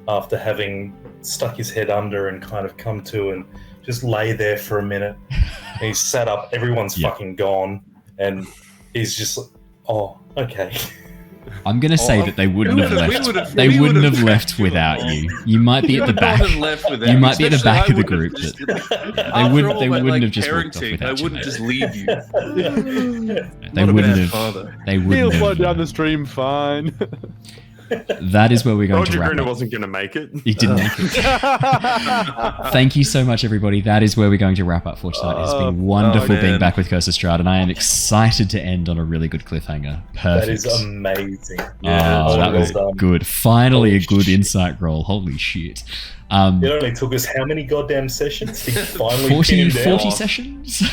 after having stuck his head under and kind of come to and just lay there for a minute. And he's sat up, everyone's fucking gone, and he's just like, oh, okay. I'm going to say that they wouldn't have left. They wouldn't have left without you. You might be at the back. You might be at the back of the group. They wouldn't have just walked off without you. I wouldn't just leave you. They wouldn't have. They wouldn't He'll have. float down the stream fine. That is where we're going Roger to wrap Gruner up. wasn't going to make it. He didn't make it. Thank you so much, everybody. That is where we're going to wrap up for tonight. It's been wonderful being back with Curse of Strahd, and I am excited to end on a really good cliffhanger. Perfect. That is amazing. That was good. Finally, a good insight roll. Holy shit. It only took us how many goddamn sessions to finally 40 sessions?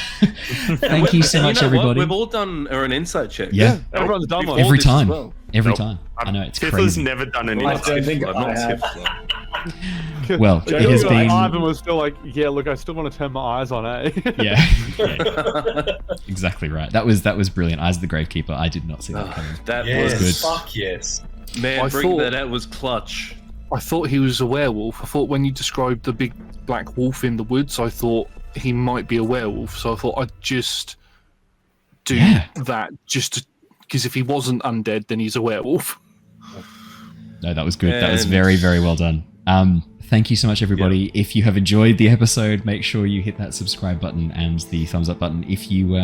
Thank you so much, everybody. We've all done an insight check. Yeah. Everyone's done one. Every time. Well. Every time. I know, it's Tiffler's crazy. never done an I insight don't think check. I have. Well, it has been... Ivan was still like, yeah, look, I still want to turn my eyes on, eh? Yeah. Exactly right. That was brilliant. Eyes of the Gravekeeper. I did not see that coming. That Yes, was good. fuck yes. Man, I bring thought- that out was clutch. I thought he was a werewolf. I thought when you described the big black wolf in the woods, I thought he might be a werewolf. So I thought I'd just do that, just because if he wasn't undead, then he's a werewolf. No, that was good. That was very, very well done. Thank you so much, everybody. If you have enjoyed the episode, make sure you hit that subscribe button and the thumbs up button. If you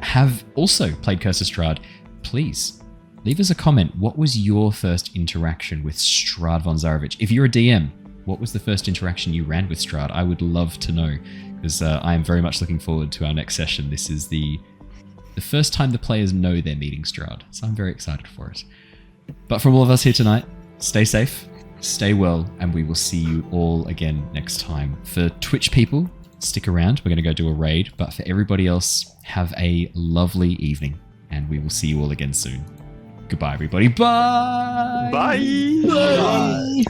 have also played Curse of Strahd, please leave us a comment. What was your first interaction with Strahd von Zarovich? If you're a DM, what was the first interaction you ran with Strahd? I would love to know, because I am very much looking forward to our next session. This is the first time the players know they're meeting Strahd, so I'm very excited for it. But from all of us here tonight, stay safe, stay well, and we will see you all again next time. For Twitch people, stick around. We're going to go do a raid. But for everybody else, have a lovely evening, and we will see you all again soon. Goodbye, everybody. Bye. Bye. Bye.